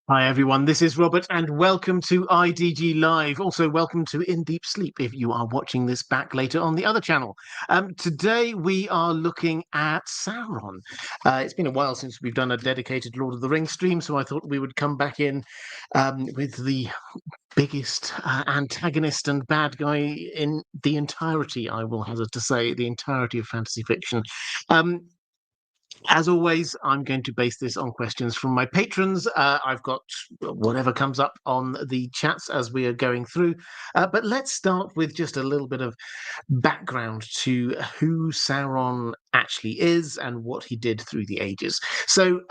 Hi everyone, this is Robert and welcome to IDG Live. Also welcome to In Deep Sleep if you are watching this back later on the other channel. Today we are looking at Sauron. It's been a while since we've done a dedicated Lord of the Rings stream, so I thought we would come back in with the biggest antagonist and bad guy in the entirety, I will hazard to say, the entirety of fantasy fiction. As always, I'm going to base this on questions from my patrons. I've got whatever comes up on the chats as we are going through. But let's start with just a little bit of background to who Sauron actually is and what he did through the ages. So,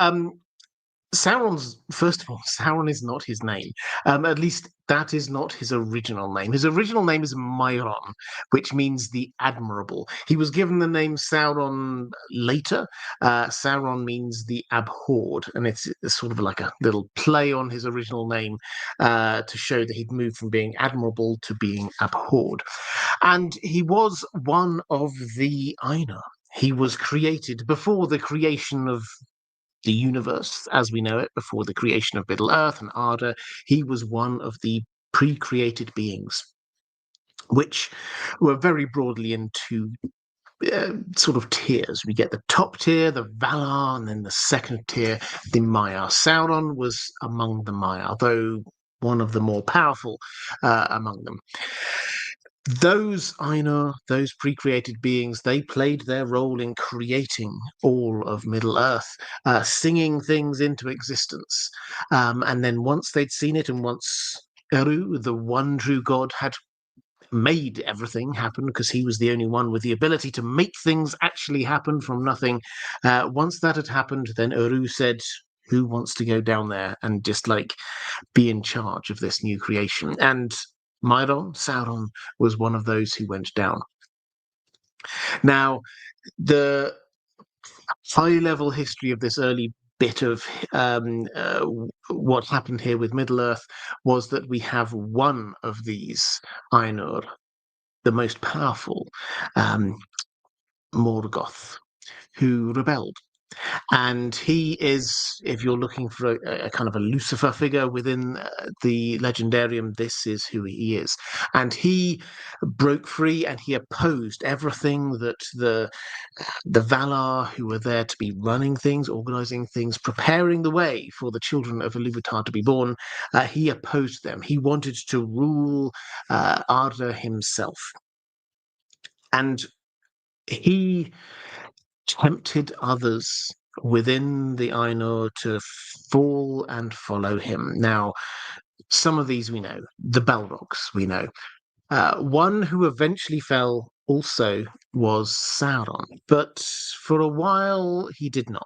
first of all, Sauron is not his name. At least that is not his original name. His original name is Myron, which means the admirable. He was given the name Sauron later. Sauron means the abhorred, and it's sort of like a little play on his original name to show that he'd moved from being admirable to being abhorred. And he was one of the Ainur. He was created before the creation of the universe as we know it, before the creation of Middle Earth and Arda. He was one of the pre-created beings, which were very broadly into sort of tiers. We get the top tier, the Valar, and then the second tier, the Maiar. Sauron was among the Maiar, though one of the more powerful among them. Those Ainur, those pre-created beings, they played their role in creating all of Middle Earth, singing things into existence. And then once they'd seen it, and once Eru, the one true god, had made everything happen, because he was the only one with the ability to make things actually happen from nothing. Once that had happened, then Eru said, who wants to go down there and just like be in charge of this new creation? And Sauron, was one of those who went down. Now, the high-level history of this early bit of what happened here with Middle-earth was that we have one of these Ainur, the most powerful, Morgoth, who rebelled. And he is, if you're looking for a kind of a Lucifer figure within the legendarium, this is who he is. And he broke free and he opposed everything that the Valar, who were there to be running things, organizing things, preparing the way for the children of Iluvatar to be born. He opposed them. He wanted to rule Arda himself. And he tempted others within the Ainur to fall and follow him. Now, some of these we know. The Balrogs we know. One who eventually fell also was Sauron, but for a while he did not.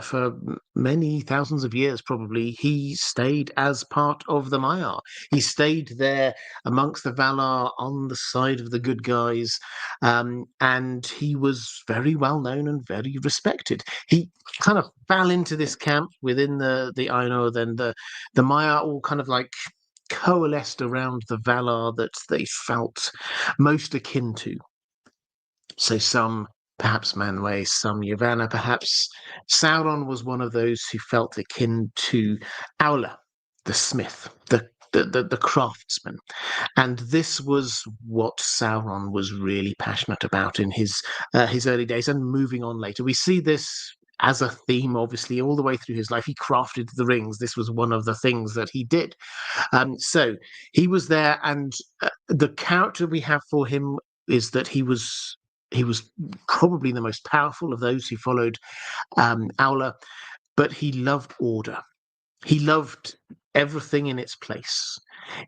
For many thousands of years, probably, he stayed as part of the Maiar. He stayed there amongst the Valar on the side of the good guys, and he was very well known and very respected. He kind of fell into this camp within the Ainur. Then the Maiar all kind of like coalesced around the Valar that they felt most akin to. So some perhaps Manwë, some Yavanna, perhaps. Sauron was one of those who felt akin to Aula, the smith, the craftsman. And this was what Sauron was really passionate about in his early days and moving on later. We see this as a theme, obviously, all the way through his life. He crafted the rings. This was one of the things that he did. So he was there, and the character we have for him is that he was probably the most powerful of those who followed Aula, but he loved order. He loved everything in its place.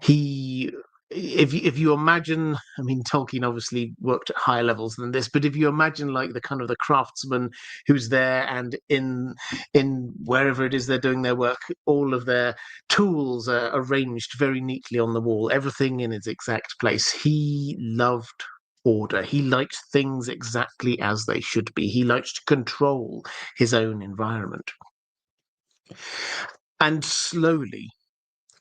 He, if you imagine, I mean, Tolkien obviously worked at higher levels than this, but if you imagine like the kind of the craftsman who's there, and in wherever it is they're doing their work, all of their tools are arranged very neatly on the wall, everything in its exact place. He loved order. He liked things exactly as they should be. He liked to control his own environment. And slowly,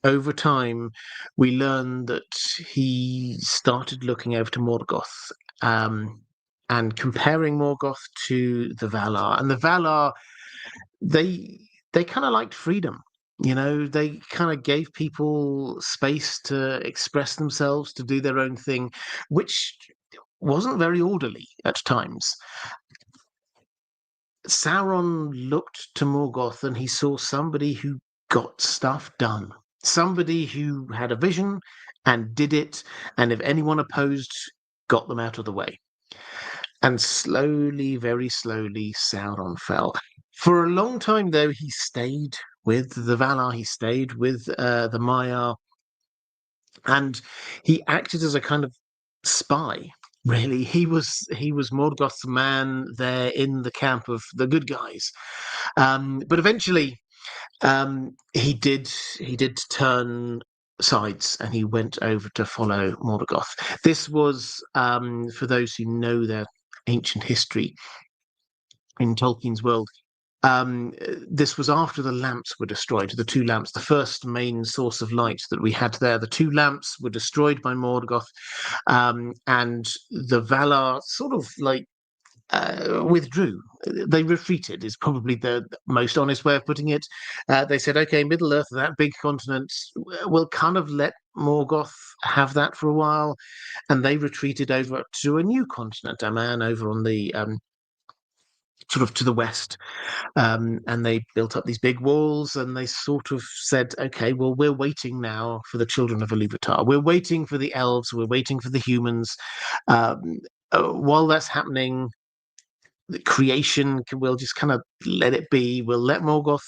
over time, we learn that he started looking over to Morgoth, and comparing Morgoth to the Valar. And the Valar, they kind of liked freedom. They kind of gave people space to express themselves, to do their own thing, which wasn't very orderly at times. Sauron looked to Morgoth and he saw somebody who got stuff done, somebody who had a vision and did it, and if anyone opposed, got them out of the way. And slowly, very slowly, Sauron fell. For a long time, though, he stayed with the Valar, he stayed with the Maiar, and he acted as a kind of spy. Really, he was Morgoth's man there in the camp of the good guys. But eventually, he did turn sides and he went over to follow Morgoth. This was, for those who know their ancient history in Tolkien's world, this was after the lamps were destroyed. The two lamps, the first main source of light that we had there, the two lamps were destroyed by Morgoth, and the Valar sort of like withdrew. They retreated, is probably the most honest way of putting it. They said, okay, Middle Earth, that big continent, we'll kind of let Morgoth have that for a while. And they retreated over to a new continent, a man over on the sort of to the west. And they built up these big walls and they sort of said, okay, well, we're waiting now for the children of Ilúvatar. We're waiting for the elves. We're waiting for the humans. While that's happening, the creation, we'll just kind of let it be. We'll let Morgoth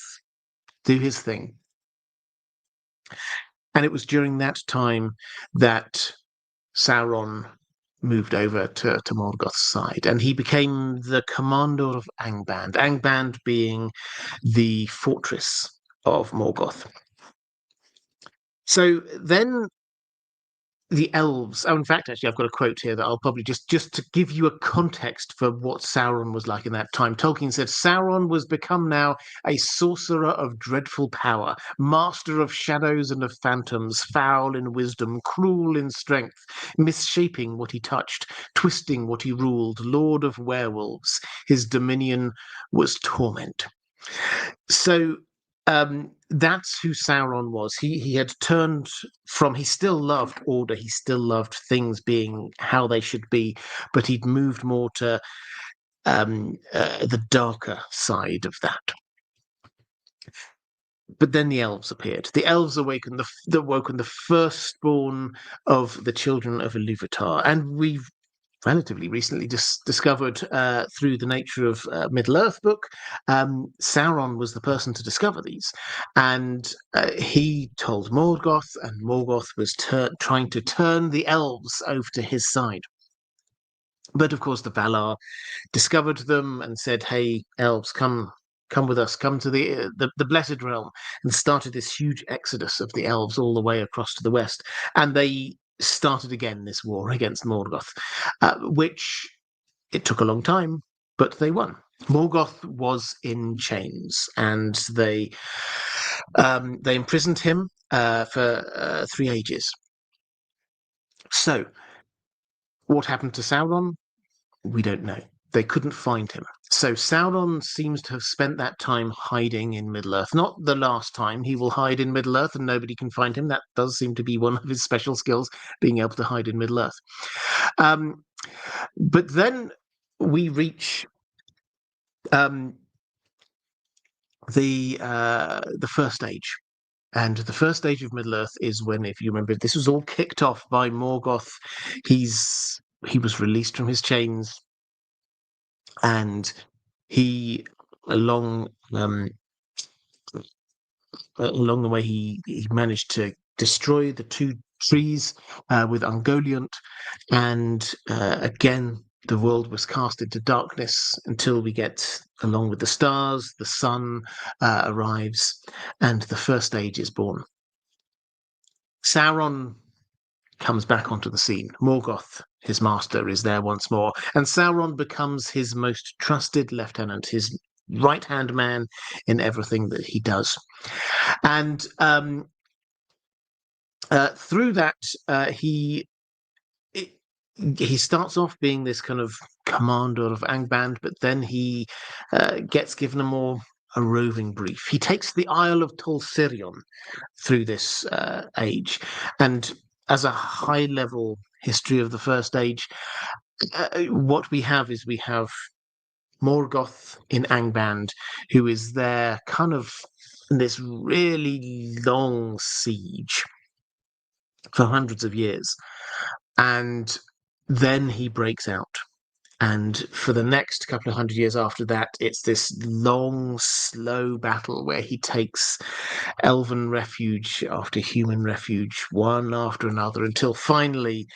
do his thing. And it was during that time that Sauron moved over to Morgoth's side, and he became the commander of Angband. Angband being the fortress of Morgoth. So then the elves. Oh, in fact, actually, I've got a quote here that I'll probably just to give you a context for what Sauron was like in that time. Tolkien said, Sauron was become now a sorcerer of dreadful power, master of shadows and of phantoms, foul in wisdom, cruel in strength, misshaping what he touched, twisting what he ruled, lord of werewolves. His dominion was torment. So that's who Sauron was. He had turned from. He still loved order. He still loved things being how they should be, but he'd moved more to the darker side of that. But then the elves appeared. The elves awakened the firstborn of the children of Ilúvatar, and we've relatively recently discovered through the nature of Middle-earth book, Sauron was the person to discover these. And he told Morgoth, and Morgoth was trying to turn the elves over to his side. But of course, the Valar discovered them and said, hey, elves, come with us, come to the Blessed Realm, and started this huge exodus of the elves all the way across to the west. And they started again this war against Morgoth, which it took a long time, but they won. Morgoth was in chains, and they imprisoned him for 3 ages. So, what happened to Sauron? We don't know. They couldn't find him. So Sauron seems to have spent that time hiding in Middle-earth. Not the last time. He will hide in Middle-earth and nobody can find him. That does seem to be one of his special skills, being able to hide in Middle-earth. But then we reach the first age. And the first stage of Middle-earth is when, if you remember, this was all kicked off by Morgoth. He was released from his chains, and he, along the way, he managed to destroy the 2 trees with Ungoliant, and again the world was cast into darkness until we get, along with the stars, the sun arrives, and the first age is born. Sauron comes back onto the scene. Morgoth, his master, is there once more, and Sauron becomes his most trusted lieutenant, his right-hand man in everything that he does. And through that, he starts off being this kind of commander of Angband, but then he gets given a more a roving brief. He takes the Isle of Tol Sirion through this age, and as a high-level history of the First Age, what we have Morgoth in Angband, who is there kind of in this really long siege for hundreds of years. And then he breaks out. And for the next couple of hundred years after that, it's this long, slow battle where he takes elven refuge after human refuge, one after another, until finally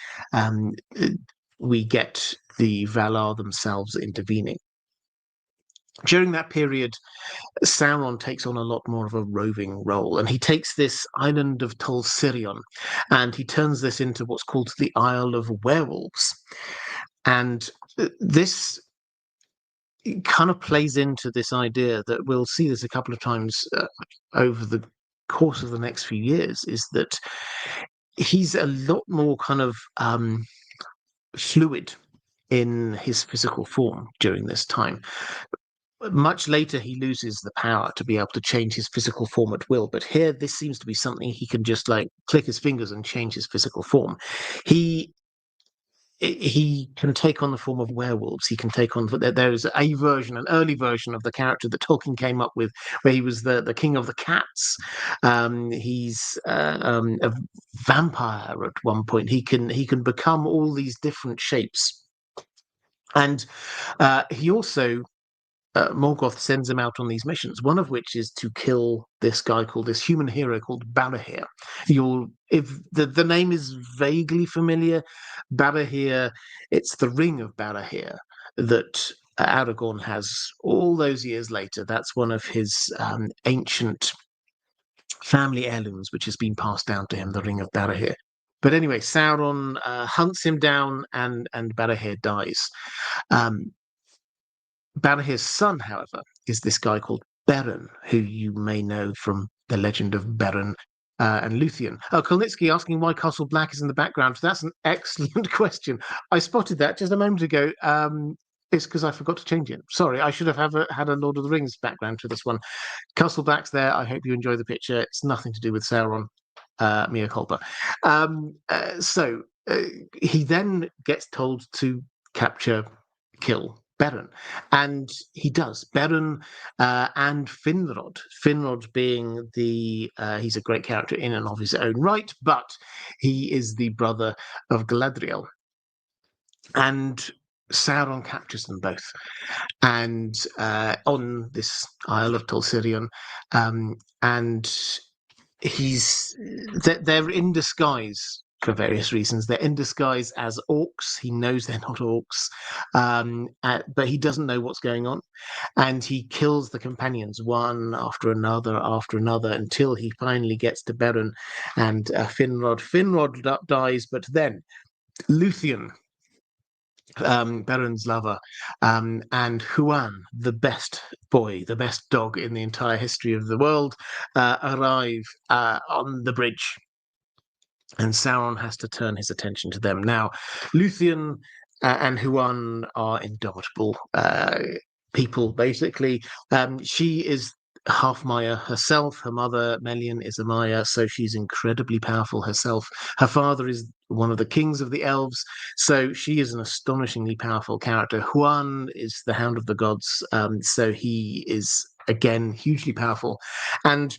we get the Valar themselves intervening. During that period, Sauron takes on a lot more of a roving role, and he takes this island of Tol Sirion and he turns this into what's called the Isle of Werewolves. And this kind of plays into this idea that we'll see this a couple of times over the course of the next few years, is that he's a lot more kind of fluid in his physical form during this time. Much later, he loses the power to be able to change his physical form at will. But here, this seems to be something he can just like click his fingers and change his physical form. He can take on the form of werewolves. He can take on. There is a version, an early version of the character that Tolkien came up with, where he was the king of the cats. He's a vampire at one point. He can become all these different shapes, and he also. Morgoth sends him out on these missions, one of which is to kill this human hero called Barahir. If the name is vaguely familiar, Barahir, it's the ring of Barahir that Aragorn has all those years later. That's one of his ancient family heirlooms, which has been passed down to him, the ring of Barahir. But anyway, Sauron hunts him down, and Barahir dies. Barahir's son, however, is this guy called Beren, who you may know from the legend of Beren and Luthien. Kolnitsky asking why Castle Black is in the background. That's an excellent question. I spotted that just a moment ago. It's because I forgot to change it. Sorry, I should have had a Lord of the Rings background to this one. Castle Black's there. I hope you enjoy the picture. It's nothing to do with Sauron. Mea culpa. So he then gets told to kill Beren, and he does. Beren and Finrod. Finrod being he's a great character in and of his own right, but he is the brother of Galadriel. And Sauron captures them both, and on this Isle of Tol Sirion, and they're in disguise for various reasons. They're in disguise as orcs. He knows they're not orcs, but he doesn't know what's going on. And he kills the companions one after another, until he finally gets to Beren and Finrod. Finrod dies, but then Luthien, Beren's lover, and Huan, the best boy, the best dog in the entire history of the world, arrive on the bridge. And Sauron has to turn his attention to them. Now, Luthien and Huan are indomitable people, basically. She is half Maya herself. Her mother, Melian, is a Maya, so she's incredibly powerful herself. Her father is one of the kings of the elves, so she is an astonishingly powerful character. Huan is the Hound of the Gods, so he is, again, hugely powerful. And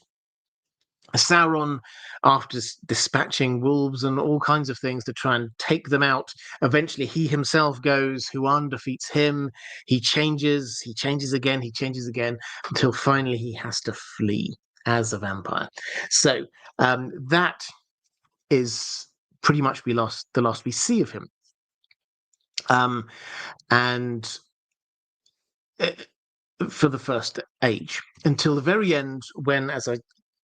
Sauron, after dispatching wolves and all kinds of things to try and take them out, eventually he himself goes. Huan defeats him. He changes again, until finally he has to flee as a vampire. So that is pretty much the last we see of him. And for the First Age, until the very end, when, as I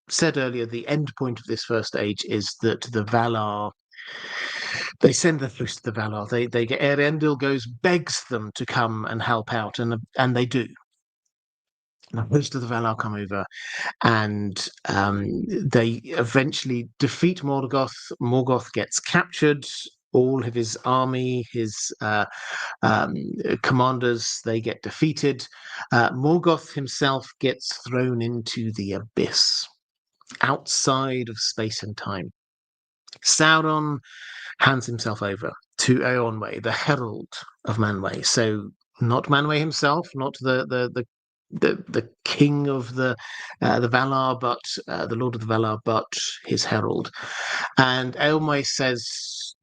said earlier, the end point of this First Age is that the Valar, they send the Flus to the Valar. They get Eärendil begs them to come and help out, and they do. And most of the Valar come over, and they eventually defeat Morgoth. Morgoth gets captured. all of his army, his commanders, they get defeated. Morgoth himself gets thrown into the abyss, outside of space and time. Sauron hands himself over to Eonwë, the herald of Manwë. So not Manwë himself, not the king of the Valar, but the Lord of the Valar, but his herald. And Eonwë says,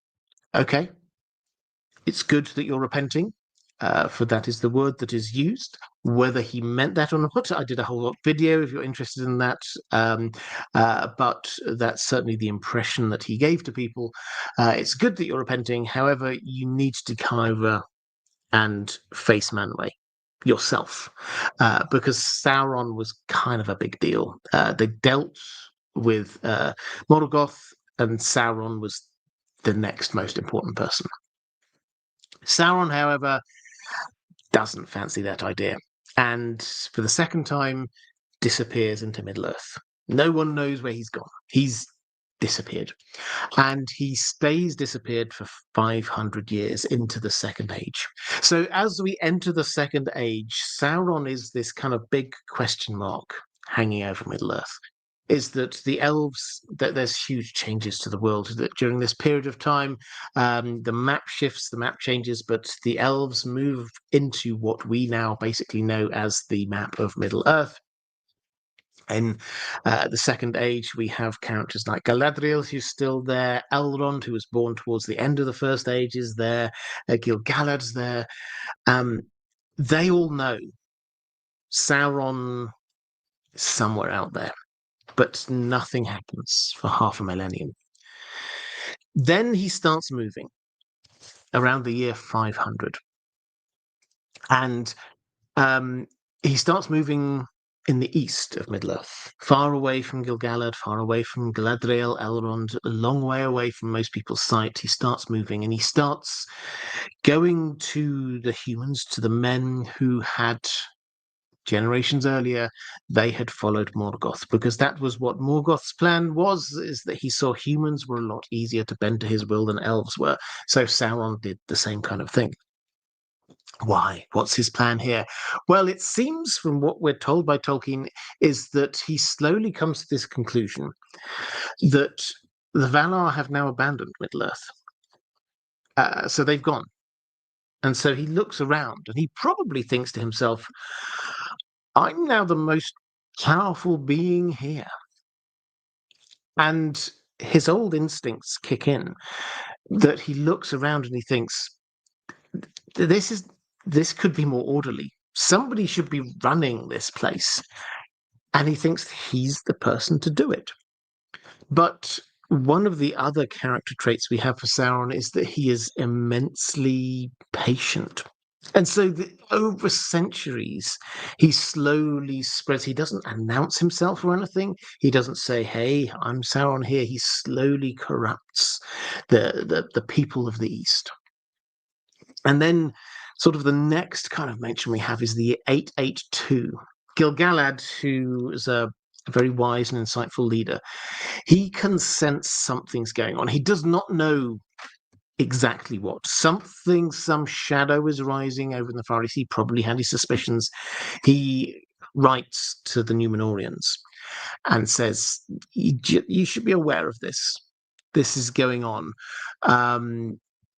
"Okay, it's good that you're repenting, for that is the word that is used. Whether he meant that or not, I did a whole lot video if you're interested in that. But that's certainly the impression that he gave to people. It's good that you're repenting. However, you need to come over and face Manwë yourself, because Sauron was kind of a big deal. They dealt with Morgoth, and Sauron was the next most important person. Sauron, however, doesn't fancy that idea, and for the second time disappears into Middle-earth. No one knows where he's gone. He's disappeared, and he stays disappeared for 500 years into the Second Age. So as we enter the Second Age, Sauron is this kind of big question mark hanging over Middle-earth. Is that the elves, that there's huge changes to the world, that during this period of time, the map shifts, the map changes, but the elves move into what we now basically know as the map of Middle-earth. In the Second Age, we have characters like Galadriel, who's still there, Elrond, who was born towards the end of the First Age, is there, Gil-galad's there. They all know Sauron is somewhere out there, but nothing happens for half a millennium. Then he starts moving around the year 500. And he starts moving in the east of Middle-earth, far away from Gil-galad, far away from Galadriel, Elrond, a long way away from most people's sight. He starts moving, and he starts going to the humans, to the men who had, generations earlier, they had followed Morgoth, because that was what Morgoth's plan was, is that he saw humans were a lot easier to bend to his will than elves were. So Sauron did the same kind of thing. Why? What's his plan here? Well, it seems from what we're told by Tolkien is that he slowly comes to this conclusion that the Valar have now abandoned Middle-earth. So they've gone. And so he looks around, and he probably thinks to himself, I'm now the most powerful being here. And his old instincts kick in, that he looks around and he thinks, this could be more orderly. Somebody should be running this place. And he thinks he's the person to do it. But one of the other character traits we have for Sauron is that he is immensely patient. And so over centuries, he slowly spreads. He doesn't announce himself or anything. He doesn't say, hey, I'm Sauron here. He slowly corrupts the people of the East. And then sort of the next kind of mention we have is the 882. Gil-galad, who is a very wise and insightful leader, he can sense something's going on. He does not know exactly what. Some shadow is rising over in the Far East. He probably had his suspicions. He writes to the Númenóreans and says, you should be aware of this. This is going on.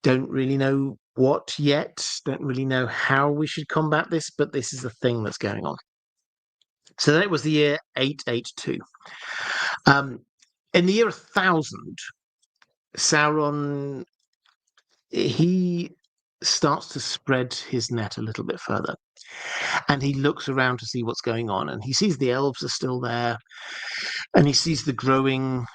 Don't really know what yet. Don't really know how we should combat this, but this is the thing that's going on. So that was the year 882. In the year 1000, Sauron, he starts to spread his net a little bit further, and he looks around to see what's going on, and he sees the elves are still there, and he sees the growing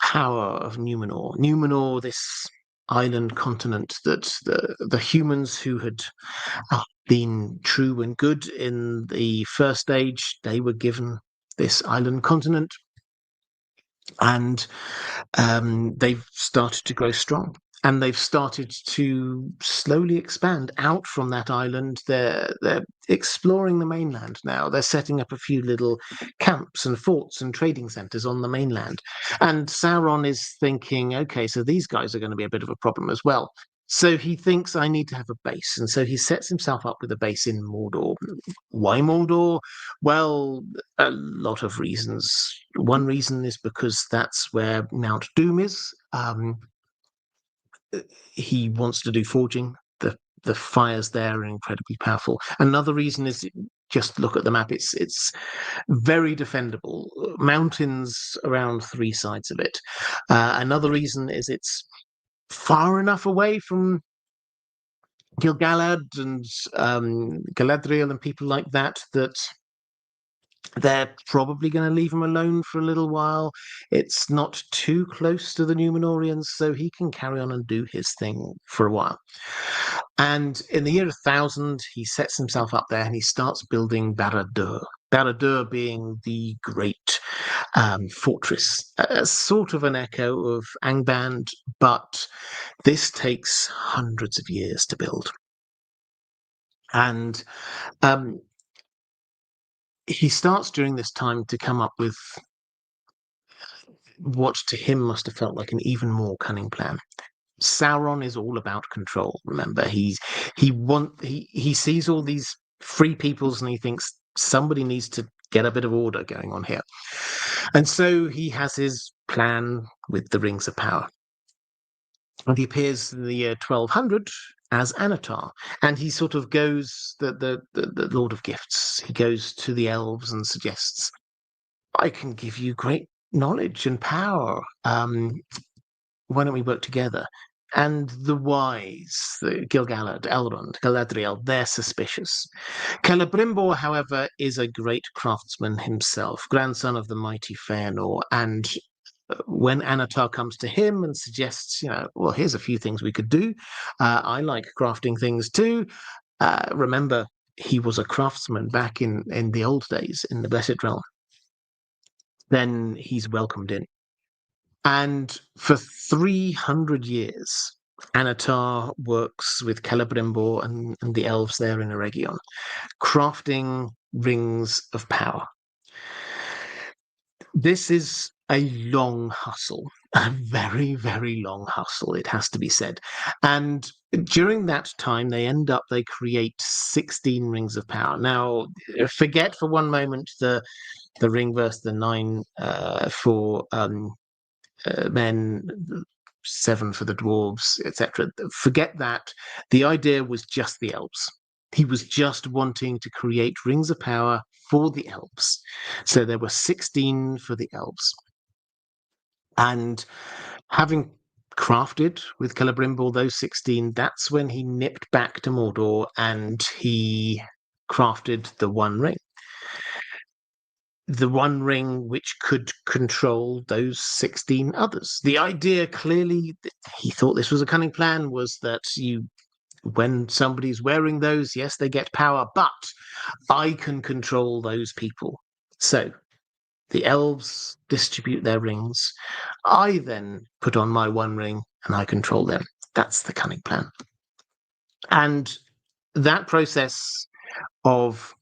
power of Númenor. Númenor, this island continent that the humans who had been true and good in the First Age, they were given this island continent, and they've started to grow strong. and they've started to slowly expand out from that island. They're exploring the mainland now. They're setting up a few little camps and forts and trading centers on the mainland. And Sauron is thinking, okay, so these guys are going to be a bit of a problem as well. So he thinks, I need to have a base. And so he sets himself up with a base in Mordor. Why Mordor? Well, a lot of reasons. One reason is because that's where Mount Doom is. He wants to do forging. The fires there are incredibly powerful. Another reason is, just look at the map. It's very defendable. Mountains around three sides of it. Another reason is it's far enough away from Gil-galad and Galadriel and people like that they're probably going to leave him alone for a little while. It's not too close to the Númenóreans, so he can carry on and do his thing for a while. And in the year 1000, he sets himself up there and he starts building Barad-dûr. Barad-dûr being the great fortress, a sort of an echo of Angband, but this takes hundreds of years to build. And he starts during this time to come up with what to him must have felt like an even more cunning plan. Sauron is all about control. Remember, he sees all these free peoples and he thinks somebody needs to get a bit of order going on here. And so he has his plan with the Rings of Power. And he appears in the year 1200 as Annatar, and he sort of goes the Lord of Gifts. He goes to the elves and suggests, I can give you great knowledge and power. Why don't we work together? And the wise, the Gil-galad, Elrond, Galadriel, they're suspicious. Celebrimbor, however, is a great craftsman himself, grandson of the mighty Fëanor, and when Annatar comes to him and suggests, well, here's a few things we could do. I like crafting things too. Remember, he was a craftsman back in the old days in the Blessed Realm. Then he's welcomed in. And for 300 years, Annatar works with Celebrimbor and the elves there in Eregion, crafting rings of power. This is a long hustle, a very, very long hustle, it has to be said. And during that time, they create 16 rings of power. Now, forget for one moment the ring versus the 9 for men, 7 for the dwarves, etc. Forget that. The idea was just the elves. He was just wanting to create rings of power for the elves. So there were 16 for the elves. And having crafted with Celebrimbor those 16, that's when he nipped back to Mordor and he crafted the One Ring. The One Ring which could control those 16 others. The idea, clearly, he thought this was a cunning plan, was that when somebody's wearing those, yes, they get power, but I can control those people. So the elves distribute their rings. I then put on my One Ring and I control them. That's the cunning plan. And that process of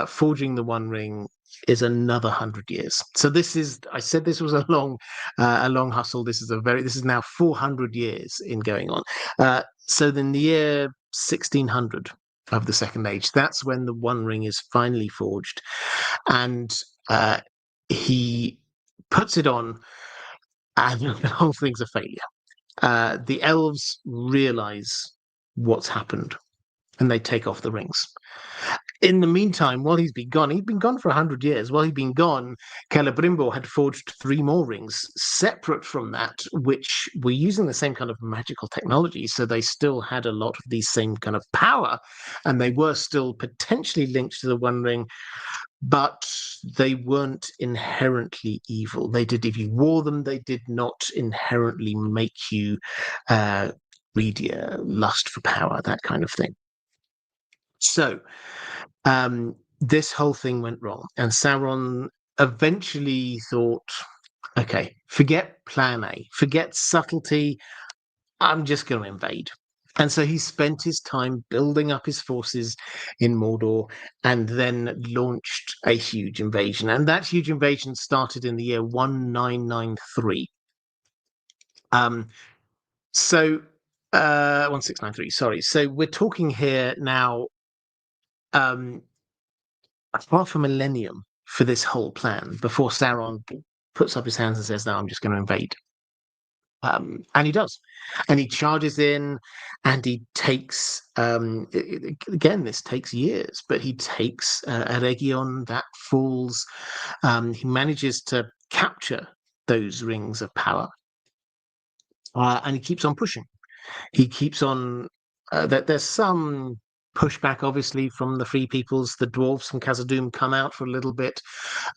forging the One Ring is another 100 years. So I said this was a long hustle. This is now 400 years in going on. So in the year 1600 of the Second Age, that's when the One Ring is finally forged, and he puts it on, and the whole thing's a failure. The elves realize what's happened, and they take off the rings. In the meantime, while he'd been gone for 100 years. While he'd been gone, Celebrimbor had forged 3 more rings separate from that, which were using the same kind of magical technology. So they still had a lot of these same kind of power, and they were still potentially linked to the One Ring, but they weren't inherently evil. If you wore them, they did not inherently make you greedier, lust for power, that kind of thing. So this whole thing went wrong, and Sauron eventually thought, okay, forget plan A, forget subtlety, I'm just going to invade. And so he spent his time building up his forces in Mordor and then launched a huge invasion. And that huge invasion started in the year 1993. So 1693, sorry. So we're talking here now half a millennium for this whole plan before Sauron puts up his hands and says, "No, I'm just going to invade." And he does, and he charges in, and he takes. Again, this takes years, but he takes a region that falls. He manages to capture those rings of power, and he keeps on pushing. He keeps on. There's some pushback, obviously, from the Free Peoples. The dwarves from Khazad-dûm come out for a little bit,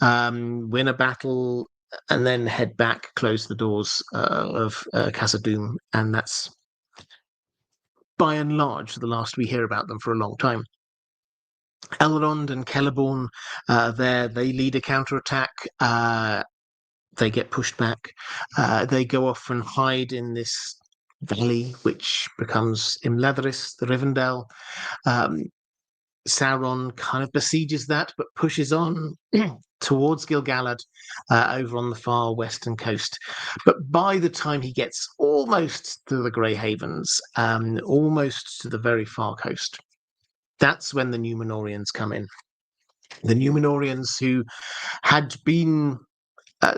win a battle, and then head back, close the doors of Khazad-dûm, and that's by and large the last we hear about them for a long time. Elrond and Celeborn, they lead a counterattack. They get pushed back. They go off and hide in this valley, which becomes Imladris, the Rivendell. Sauron kind of besieges that, but pushes on towards Gil-galad over on the far western coast. But by the time he gets almost to the Grey Havens, almost to the very far coast, that's when the Númenóreans come in. The Númenóreans, who had been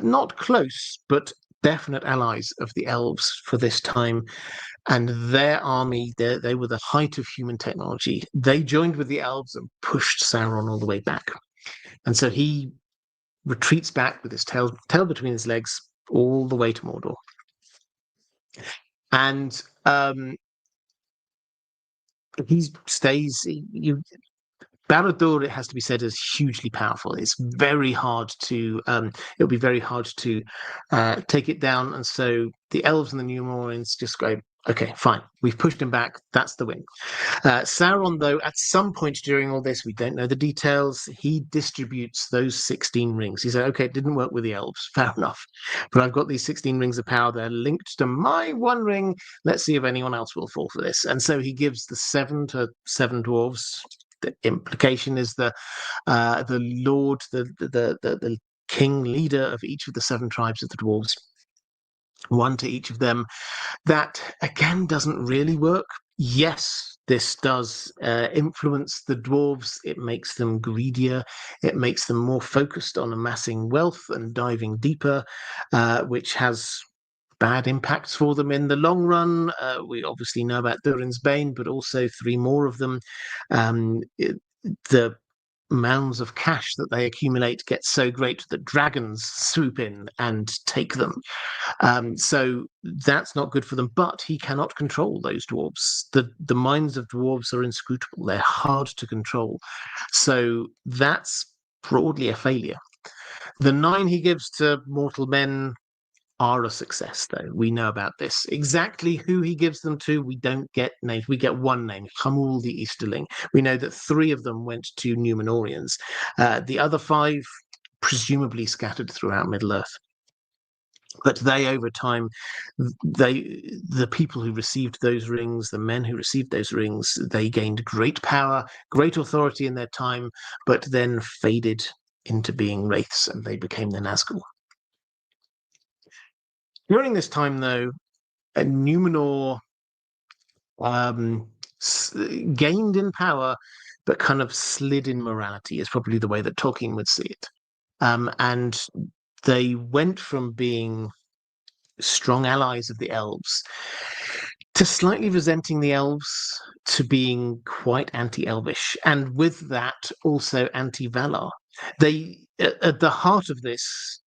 not close, but definite allies of the elves for this time, and their army, they were the height of human technology. They joined with the elves and pushed Sauron all the way back. And so he retreats back with his tail between his legs all the way to Mordor. And he stays. Barad-dûr, it has to be said, is hugely powerful. It's very hard to. It'll be very hard to take it down. And so the elves and the Númenóreans just go, "Okay, fine. We've pushed him back. That's the win." Sauron, though, at some point during all this, we don't know the details, he distributes those 16 rings. He said, "Okay, it didn't work with the elves. Fair enough. But I've got these 16 rings of power. They're linked to my one ring. Let's see if anyone else will fall for this." And so he gives the 7 to 7 dwarves. The implication is the lord, the king leader of each of the 7 tribes of the dwarves. One to each of them. That, again, doesn't really work. Yes, this does influence the dwarves. It makes them greedier. It makes them more focused on amassing wealth and diving deeper, which has bad impacts for them in the long run. We obviously know about Durin's Bane, but also 3 more of them. The mounds of cash that they accumulate get so great that dragons swoop in and take them. So that's not good for them, but he cannot control those dwarves. The minds of dwarves are inscrutable. They're hard to control. So that's broadly a failure. The 9 he gives to mortal men are a success, though. We know about this. Exactly who he gives them to, we don't get names. We get one name, Hamul the Easterling. We know that 3 of them went to Númenóreans. The other 5, presumably scattered throughout Middle-earth. But they, over time, the people who received those rings, the men who received those rings, they gained great power, great authority in their time, but then faded into being wraiths, and they became the Nazgûl. During this time, though, Númenor gained in power, but kind of slid in morality, is probably the way that Tolkien would see it. And they went from being strong allies of the elves to slightly resenting the elves, to being quite anti-elvish, and with that also anti-Valar. They, at the heart of this,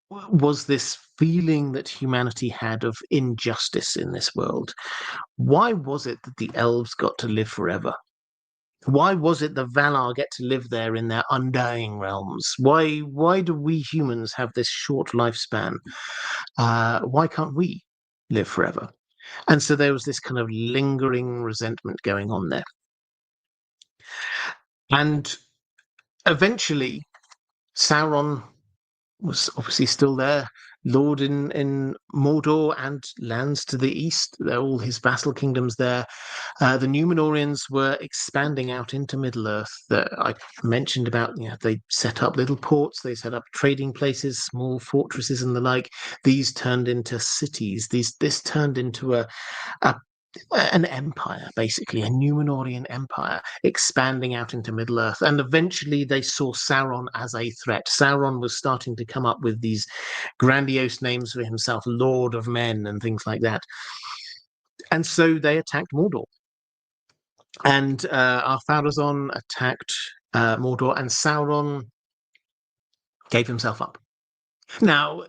was this feeling that humanity had of injustice in this world. Why was it that the elves got to live forever? Why was it the Valar get to live there in their undying realms? Why do we humans have this short lifespan? Why can't we live forever? And so there was this kind of lingering resentment going on there. And eventually, Sauron was obviously still there. lord in Mordor and lands to the east. They're all his vassal kingdoms there. The Númenóreans were expanding out into Middle-earth. I mentioned about, they set up little ports, they set up trading places, small fortresses and the like. These turned into cities. This turned into an empire, basically, a Númenórean empire, expanding out into Middle-earth. And eventually they saw Sauron as a threat. Sauron was starting to come up with these grandiose names for himself, Lord of Men and things like that. And so they attacked Mordor. And Ar-Pharazôn attacked Mordor, and Sauron gave himself up. Now,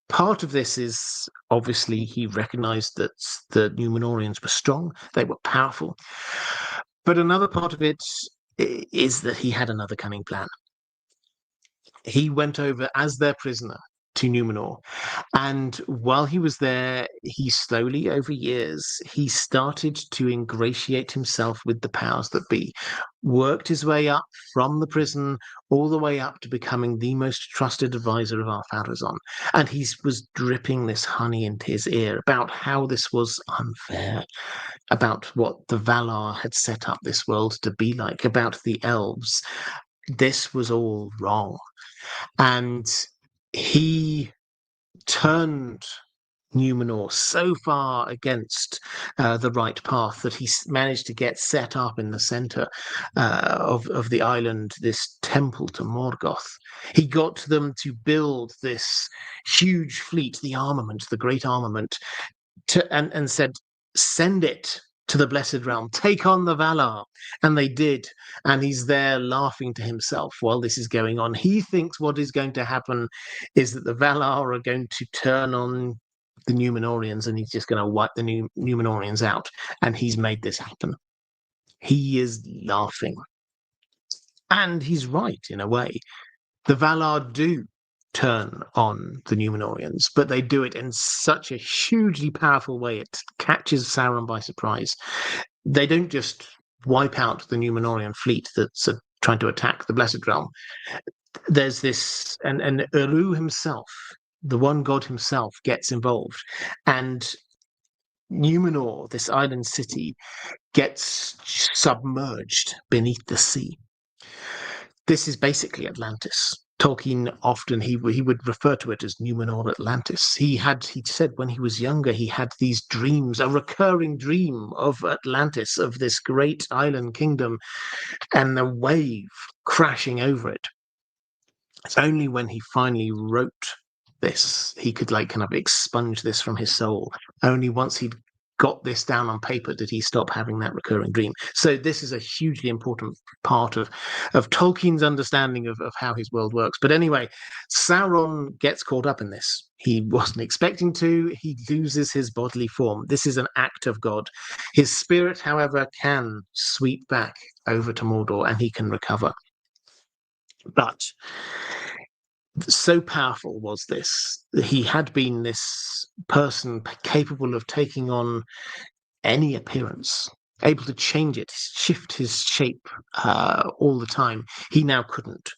part of this is obviously he recognized that the Númenóreans were strong, they were powerful. But another part of it is that he had another cunning plan. He went over as their prisoner to Númenor. And while he was there, he slowly, over years, he started to ingratiate himself with the powers that be, worked his way up from the prison all the way up to becoming the most trusted advisor of Ar-Pharazôn. And he was dripping this honey into his ear about how this was unfair, about what the Valar had set up this world to be like, about the elves. This was all wrong. And he turned Númenor so far against the right path that he managed to get set up in the center of the island this temple to Morgoth. He got them to build this huge fleet, the armament, the great armament, and said, send it to the Blessed Realm, take on the Valar. And they did. And he's there laughing to himself while this is going on. He thinks what is going to happen is that the Valar are going to turn on the Númenóreans and he's just going to wipe the Númenóreans out. And he's made this happen. He is laughing. And he's right in a way. The Valar do turn on the Númenóreans, but they do it in such a hugely powerful way. It catches Sauron by surprise. They don't just wipe out the Númenórean fleet that's trying to attack the Blessed Realm. There's this, and Eru himself, the one god himself, gets involved, and Númenor, this island city, gets submerged beneath the sea. This is basically Atlantis. Tolkien often, he would refer to it as Númenor Atlantis. He said when he was younger, he had these dreams, a recurring dream of Atlantis, of this great island kingdom, and the wave crashing over it. It's only when he finally wrote this, he could kind of expunge this from his soul. Only once he'd got this down on paper did he stop having that recurring dream. So this is a hugely important part of Tolkien's understanding of how his world works. But anyway, Sauron gets caught up in this. He wasn't expecting to. He loses his bodily form. This is an act of God. His spirit, however, can sweep back over to Mordor and he can recover. But so powerful was this. He had been this person capable of taking on any appearance, able to change it, shift his shape all the time. He now couldn't.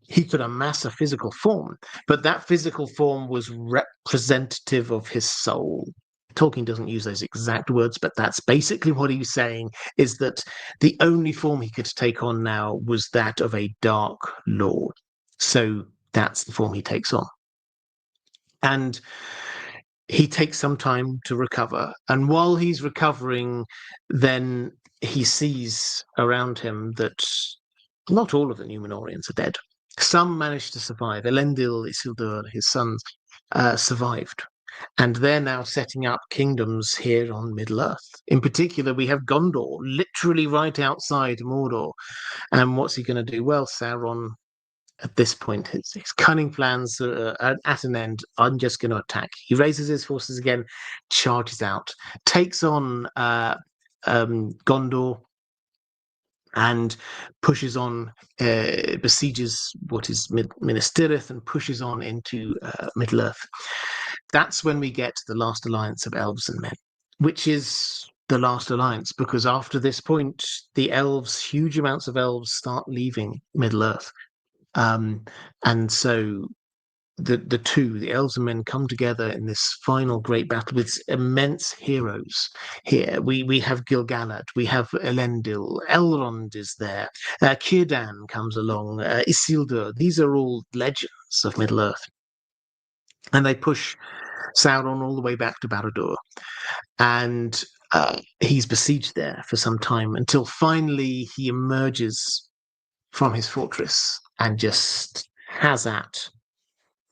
He could amass a physical form, but that physical form was representative of his soul. Tolkien doesn't use those exact words, but that's basically what he's saying, is that the only form he could take on now was that of a dark lord. So that's the form he takes on. And he takes some time to recover. And while he's recovering, then he sees around him that not all of the Númenóreans are dead. Some managed to survive. Elendil, Isildur, his sons, survived. And they're now setting up kingdoms here on Middle-earth. In particular, we have Gondor, literally right outside Mordor. And what's he going to do? Well, Sauron, at this point, his cunning plans are at an end. I'm just going to attack. He raises his forces again, charges out, takes on Gondor, and pushes on, besieges what is Minas Tirith, and pushes on into Middle-earth. That's when we get the last alliance of elves and men, which is the last alliance, because after this point, the elves, huge amounts of elves, start leaving Middle-earth. And so the two, the elves and men, come together in this final great battle with immense heroes here. We have Gil-galad, we have Elendil, Elrond is there, Círdan comes along, Isildur. These are all legends of Middle-earth. And they push Sauron all the way back to Barad-dûr. And he's besieged there for some time until finally he emerges from his fortress and just has at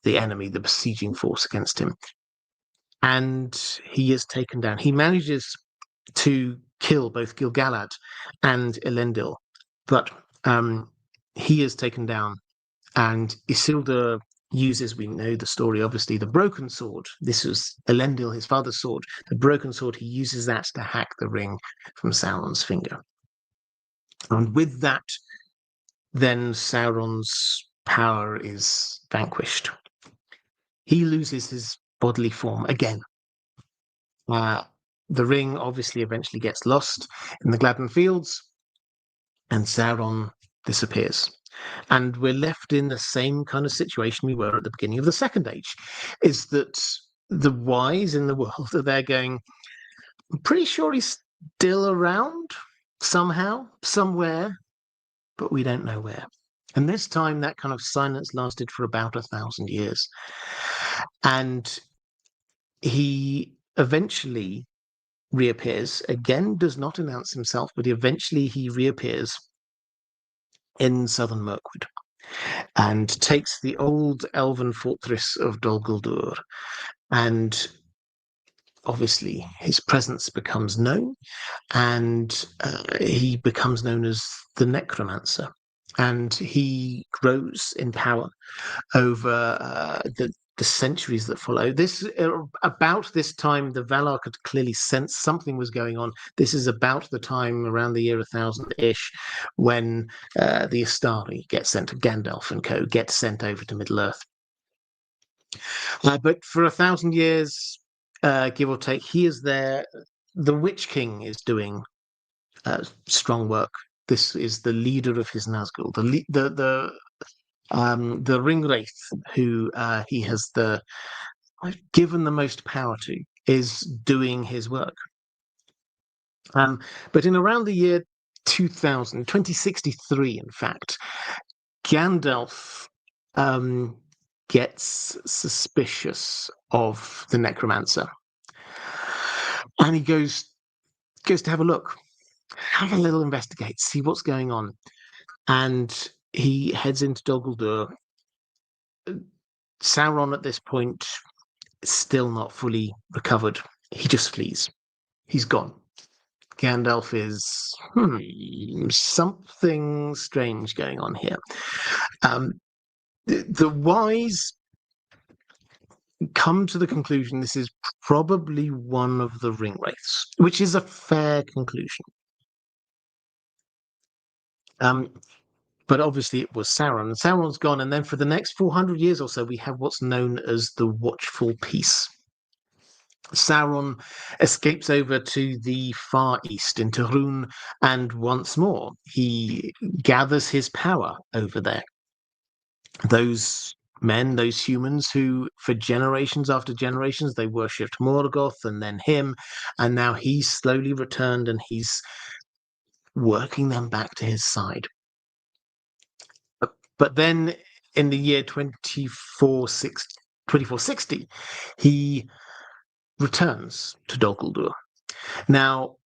the enemy, the besieging force against him. And he is taken down. He manages to kill both Gil-galad and Elendil, but he is taken down. And Isildur uses, we know the story, obviously, the broken sword. This was Elendil, his father's sword. The broken sword, he uses that to hack the ring from Sauron's finger. And with that, then Sauron's power is vanquished. He loses his bodily form again. The ring obviously eventually gets lost in the Gladden Fields, and Sauron disappears. And we're left in the same kind of situation we were at the beginning of the Second Age, is that the wise in the world are there going, I'm pretty sure he's still around somehow, somewhere, but we don't know where. And this time that kind of silence lasted for about 1,000 years. And he eventually reappears, again, does not announce himself, but eventually he reappears in southern Mirkwood and takes the old elven fortress of Dol Guldur. And obviously his presence becomes known, and he becomes known as the Necromancer. And he grows in power over the centuries that follow. This about this time, the Valar could clearly sense something was going on. This is about the time around the year 1000-ish when the Astari get sent to Gandalf and co. get sent over to Middle-earth. But for 1,000 years, give or take, he is there. The Witch King is doing strong work. This is the leader of his Nazgul, the Ringwraith, who he has given the most power to, is doing his work. But in around the year 2063, in fact, Gandalf gets suspicious of the Necromancer, and he goes to have a look, have a little investigate, see what's going on, and he heads into Dol Guldur. Sauron at this point is still not fully recovered. He just flees. He's gone. Gandalf is something strange going on here. The wise come to the conclusion this is probably one of the Ringwraiths, which is a fair conclusion. But obviously it was Sauron, and Sauron's gone, and then for the next 400 years or so, we have what's known as the Watchful Peace. Sauron escapes over to the far east, into Rhûn, and once more, he gathers his power over there. Those men, those humans who, for generations after generations, they worshipped Morgoth and then him, and now he's slowly returned and he's working them back to his side. But then in the year 2460, he returns to Dol Guldur. Now,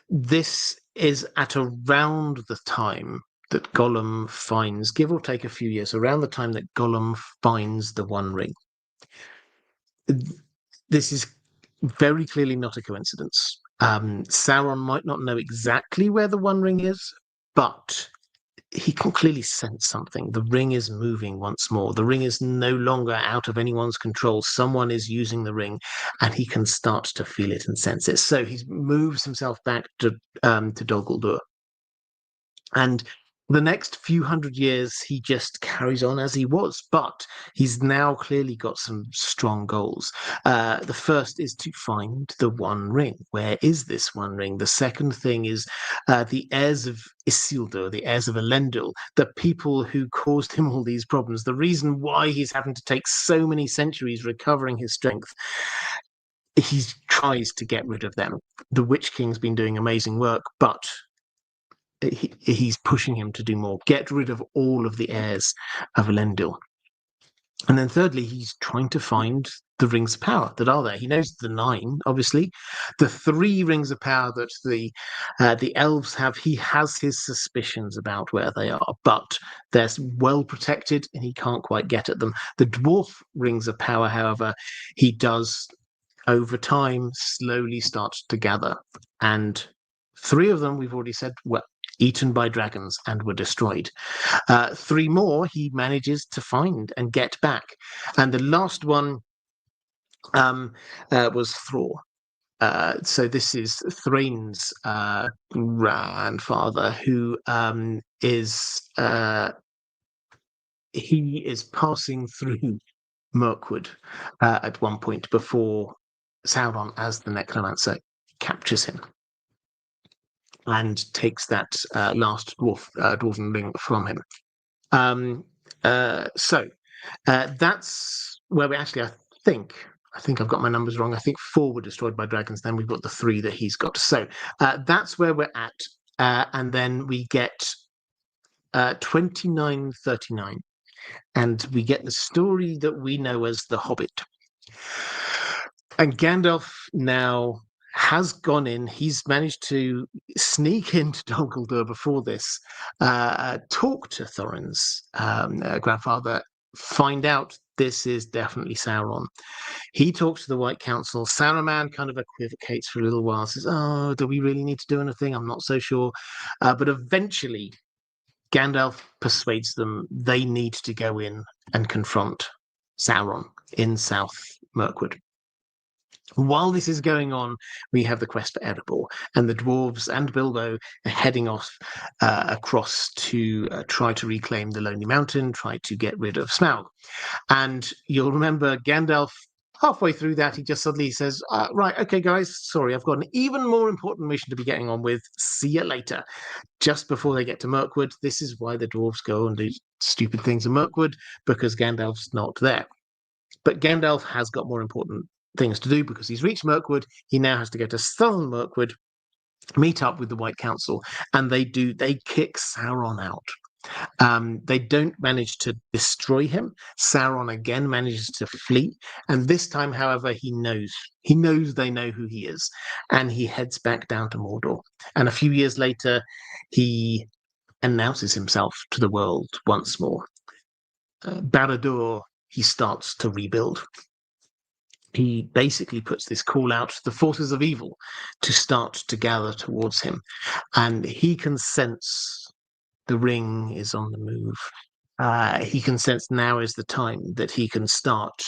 this is at around the time that Gollum finds, give or take a few years, around the time that Gollum finds the One Ring. This is very clearly not a coincidence. Sauron might not know exactly where the One Ring is, but he can clearly sense something. The ring is moving once more. The ring is no longer out of anyone's control. Someone is using the ring, and he can start to feel it and sense it. So he moves himself back to Dol Guldur. And the next few hundred years, he just carries on as he was, but he's now clearly got some strong goals. The first is to find the One Ring. Where is this One Ring? The second thing is the heirs of Isildur, the heirs of Elendil, the people who caused him all these problems, the reason why he's having to take so many centuries recovering his strength. He tries to get rid of them. The Witch King's been doing amazing work, but he's pushing him to do more. Get rid of all of the heirs of Elendil. And then thirdly, he's trying to find the rings of power that are there. He knows the 9, obviously. The 3 rings of power that the elves have, he has his suspicions about where they are, but they're well protected and he can't quite get at them. The dwarf rings of power, however, he does over time slowly start to gather. And 3 of them, we've already said, were eaten by dragons and were destroyed. 3 more he manages to find and get back. And the last one was Thror. So this is Thrain's grandfather, who he is passing through Mirkwood at one point before Sauron, as the Necromancer, captures him and takes that last dwarven ring from him. So that's where we actually, I think I've got my numbers wrong. I think 4 were destroyed by dragons. Then we've got the 3 that he's got. So that's where we're at. And then we get 2939. And we get the story that we know as The Hobbit. And Gandalf now has gone in. He's managed to sneak into Dol Guldur before this, talk to Thorin's grandfather, find out this is definitely Sauron. He talks to the White Council. Saruman kind of equivocates for a little while, says, "Oh, do we really need to do anything? I'm not so sure." But eventually, Gandalf persuades them they need to go in and confront Sauron in South Mirkwood. While this is going on, we have the quest for Erebor, and the dwarves and Bilbo are heading off across to try to reclaim the Lonely Mountain, try to get rid of Smaug. And you'll remember Gandalf, halfway through that, he just suddenly says, right, okay, guys, sorry, I've got an even more important mission to be getting on with. See you later. Just before they get to Mirkwood. This is why the dwarves go and do stupid things in Mirkwood, because Gandalf's not there. But Gandalf has got more important things to do because he's reached Mirkwood. He now has to go to southern Mirkwood, meet up with the White Council, and they kick Sauron out. They don't manage to destroy him. Sauron again manages to flee, and this time, however, he knows they know who he is, and he heads back down to Mordor. And a few years later, he announces himself to the world once more. Barad-dûr, he starts to rebuild. He basically puts this call out to the forces of evil to start to gather towards him, and he can sense the ring is on the move. He can sense now is the time that he can start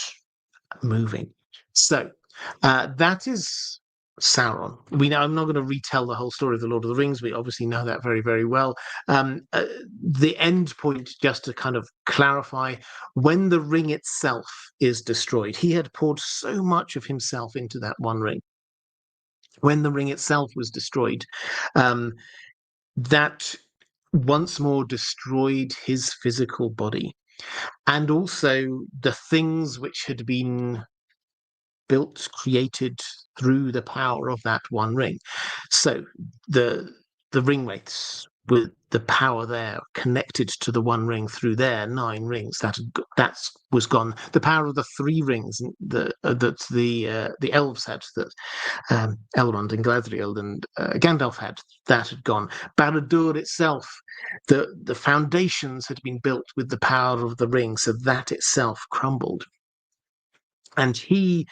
moving. So that is Sauron. I'm not going to retell the whole story of the Lord of the Rings. We obviously know that very, very well. The end point, just to kind of clarify, when the ring itself is destroyed, he had poured so much of himself into that one ring. When the ring itself was destroyed, that once more destroyed his physical body, and also the things which had been built, created through the power of that one ring. So the ring wraiths, with the power there connected to the one ring through their 9 rings, that was gone. The power of the 3 rings that the elves had, that Elrond and Galadriel and Gandalf had, that had gone. Barad-dûr itself, the foundations had been built with the power of the ring, so that itself crumbled. And he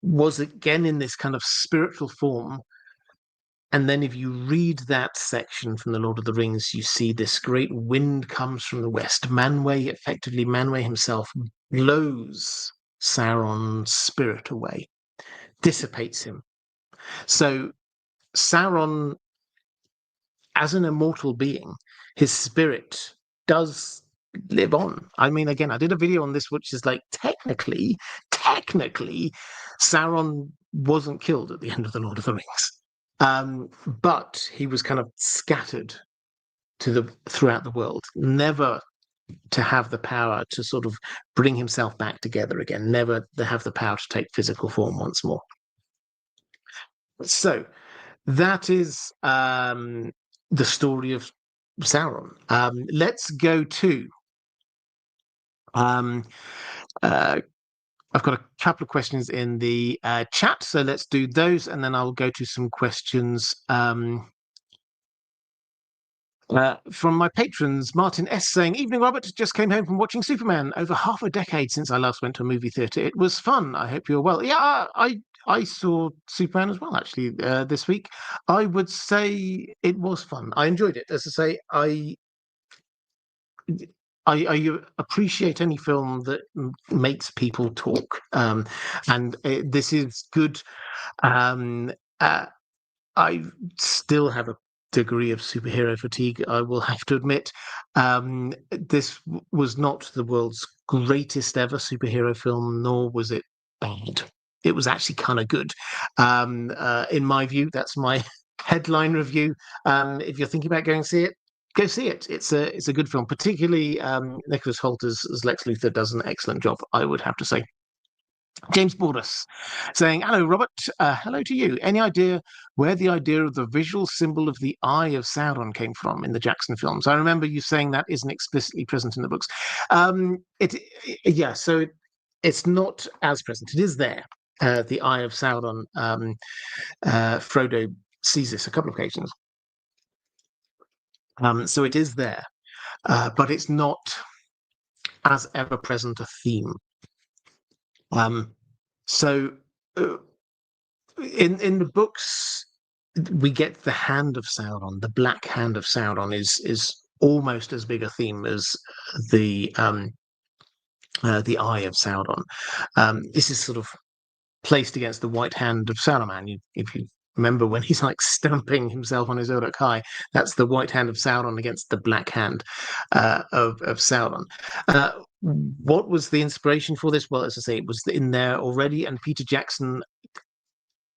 was again in this kind of spiritual form. And then if you read that section from The Lord of the Rings, you see this great wind comes from the west. Manwë himself blows Sauron's spirit away, dissipates him. So Sauron, as an immortal being, his spirit does live on. I mean, again, I did a video on this, which is like technically, Sauron wasn't killed at the end of the Lord of the Rings, but he was kind of scattered throughout the world, never to have the power to sort of bring himself back together again, never to have the power to take physical form once more. So that is the story of Sauron. Let's go to I've got a couple of questions in the chat, so let's do those, and then I'll go to some questions from my patrons. Martin S. saying, "Evening, Robert. Just came home from watching Superman. Over half a decade since I last went to a movie theatre. It was fun. I hope you're well." Yeah, I saw Superman as well, actually, this week. I would say it was fun. I enjoyed it. As I say, I appreciate any film that makes people talk, and this is good. I still have a degree of superhero fatigue, I will have to admit. This was not the world's greatest ever superhero film, nor was it bad. It was actually kind of good. In my view, that's my headline review. If you're thinking about going to see it, go see it. It's a good film. Particularly Nicholas Hoult as Lex Luthor does an excellent job, I would have to say. James Bordus saying, "Hello, Robert. Hello to you. Any idea where the idea of the visual symbol of the Eye of Sauron came from in the Jackson films? I remember you saying that isn't explicitly present in the books." So it's not as present. It is there. The Eye of Sauron. Frodo sees this a couple of occasions. So it is there, but it's not as ever present a theme. So in the books, we get the Hand of Sauron. The Black Hand of Sauron is almost as big a theme as the Eye of Sauron. This is sort of placed against the White Hand of Saruman. If you remember when he's like stamping himself on his Uruk-hai, that's the White Hand of Sauron against the Black Hand of Sauron. What was the inspiration for this? Well, as I say, it was in there already, and Peter Jackson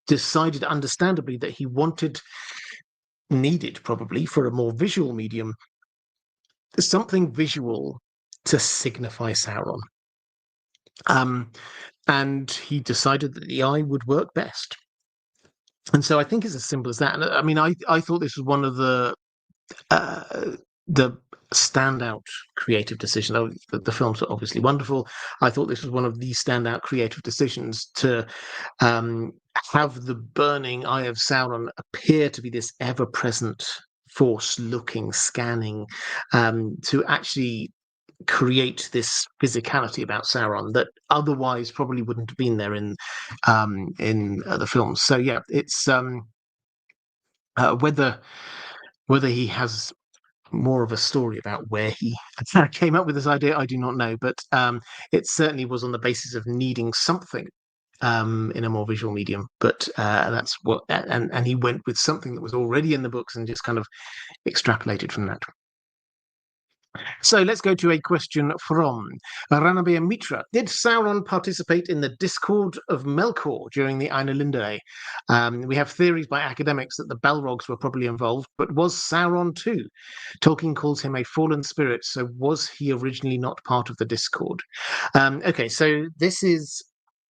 decided, understandably, that he needed probably for a more visual medium, something visual to signify Sauron. And he decided that the eye would work best. And so I think it's as simple as that. And I mean, I thought this was one of the standout creative decisions. The films are obviously wonderful. I thought this was one of the standout creative decisions to have the burning Eye of Sauron appear to be this ever-present force looking, scanning, to actually create this physicality about Sauron that otherwise probably wouldn't have been there in the films. So yeah, it's whether he has more of a story about where he came up with this idea, I do not know, but it certainly was on the basis of needing something in a more visual medium. But that's what, and he went with something that was already in the books and just kind of extrapolated from that. So let's go to a question from Ranabir Mitra. Did Sauron participate in the Discord of Melkor during the Ainulindalë? We have theories by academics that the Balrogs were probably involved, but was Sauron too? Tolkien calls him a fallen spirit, so was he originally not part of the Discord? Okay, so this is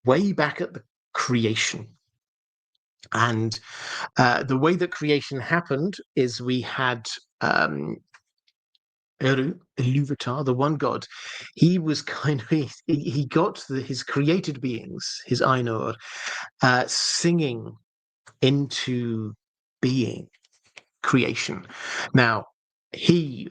way back at the creation. And the way that creation happened is we had Iluvatar, the one god. He was kind of he got his created beings, his Ainur, singing into being creation. Now he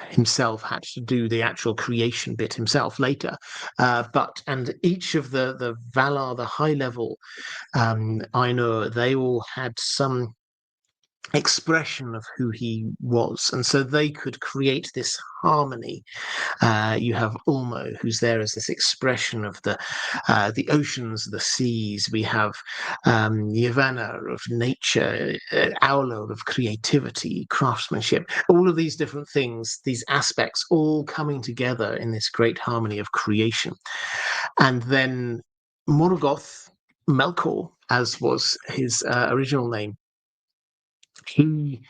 himself had to do the actual creation bit himself later, and each of the Valar, the high level Ainur, they all had some expression of who he was, and so they could create this harmony. You have Ulmo, who's there as this expression of the oceans, the seas. We have Yavanna of nature, Aula of creativity, craftsmanship. All of these different things, these aspects, all coming together in this great harmony of creation. And then Morgoth, Melkor, as was his original name, he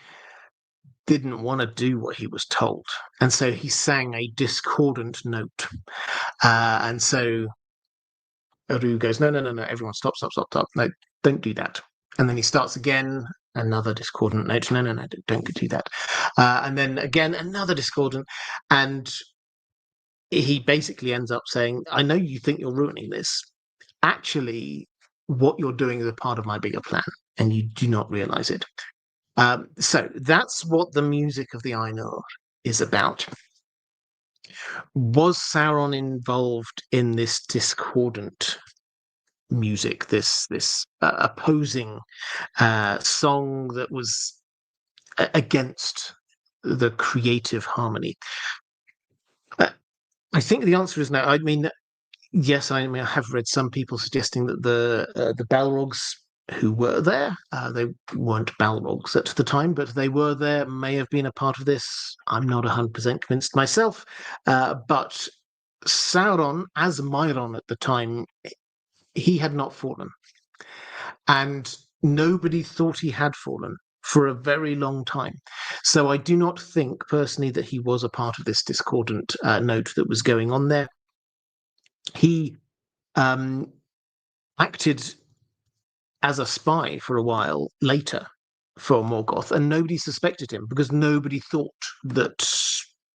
didn't want to do what he was told. And so he sang a discordant note. And so Eru goes, no, everyone stop. No, don't do that. And then he starts again, another discordant note. No, don't do that. And then again, another discordant. And he basically ends up saying, I know you think you're ruining this. Actually, what you're doing is a part of my bigger plan, and you do not realize it. So that's what the music of the Ainur is about. Was Sauron involved in this discordant music, this opposing song that was against the creative harmony? I think the answer is no. I mean, yes, I have read some people suggesting that the Balrogs who were there, they weren't Balrogs at the time, but they were there, may have been a part of this. I'm not 100% convinced myself. But Sauron, as Myron at the time, he had not fallen. And nobody thought he had fallen for a very long time. So I do not think personally that he was a part of this discordant note that was going on there. He acted as a spy for a while later for Morgoth, and nobody suspected him because nobody thought that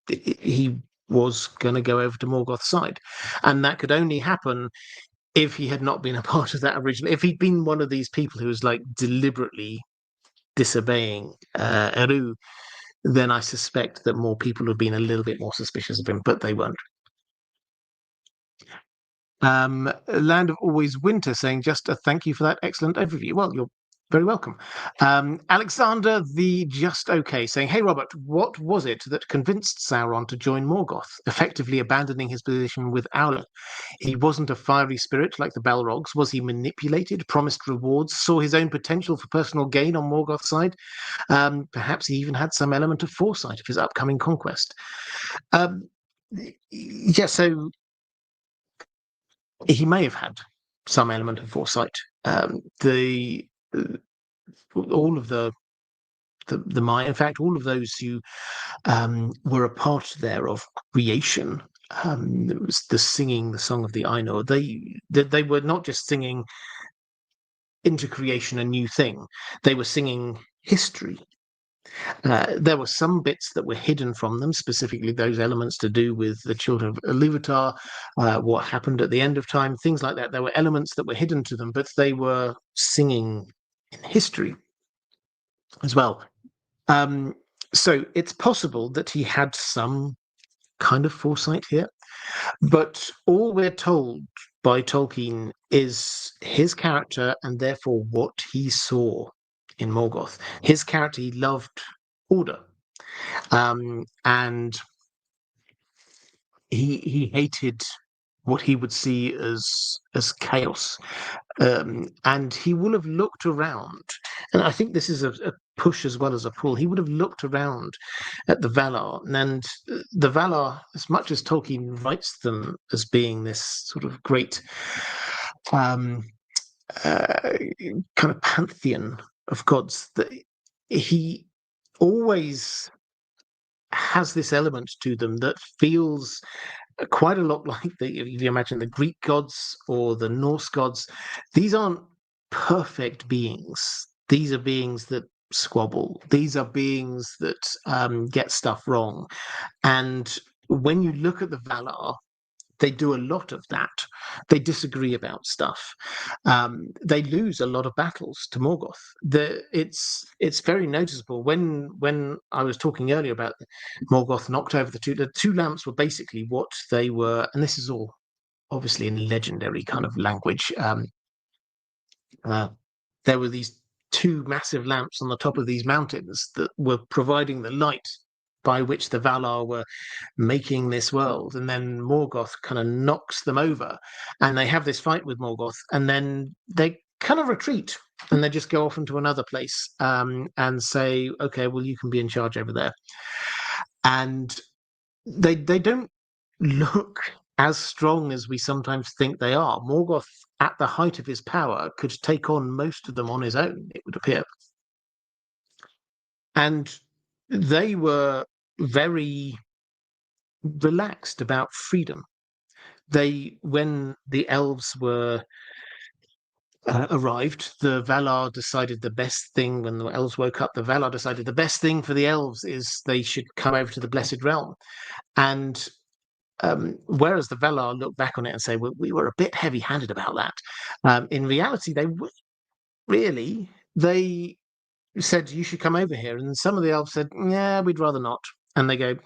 he was going to go over to Morgoth's side. And that could only happen if he had not been a part of that originally. If he'd been one of these people who was like deliberately disobeying Eru, then I suspect that more people have been a little bit more suspicious of him, but they weren't. Land of Always Winter saying, just a thank you for that excellent overview. Well, you're very welcome. Alexander the Just Okay saying, hey, Robert, what was it that convinced Sauron to join Morgoth, effectively abandoning his position with Aula? He wasn't a fiery spirit like the Balrogs. Was he manipulated, promised rewards, saw his own potential for personal gain on Morgoth's side? Perhaps he even had some element of foresight of his upcoming conquest. So he may have had some element of foresight. All of the Maya, in fact, all of those who were a part there of creation, it was the singing the song of the Ainur. They were not just singing into creation a new thing; they were singing history. There were some bits that were hidden from them, specifically those elements to do with the children of Iluvatar, what happened at the end of time, things like that. There were elements that were hidden to them, but they were singing in history as well. So it's possible that he had some kind of foresight here, but all we're told by Tolkien is his character and therefore what he saw in Morgoth. His character, he loved order, and he hated what he would see as chaos, and he will have looked around, and I think this is a push as well as a pull. He would have looked around at the Valar, and the Valar, as much as Tolkien writes them as being this sort of great kind of pantheon of gods, that he always has this element to them that feels quite a lot like if you imagine the Greek gods or the Norse gods. These aren't perfect beings. These are beings that squabble. These are beings that get stuff wrong. And when you look at the Valar, they do a lot of that. They disagree about stuff. They lose a lot of battles to Morgoth. It's very noticeable. When I was talking earlier about Morgoth knocked over the two lamps were basically what they were, and this is all obviously in legendary kind of language. There were these two massive lamps on the top of these mountains that were providing the light by which the Valar were making this world. And then Morgoth kind of knocks them over, and they have this fight with Morgoth, and then they kind of retreat and they just go off into another place, and say, okay, well, you can be in charge over there. And they don't look as strong as we sometimes think they are. Morgoth, at the height of his power, could take on most of them on his own, it would appear. And they were very relaxed about freedom. When the elves were arrived, the Valar decided the best thing, when the elves woke up, the Valar decided the best thing for the elves is they should come over to the Blessed Realm. And whereas the Valar look back on it and say, well, we were a bit heavy-handed about that, in reality, they said, you should come over here. And some of the elves said, yeah, we'd rather not. And they go,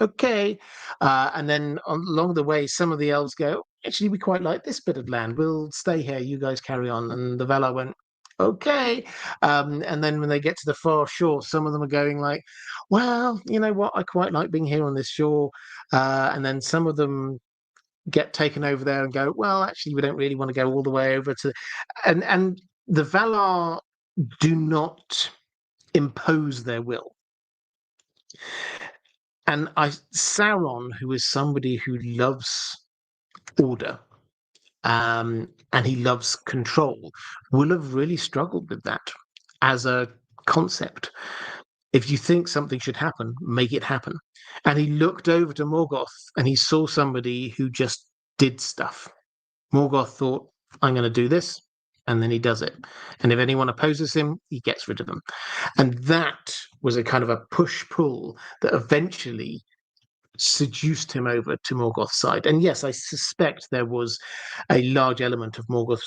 okay. And then along the way, some of the elves go, actually, we quite like this bit of land. We'll stay here. You guys carry on. And the Valar went, okay. And then when they get to the far shore, some of them are going like, well, you know what? I quite like being here on this shore. And then some of them get taken over there and go, well, actually, we don't really want to go all the way over to... And the Valar do not impose their will. And Sauron, who is somebody who loves order, and he loves control, will have really struggled with that as a concept. If you think something should happen, make it happen. And he looked over to Morgoth and he saw somebody who just did stuff. Morgoth thought, I'm going to do this. And then he does it. And if anyone opposes him, he gets rid of them. And that was a kind of a push-pull that eventually seduced him over to Morgoth's side. And yes, I suspect there was a large element of Morgoth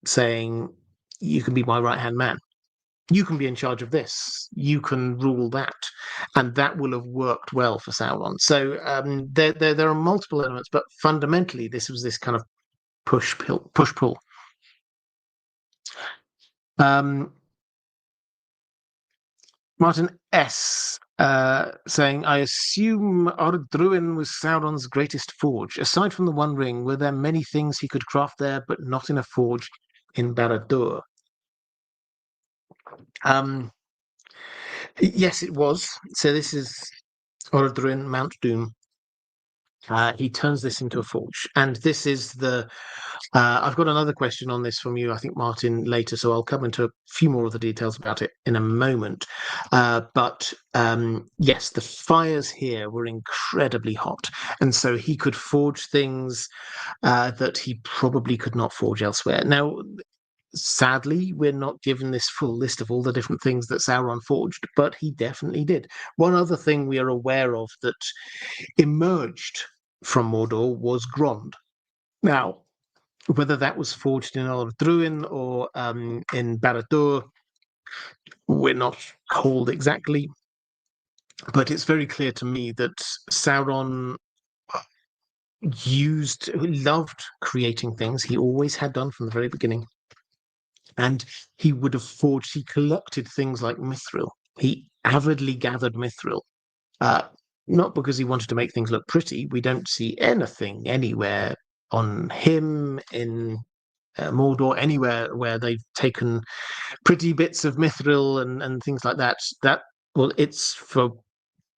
saying, you can be my right-hand man. You can be in charge of this. You can rule that. And that will have worked well for Sauron. So there are multiple elements, but fundamentally, this was this kind of push-pull. Martin S. Saying, I assume Ardruin was Sauron's greatest forge. Aside from the One Ring, were there many things he could craft there, but not in a forge in Barad-dûr? Yes, it was. So this is Ardruin, Mount Doom. He turns this into a forge. And this is the... I've got another question on this from you, I think, Martin, later, so I'll come into a few more of the details about it in a moment. But yes, the fires here were incredibly hot, and so he could forge things that he probably could not forge elsewhere. Now, sadly, we're not given this full list of all the different things that Sauron forged, but he definitely did. One other thing we are aware of that emerged from Mordor was Grond. Now, whether that was forged in Ardruin or in Barad-dûr, we're not told exactly, but it's very clear to me that Sauron loved creating things. He always had done from the very beginning. And he would have forged, he collected things like mithril. He avidly gathered mithril, not because he wanted to make things look pretty. We don't see anything anywhere on him in Mordor, anywhere where they've taken pretty bits of mithril and things like that. Well, it's for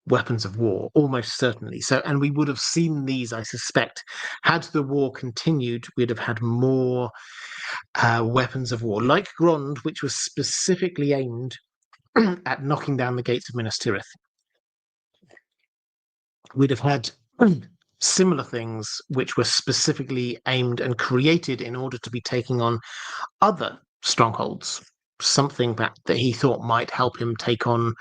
weapons of war, almost certainly. So, and we would have seen these, I suspect, had the war continued, we'd have had more weapons of war, like Grond, which was specifically aimed at knocking down the gates of Minas Tirith. We'd have had similar things which were specifically aimed and created in order to be taking on other strongholds, something that he thought might help him take on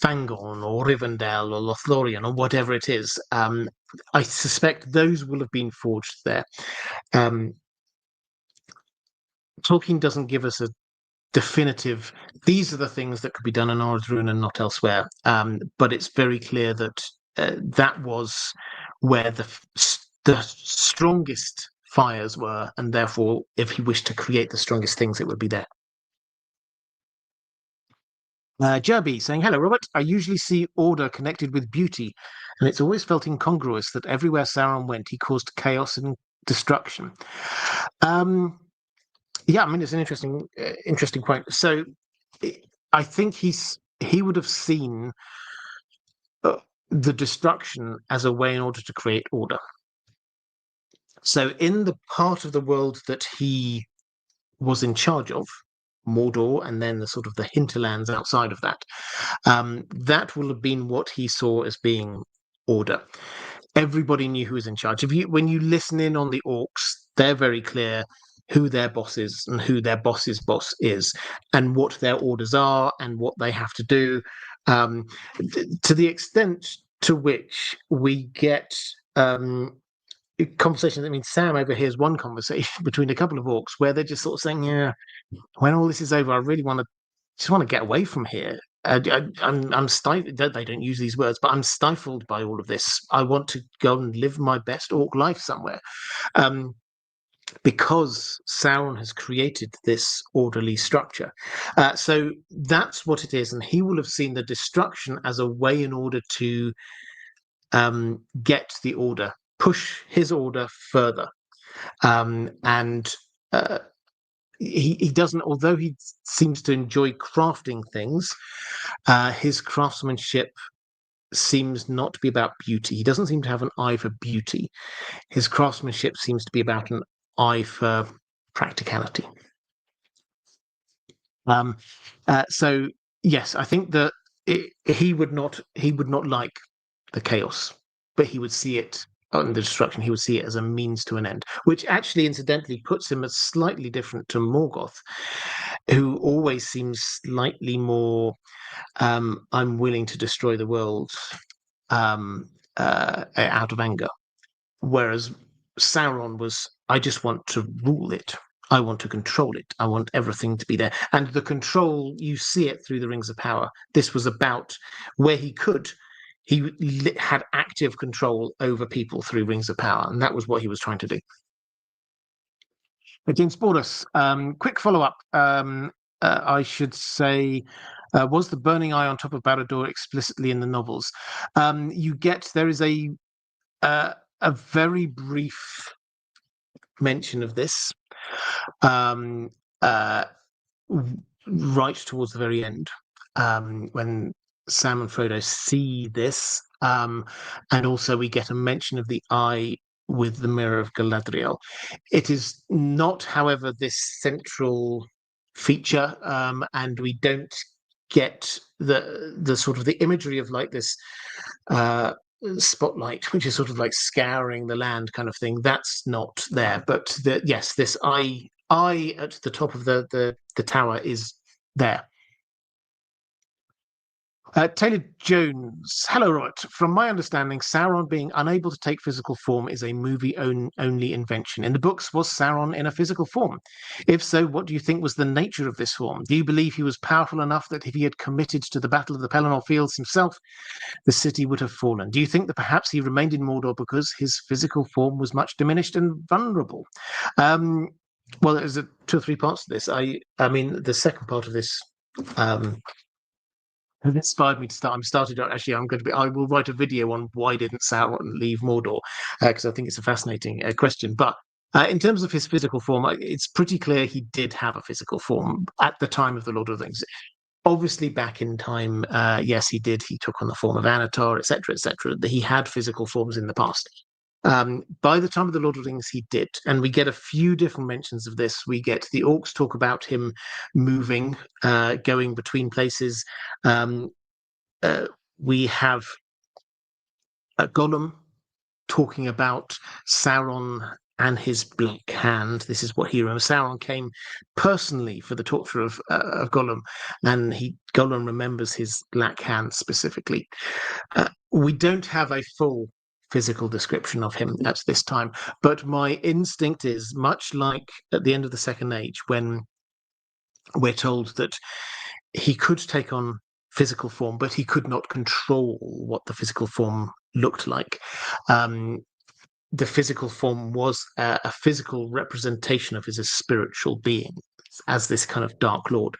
Fangorn or Rivendell or Lothlorien or whatever it is. I suspect those will have been forged there. Tolkien doesn't give us a definitive, these are the things that could be done in Ardruin and not elsewhere. But it's very clear that that was where the strongest fires were, and therefore, if he wished to create the strongest things, it would be there. Jerby saying, hello, Robert. I usually see order connected with beauty, and it's always felt incongruous that everywhere Sauron went, he caused chaos and destruction. Yeah, I mean, it's an interesting point. So I think he would have seen uh, the destruction as a way in order to create order. So in the part of the world that he was in charge of, Mordor, and then the sort of the hinterlands outside of that, that will have been what he saw as being order. Everybody knew who was in charge. When you listen in on the orcs, they're very clear who their boss is and who their boss's boss is, and what their orders are and what they have to do. To the extent to which we get conversations. I mean, Sam overhears one conversation between a couple of orcs where they're just sort of saying, "Yeah, when all this is over, I really just want to get away from here. I'm stifled. They don't use these words, but I'm stifled by all of this. I want to go and live my best orc life somewhere." Because Sauron has created this orderly structure. So that's what it is. And he will have seen the destruction as a way in order to get the order, push his order further. And he doesn't, although he seems to enjoy crafting things, his craftsmanship seems not to be about beauty. He doesn't seem to have an eye for beauty. His craftsmanship seems to be about an eye for practicality. So yes, I think that he would not like the chaos, but he would see it on the destruction. He would see it as a means to an end, which actually, incidentally, puts him as slightly different to Morgoth, who always seems slightly more I'm willing to destroy the world out of anger. Whereas Sauron was, I just want to rule it. I want to control it. I want everything to be there. And the control, you see it through the Rings of Power. This was about where he could. He had active control over people through Rings of Power, and that was what he was trying to do. James Bordus, quick follow-up. I should say, was the burning eye on top of Barad-dûr explicitly in the novels? There is a very brief mention of this right towards the very end, when Sam and Frodo see this, and also we get a mention of the eye with the mirror of Galadriel. It is not, however, this central feature, and we don't get the sort of the imagery of like this spotlight, which is sort of like scouring the land kind of thing. That's not there, but yes, this eye at the top of the tower is there. Taylor Jones, hello, Robert. From my understanding, Sauron being unable to take physical form is a movie-only invention. In the books, was Sauron in a physical form? If so, what do you think was the nature of this form? Do you believe he was powerful enough that if he had committed to the Battle of the Pelennor Fields himself, the city would have fallen? Do you think that perhaps he remained in Mordor because his physical form was much diminished and vulnerable? Well, there's 2 or 3 parts to this. I mean, the second part of this it inspired me to start. I will write a video on why didn't Sauron leave Mordor, because I think it's a fascinating question. But in terms of his physical form, it's pretty clear he did have a physical form at the time of the Lord of the Rings. Obviously, back in time, yes, he did. He took on the form of Anatar, etc., etc. He had physical forms in the past. By the time of the Lord of the Rings, he did, and we get a few different mentions of this. We get the orcs talk about him moving, going between places. We have Gollum talking about Sauron and his black hand. This is what he remembers. Sauron came personally for the torture of Gollum, and Gollum remembers his black hand specifically. We don't have a full physical description of him at this time, but my instinct is much like at the end of the Second Age, when we're told that he could take on physical form, but he could not control what the physical form looked like. The physical form was a physical representation of his spiritual being as this kind of dark lord.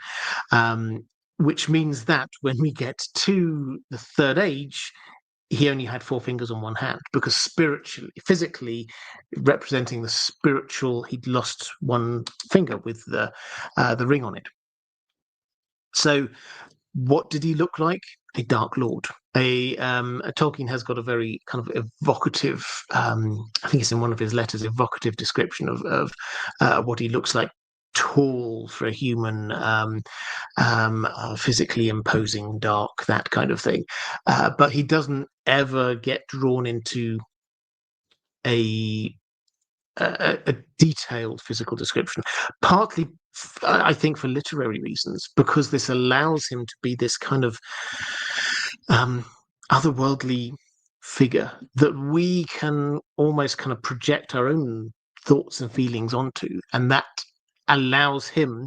which means that when we get to the Third Age, he only had 4 fingers on one hand, because spiritually, physically representing the spiritual, he'd lost one finger with the ring on it. So what did he look like? A Dark Lord. Tolkien has got a very kind of evocative, I think it's in one of his letters, evocative description of what he looks like. Tall for a human, physically imposing, dark, that kind of thing. But he doesn't ever get drawn into a detailed physical description, partly I think for literary reasons, because this allows him to be this kind of otherworldly figure that we can almost kind of project our own thoughts and feelings onto, and that allows him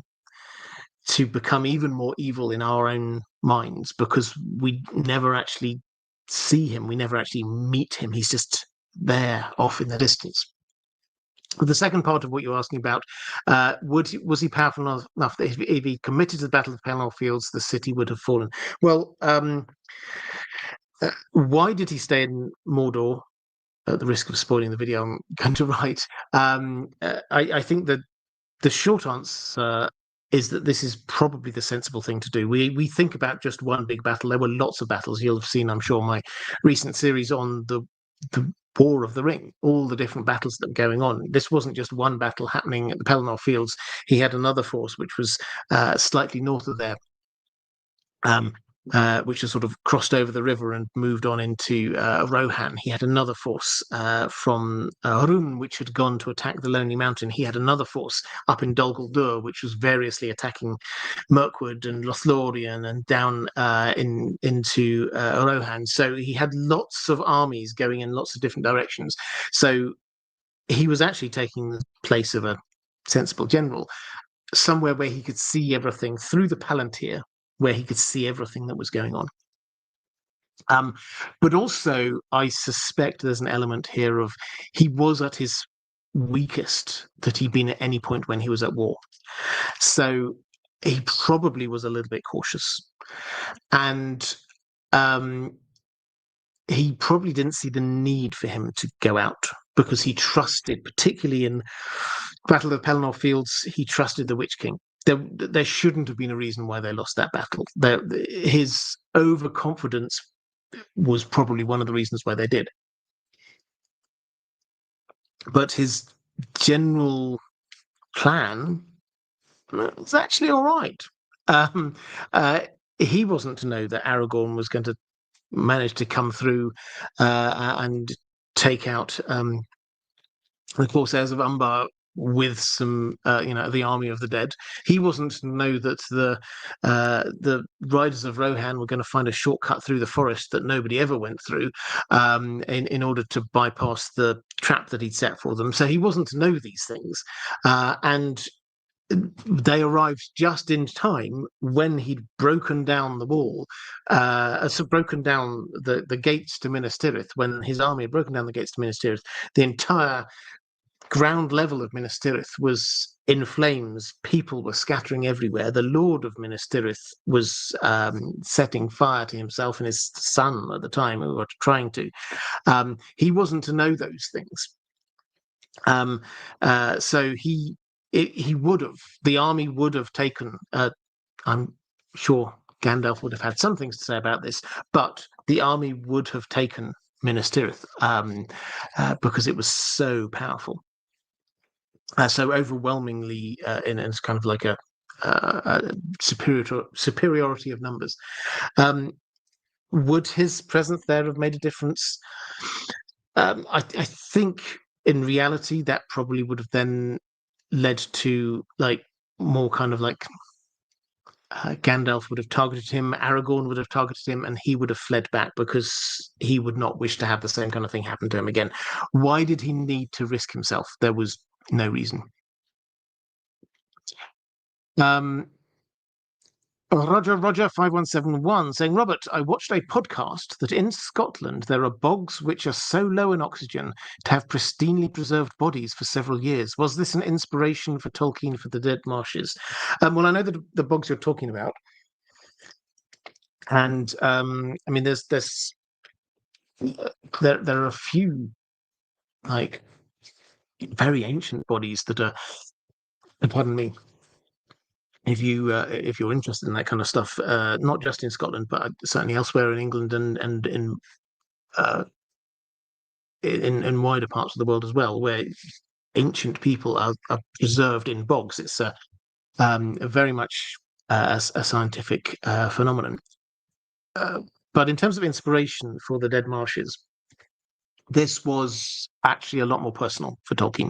to become even more evil in our own minds, because we never actually see him, we never actually meet him, he's just there off in the distance. The second part of what you're asking about, was he powerful enough that if he committed to the Battle of the Pelennor Fields, the city would have fallen? Well, why did he stay in Mordor? At the risk of spoiling the video I'm going to write, I think that the short answer is that this is probably the sensible thing to do. We think about just one big battle. There were lots of battles. You'll have seen, I'm sure, my recent series on the War of the Ring, all the different battles that were going on. This wasn't just one battle happening at the Pelennor Fields. He had another force which was slightly north of there, which has sort of crossed over the river and moved on into Rohan. He had another force from Rhûn, which had gone to attack the Lonely Mountain. He had another force up in Dol Guldur, which was variously attacking Mirkwood and Lothlorien and down into Rohan. So he had lots of armies going in lots of different directions. So he was actually taking the place of a sensible general, somewhere where he could see everything through the Palantir, where he could see everything that was going on. But also, I suspect there's an element here of he was at his weakest that he'd been at any point when he was at war. So he probably was a little bit cautious. And he probably didn't see the need for him to go out, because he trusted, particularly in Battle of the Pelennor Fields, he trusted the Witch King. There shouldn't have been a reason why they lost that battle. His overconfidence was probably one of the reasons why they did. But his general plan was actually all right. He wasn't to know that Aragorn was going to manage to come through and take out the Corsairs of Umbar with some, the army of the dead. He wasn't to know that the riders of Rohan were going to find a shortcut through the forest that nobody ever went through, in order to bypass the trap that he'd set for them. So he wasn't to know these things, and they arrived just in time when he'd broken down the wall, broken down the gates to Minas Tirith. When his army had broken down the gates to Minas Tirith, the entire ground level of Minas Tirith was in flames. People were scattering everywhere. The Lord of Minas Tirith was setting fire to himself and his son at the time, who were trying to. He wasn't to know those things. So he would have, the army would have taken, I'm sure Gandalf would have had some things to say about this, but the army would have taken Minas Tirith because it was so powerful. So overwhelmingly, and it's kind of like a superiority of numbers. Would his presence there have made a difference? I think in reality that probably would have then led to more kind of Gandalf would have targeted him, Aragorn would have targeted him, and he would have fled back because he would not wish to have the same kind of thing happen to him again. Why did he need to risk himself? There was no reason. Roger 5171 saying, Robert, I watched a podcast that in Scotland there are bogs which are so low in oxygen to have pristinely preserved bodies for several years. Was this an inspiration for Tolkien for the Dead Marshes? Well, I know that the bogs you're talking about And I mean, there are a few like very ancient bodies that are, pardon me, if you're interested in that kind of stuff, not just in Scotland, but certainly elsewhere in England and uh, in wider parts of the world as well, where ancient people are preserved in bogs. It's a very much a scientific phenomenon. But in terms of inspiration for the Dead Marshes, this was actually a lot more personal for Tolkien.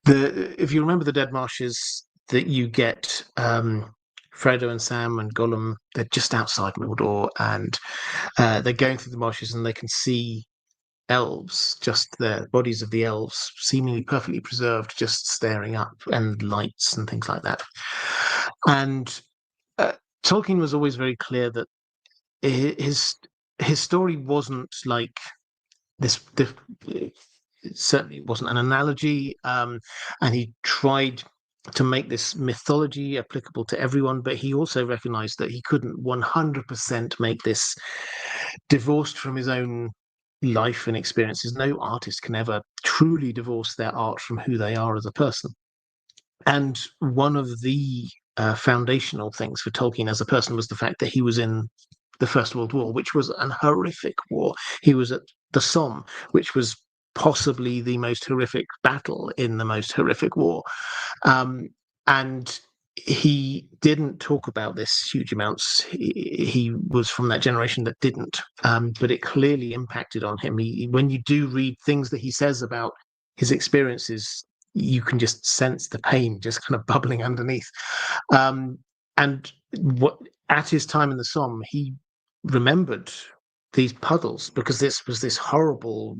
If you remember the Dead Marshes that you get, Frodo and Sam and Gollum, they're just outside Mordor, and they're going through the marshes, and they can see elves, just the bodies of the elves, seemingly perfectly preserved, just staring up, and lights and things like that. And Tolkien was always very clear that his story wasn't like this it certainly wasn't an analogy, and he tried to make this mythology applicable to everyone, but he also recognized that he couldn't 100% make this divorced from his own life and experiences. No artist can ever truly divorce their art from who they are as a person. And one of the foundational things for Tolkien as a person was the fact that he was in the First World War, which was an horrific war. He was at the Somme, which was possibly the most horrific battle in the most horrific war. And he didn't talk about this huge amounts. He was from that generation that didn't, but it clearly impacted on him. When you do read things that he says about his experiences, you can just sense the pain just kind of bubbling underneath. And at his time in the Somme, he remembered these puddles because this was this horrible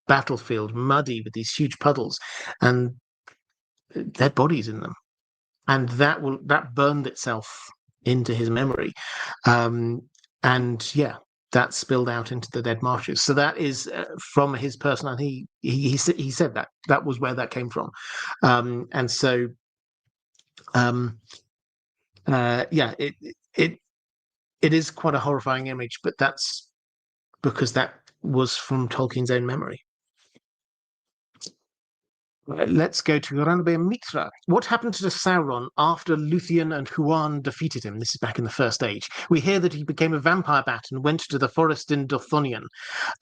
battlefield, muddy with these huge puddles, and dead bodies in them, and that burned itself into his memory, and yeah, that spilled out into the Dead Marshes. So that is from his personal. He said that was where that came from, and so yeah, it is quite a horrifying image, but that's because that was from Tolkien's own memory. Let's go to Ranbir Mitra. What happened to Sauron after Luthien and Huan defeated him? This is back in the First Age. We hear that he became a vampire bat and went to the forest in Dothonion,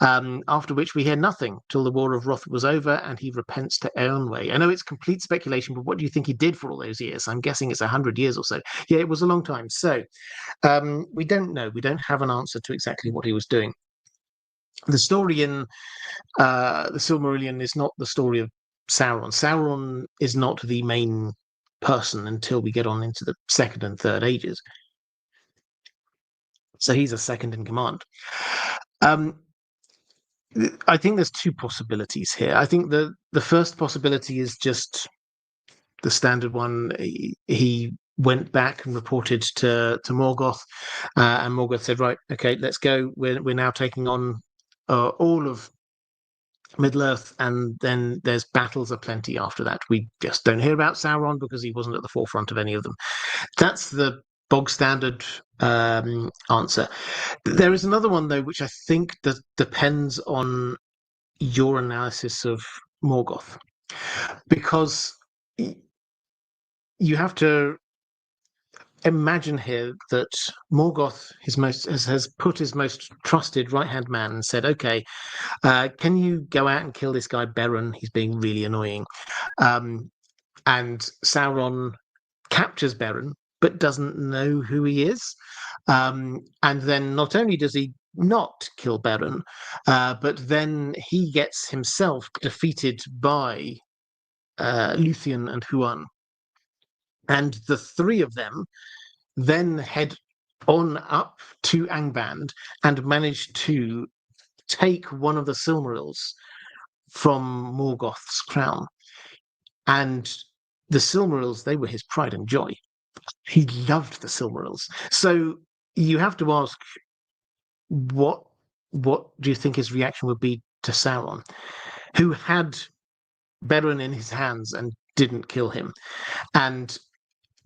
after which we hear nothing till the War of Wrath was over and he repents to Eonwë. I know it's complete speculation, but what do you think he did for all those years? I'm guessing it's 100 years or so. Yeah, it was a long time. So we don't know. We don't have an answer to exactly what he was doing. The story in the Silmarillion is not the story of Sauron. Sauron is not the main person until we get on into the Second and Third Ages. So he's a second in command. I think there's two possibilities here. I think the first possibility is just the standard one. He went back and reported to Morgoth, and Morgoth said, "Right, okay, let's go. We're now taking on all of Middle-earth, and then there's battles aplenty after that. We just don't hear about Sauron because he wasn't at the forefront of any of them." That's the bog standard answer. There is another one, though, which I think that depends on your analysis of Morgoth, because you have to imagine here that Morgoth has put his most trusted right-hand man and said, "Okay, can you go out and kill this guy Beren? He's being really annoying." And Sauron captures Beren, but doesn't know who he is. And then not only does he not kill Beren, but then he gets himself defeated by Luthien and Huan. And the three of them then head on up to Angband and manage to take one of the Silmarils from Morgoth's crown. And the Silmarils, they were his pride and joy. He loved the Silmarils. So you have to ask, what do you think his reaction would be to Sauron, who had Beren in his hands and didn't kill him? And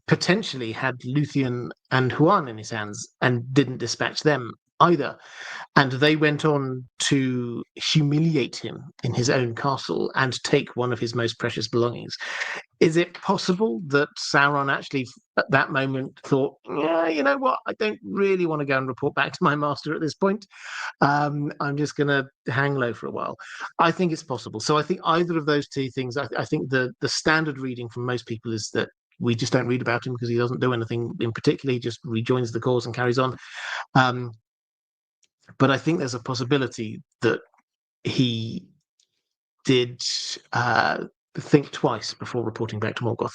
potentially had Luthien and Huan in his hands and didn't dispatch them either. And they went on to humiliate him in his own castle and take one of his most precious belongings. Is it possible that Sauron actually, at that moment, thought, yeah, you know what, I don't really want to go and report back to my master at this point. I'm just going to hang low for a while. I think it's possible. So I think either of those two things, I think the standard reading from most people is that we just don't read about him because he doesn't do anything in particular. He just rejoins the cause and carries on. But I think there's a possibility that he did think twice before reporting back to Morgoth.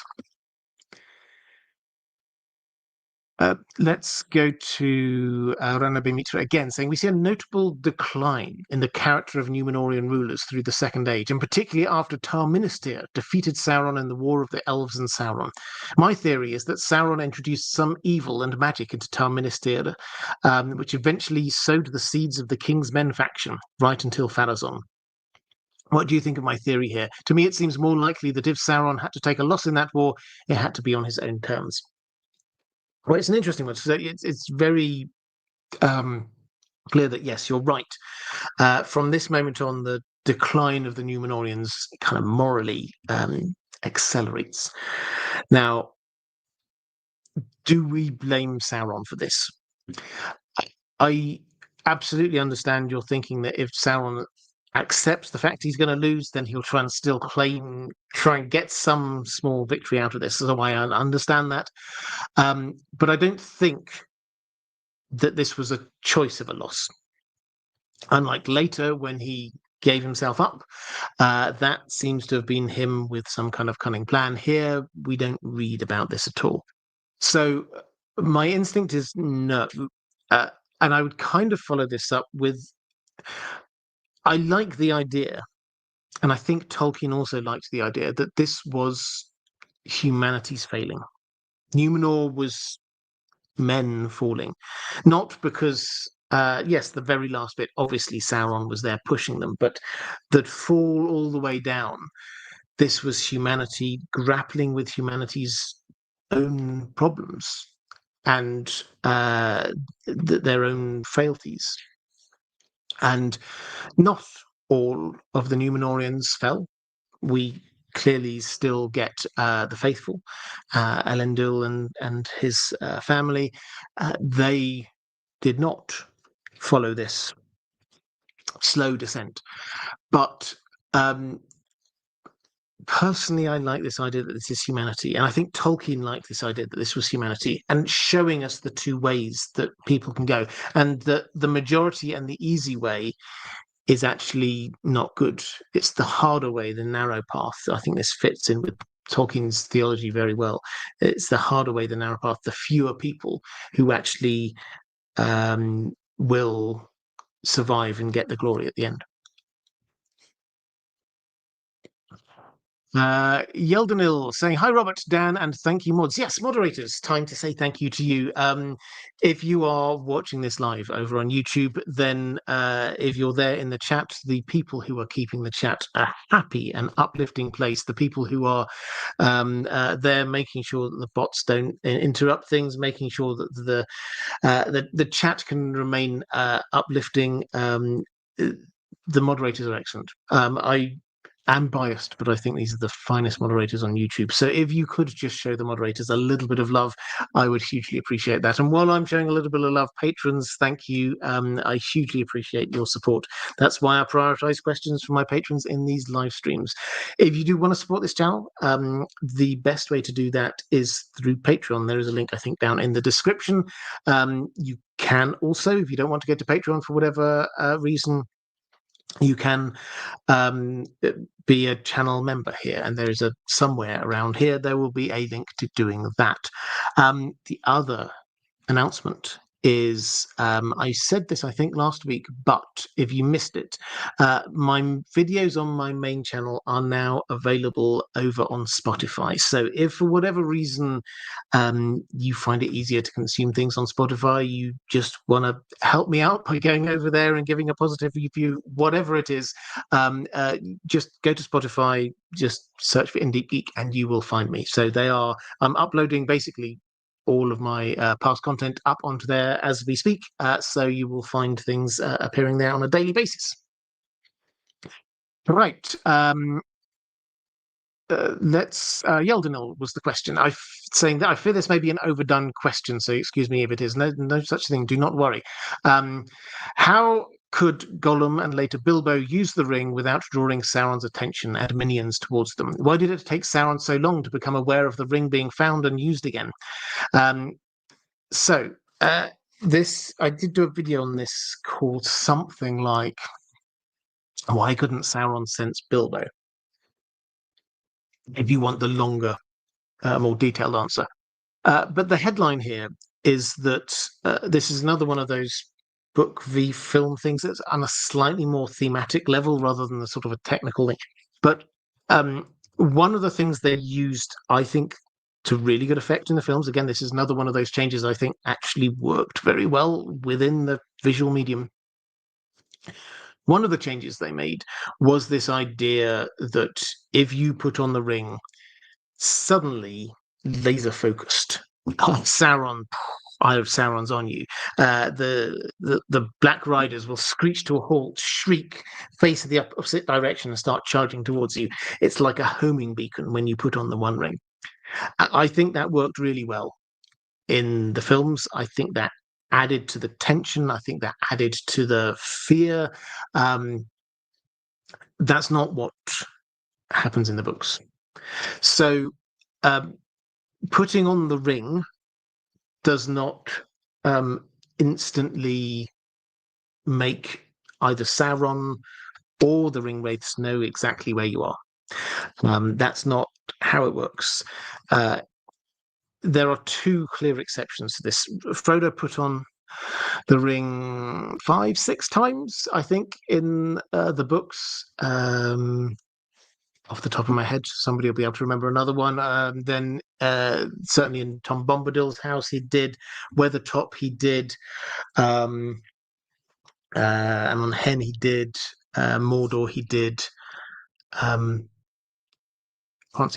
Let's go to Rabbi Mitra again, saying we see a notable decline in the character of Númenórean rulers through the Second Age, and particularly after Tar-Minastir defeated Sauron in the War of the Elves and Sauron. My theory is that Sauron introduced some evil and magic into Tar-Minastir, which eventually sowed the seeds of the King's Men faction right until Pharazôn. What do you think of my theory here? To me, it seems more likely that if Sauron had to take a loss in that war, it had to be on his own terms. Well, it's an interesting one. So it's very clear that, yes, you're right. From this moment on, the decline of the Númenóreans kind of morally accelerates. Now, do we blame Sauron for this? I absolutely understand you're thinking that if Sauron accepts the fact he's going to lose, then he'll try and still try and get some small victory out of this. So I understand that. But I don't think that this was a choice of a loss. Unlike later, when he gave himself up, that seems to have been him with some kind of cunning plan. Here, we don't read about this at all. So my instinct is no. And I would kind of follow this up with, I like the idea, and I think Tolkien also liked the idea, that this was humanity's failing. Númenor was men falling, not because yes, the very last bit, obviously Sauron was there pushing them, but that fall all the way down, this was humanity grappling with humanity's own problems and their own frailties. And not all of the Númenóreans fell. We clearly still get the faithful, Elendil and his family. They did not follow this slow descent. But personally, I like this idea that this is humanity. And I think Tolkien liked this idea that this was humanity and showing us the two ways that people can go. And that the majority and the easy way is actually not good. It's the harder way, the narrow path. I think this fits in with Tolkien's theology very well. It's the harder way, the narrow path, the fewer people who actually will survive and get the glory at the end. Yeldenil saying, hi, Robert, Dan, and thank you, mods. Yes, moderators, time to say thank you to you. If you are watching this live over on YouTube, then if you're there in the chat, the people who are keeping the chat a happy and uplifting place, the people who are there making sure that the bots don't interrupt things, making sure that the chat can remain uplifting, the moderators are excellent. I'm biased, but I think these are the finest moderators on YouTube. So if you could just show the moderators a little bit of love, I would hugely appreciate that. And while I'm showing a little bit of love, patrons, thank you. I hugely appreciate your support. That's why I prioritize questions from my patrons in these live streams. If you do want to support this channel, the best way to do that is through Patreon. There is a link, I think, down in the description. You can also, if you don't want to go to Patreon for whatever reason, you can be a channel member here, and there is somewhere around here there will be a link to doing that. The other announcement is I said this I think last week, but if you missed it, my videos on my main channel are now available over on Spotify. So if for whatever reason you find it easier to consume things on Spotify, you just want to help me out by going over there and giving a positive review, whatever it is, just go to Spotify, just search for Indie Geek and you will find me. So I'm uploading basically all of my past content up onto there as we speak. So you will find things appearing there on a daily basis. Right. Yeldenil was the question. Saying that I fear this may be an overdone question, so excuse me if it is. No such thing. Do not worry. How could Gollum and later Bilbo use the ring without drawing Sauron's attention and minions towards them? Why did it take Sauron so long to become aware of the ring being found and used again? So this, I did do a video on this called something like, "Why couldn't Sauron sense Bilbo?" If you want the longer, more detailed answer. But the headline here is that this is another one of those book v film things that's on a slightly more thematic level rather than the sort of a technical thing. But one of the things they used, I think, to really good effect in the films, again, this is another one of those changes I think actually worked very well within the visual medium. One of the changes they made was this idea that if you put on the ring, suddenly laser focused, Sauron, Eye of Sauron's on you. The Black Riders will screech to a halt, shriek, face the opposite direction, and start charging towards you. It's like a homing beacon when you put on the One Ring. I think that worked really well in the films. I think that added to the tension. I think that added to the fear. That's not what happens in the books. So putting on the ring does not instantly make either Sauron or the ring wraiths know exactly where you are. That's not how it works. There are two clear exceptions to this. Frodo put on the ring 5-6 times, I think, in the books. Off the top of my head, somebody will be able to remember another one. Then certainly in Tom Bombadil's house, he did. Weathertop, he did. And on Hen, he did. Mordor, he did. Prancing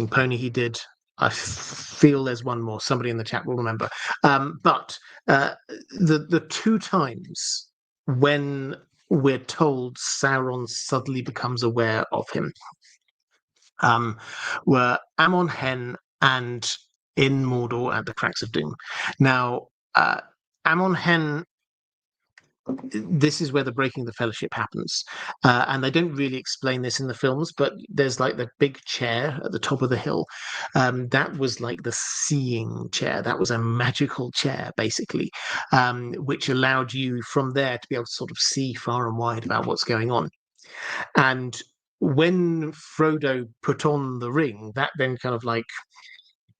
Pony, he did. I feel there's one more. Somebody in the chat will remember. But the two times when we're told Sauron suddenly becomes aware of him were Amon Hen and in Mordor at the Cracks of Doom. Now, Amon Hen, this is where the breaking of the fellowship happens. And they don't really explain this in the films, but there's like the big chair at the top of the hill. That was like the seeing chair. That was a magical chair, basically, which allowed you from there to be able to sort of see far and wide about what's going on. And when Frodo put on the ring, that then kind of like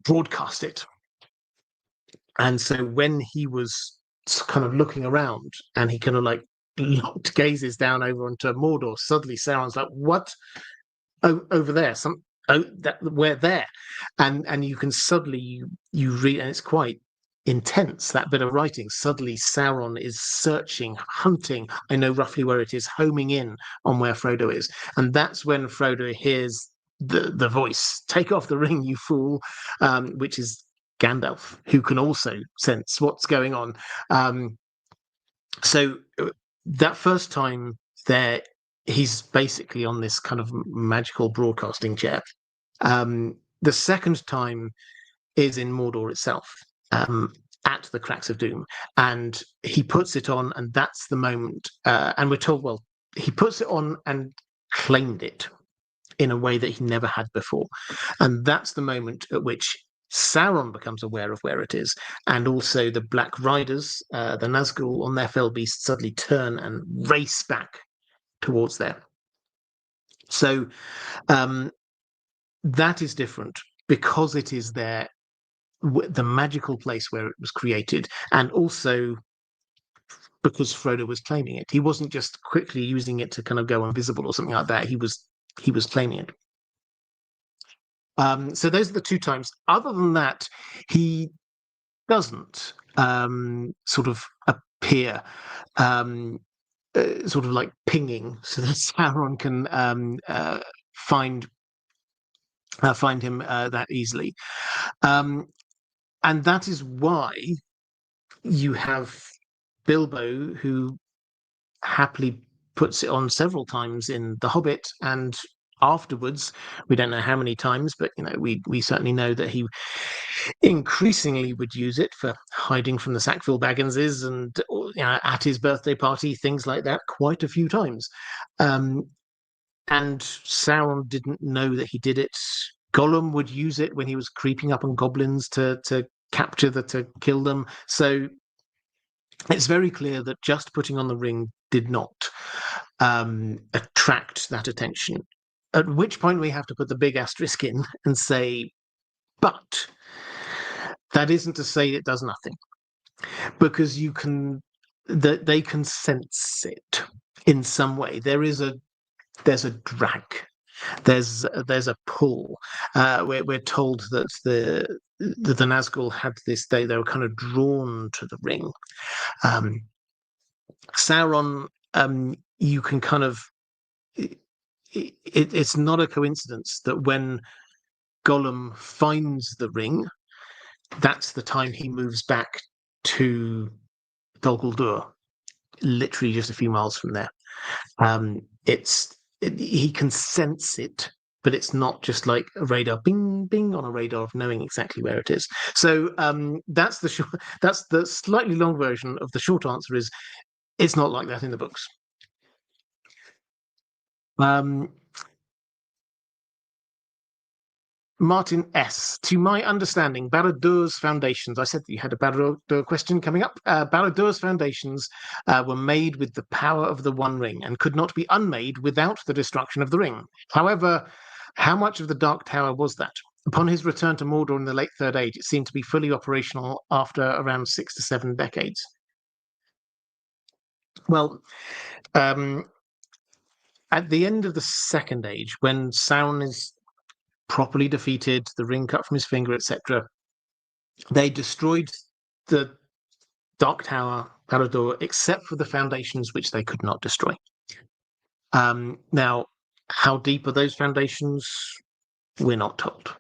broadcast it. And so when he was kind of looking around and he kind of like locked gazes down over onto Mordor, suddenly Sauron's like, "What? Oh, over there, we're there." And you can suddenly you read, and it's quite intense, that bit of writing. Suddenly Sauron is searching, hunting, I know roughly where it is, homing in on where Frodo is. And that's when Frodo hears the voice, "Take off the ring, you fool," which is Gandalf, who can also sense what's going on. So that first time there, he's basically on this kind of magical broadcasting chair. The second time is in Mordor itself, at the Cracks of Doom, and he puts it on, and that's the moment. And we're told, well, he puts it on and claimed it in a way that he never had before, and that's the moment at which Sauron becomes aware of where it is, and also the Black Riders, the Nazgul on their fell beasts, suddenly turn and race back towards there. So that is different because it is there, the magical place where it was created, and also because Frodo was claiming it. He wasn't just quickly using it to kind of go invisible or something like that. He was claiming it. So those are the two times. Other than that, he doesn't sort of appear sort of like pinging so that Sauron can find him that easily. And that is why you have Bilbo, who happily puts it on several times in The Hobbit, and afterwards, we don't know how many times, but we certainly know that he increasingly would use it for hiding from the Sackville Bagginses and at his birthday party, things like that, quite a few times. And Sauron didn't know that he did it. Gollum would use it when he was creeping up on goblins to kill them. So it's very clear that just putting on the ring did not attract that attention. At which point we have to put the big asterisk in and say, but that isn't to say it does nothing, because they can sense it in some way. There's a drag. There's a pull. We're told that the Nazgul had this. They were kind of drawn to the ring. Sauron, you can kind of. It's not a coincidence that when Gollum finds the ring, that's the time he moves back to Dol Guldur, literally just a few miles from there. He can sense it, but it's not just like a radar bing bing on a radar of knowing exactly where it is. So that's the slightly long version of the short answer is it's not like that in the books. Martin S. To my understanding, Baradur's foundations, I said that you had a Baradur question coming up. Baradur's foundations were made with the power of the One Ring and could not be unmade without the destruction of the ring. However, how much of the Dark Tower was that? Upon his return to Mordor in the late Third Age, it seemed to be fully operational after around 6 to 7 decades. Well, at the end of the Second Age, when Sauron is properly defeated, the ring cut from his finger, etc., they destroyed the Dark Tower, Baradur, except for the foundations, which they could not destroy. Now, how deep are those foundations? We're not told.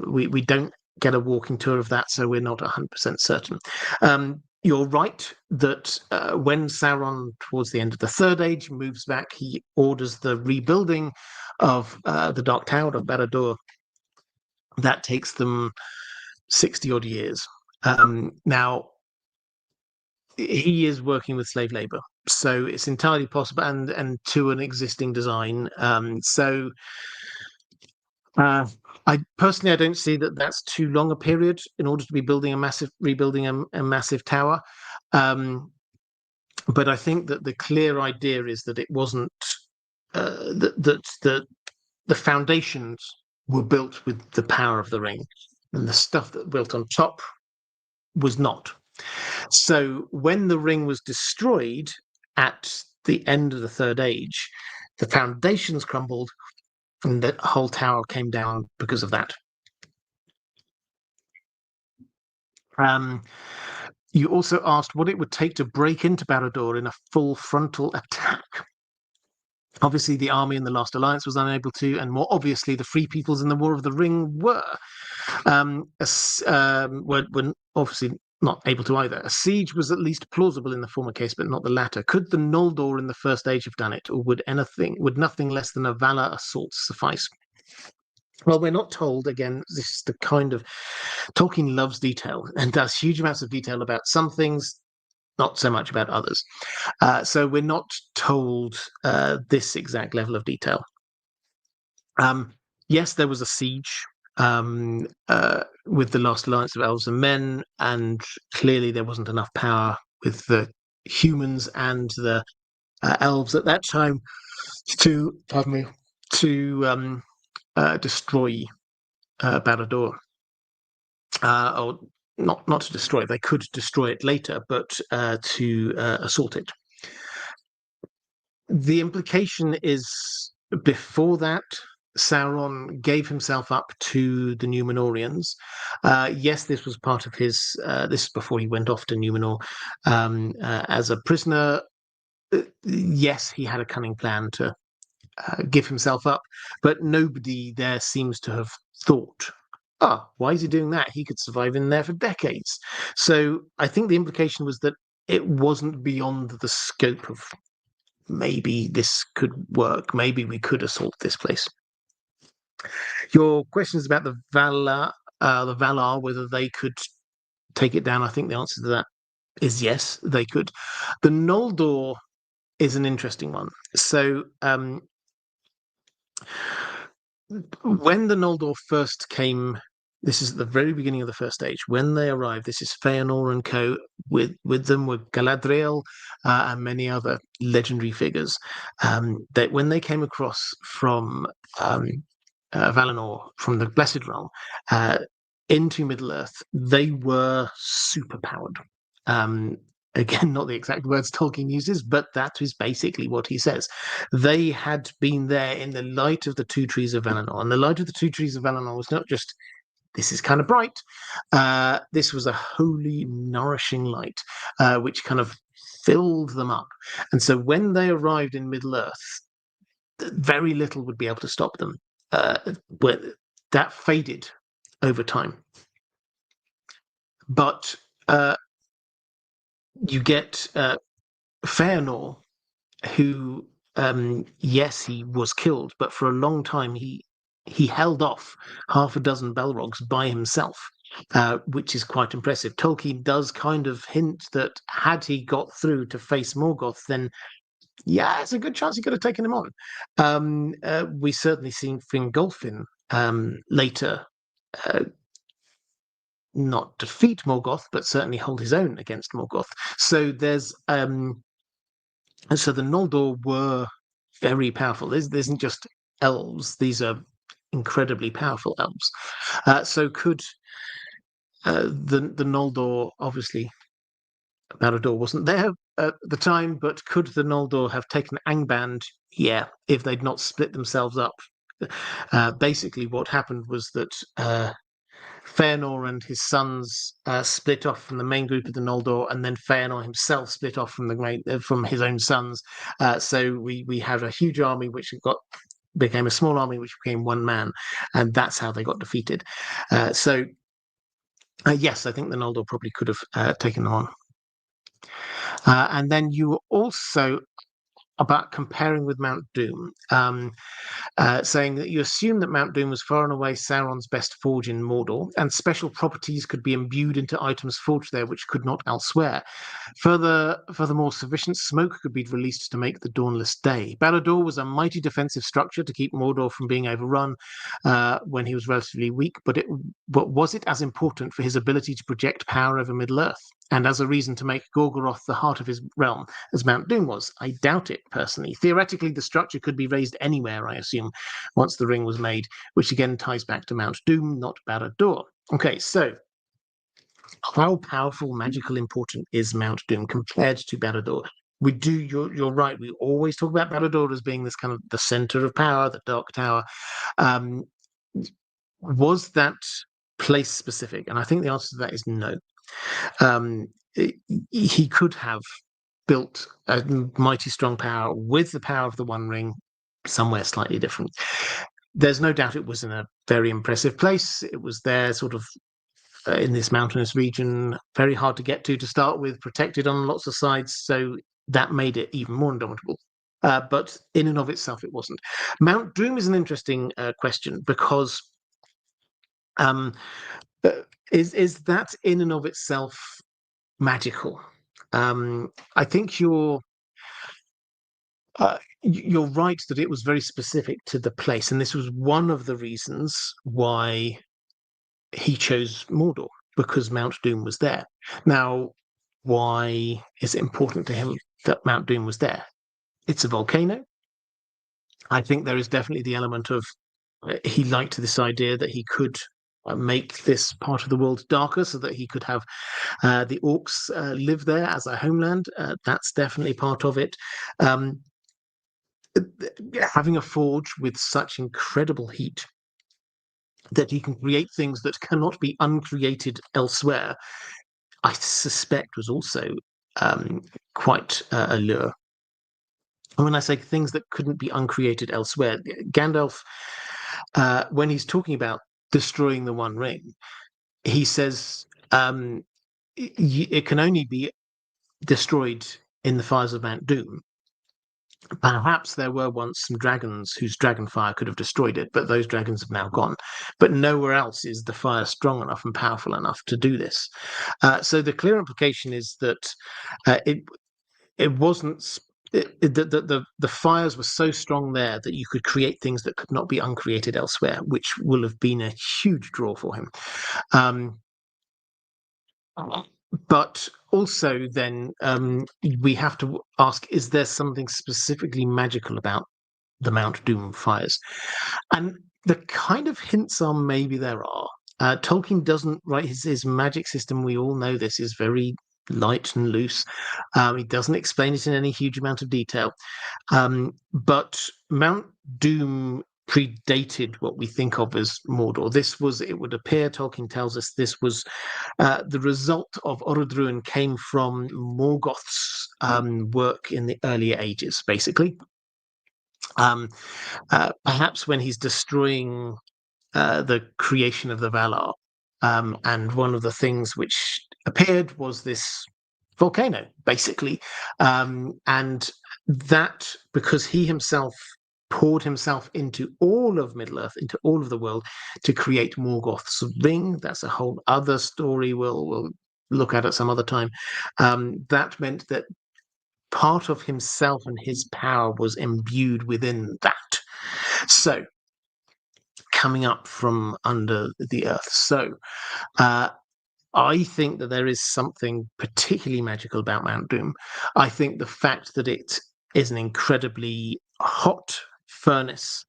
We don't get a walking tour of that, so we're not 100% certain. You're right that when Sauron, towards the end of the Third Age, moves back, he orders the rebuilding of the Dark Tower of Baradur. That takes them 60-odd years. Now, he is working with slave labor, so it's entirely possible, and to an existing design. I personally, I don't see that that's too long a period in order to be rebuilding a massive tower. But I think that the clear idea is that it wasn't that the foundations were built with the power of the ring, and the stuff that built on top was not. So when the ring was destroyed at the end of the Third Age, the foundations crumbled, and the whole tower came down because of that. You also asked what it would take to break into Baradur in a full frontal attack. Obviously, the army in the Last Alliance was unable to, and more obviously, the Free Peoples in the War of the Ring were obviously not able to either. A siege was at least plausible in the former case, but not the latter. Could the Noldor in the First Age have done it, or would nothing less than a Valar assault suffice? Well, we're not told. Again, this is the kind of Tolkien loves detail and does huge amounts of detail about some things, not so much about others. So we're not told this exact level of detail. Yes, there was a siege with the Last Alliance of Elves and Men, and clearly there wasn't enough power with the humans and the elves at that time to destroy Baradur. Or not to destroy it. They could destroy it later, but to assault it. The implication is before that, Sauron gave himself up to the Númenóreans. Yes, this was part of his. This is before he went off to Númenor as a prisoner. Yes, he had a cunning plan to give himself up, but nobody there seems to have thought, why is he doing that? He could survive in there for decades. So I think the implication was that it wasn't beyond the scope of maybe this could work. Maybe we could assault this place. Your question is about the Valar, whether they could take it down. I think the answer to that is yes, they could. The Noldor is an interesting one. So when the Noldor first came, this is at the very beginning of the First Age. When they arrived, this is Fëanor and co. With them were Galadriel and many other legendary figures. That when they came across from Valinor, from the Blessed Realm, into Middle Earth, they were superpowered. Again, not the exact words Tolkien uses, but that is basically what he says. They had been there in the light of the two trees of Valinor, and the light of the two trees of Valinor was not just, this is kind of bright. This was a holy, nourishing light, which kind of filled them up. And so when they arrived in Middle-earth, very little would be able to stop them. That faded over time. But you get Fëanor, who, yes, he was killed, but for a long time he held off half a dozen Balrogs by himself, which is quite impressive. Tolkien does kind of hint that had he got through to face Morgoth, then yeah, it's a good chance he could have taken him on. We certainly seen Fingolfin later not defeat Morgoth, but certainly hold his own against Morgoth. So there's so the Noldor were very powerful. This isn't just elves; these are incredibly powerful elves. So could the Noldor, obviously Barad-dûr wasn't there at the time, but could the Noldor have taken Angband? Yeah, if they'd not split themselves up. Basically, what happened was that Fëanor and his sons split off from the main group of the Noldor, and then Fëanor himself split off from from his own sons. So we had a huge army which became a small army which became one man, and that's how they got defeated. So yes, I think the Noldor probably could have taken them on. And then you were also about comparing with Mount Doom, saying that you assume that Mount Doom was far and away Sauron's best forge in Mordor, and special properties could be imbued into items forged there which could not elsewhere. Furthermore, sufficient smoke could be released to make the dawnless day. Barad-dûr was a mighty defensive structure to keep Mordor from being overrun when he was relatively weak, but was it as important for his ability to project power over Middle-earth, and as a reason to make Gorgoroth the heart of his realm, as Mount Doom was? I doubt it, personally. Theoretically, the structure could be raised anywhere, I assume, once the ring was made, which again ties back to Mount Doom, not Barad-dûr. Okay, so how powerful, magical, important is Mount Doom compared to Barad-dûr? You're right, we always talk about Barad-dûr as being this kind of the center of power, the Dark Tower. Was that place specific? And I think the answer to that is no. He could have built a mighty strong power with the power of the One Ring somewhere slightly different. There's no doubt it was in a very impressive place. It was there sort of in this mountainous region, very hard to get to start with, protected on lots of sides, so that made it even more indomitable. But in and of itself, it wasn't. Mount Doom is an interesting question because is that in and of itself magical? I think you're right that it was very specific to the place, and this was one of the reasons why he chose Mordor, because Mount Doom was there. Now, why is it important to him that Mount Doom was there? It's a volcano. I think there is definitely the element of he liked this idea that he could make this part of the world darker so that he could have the orcs live there as a homeland. That's definitely part of it. Um, Having a forge with such incredible heat that he can create things that cannot be uncreated elsewhere, I suspect was also quite a lure. And when I say things that couldn't be uncreated elsewhere, Gandalf, when he's talking about destroying the One Ring, he says it can only be destroyed in the fires of Mount Doom. Perhaps there were once some dragons whose dragon fire could have destroyed it, but those dragons have now gone. But nowhere else is the fire strong enough and powerful enough to do this. So the clear implication is that it wasn't. The fires were so strong there that you could create things that could not be uncreated elsewhere, which will have been a huge draw for him. But also then we have to ask, is there something specifically magical about the Mount Doom fires? And the kind of hints are maybe there are. Tolkien doesn't write his magic system, we all know this, is very light and loose. He doesn't explain it in any huge amount of detail. But Mount Doom predated what we think of as Mordor. This was, it would appear, Tolkien tells us, this was the result of Orodruin came from Morgoth's work in the earlier ages, basically. Perhaps when he's destroying the creation of the Valar, and one of the things which appeared was this volcano, basically, and that because he himself poured himself into all of Middle-earth, into all of the world, to create Morgoth's ring. That's a whole other story we'll look at some other time. That meant that part of himself and his power was imbued within that. So, coming up from under the earth. So, I think that there is something particularly magical about Mount Doom. I think the fact that it is an incredibly hot furnace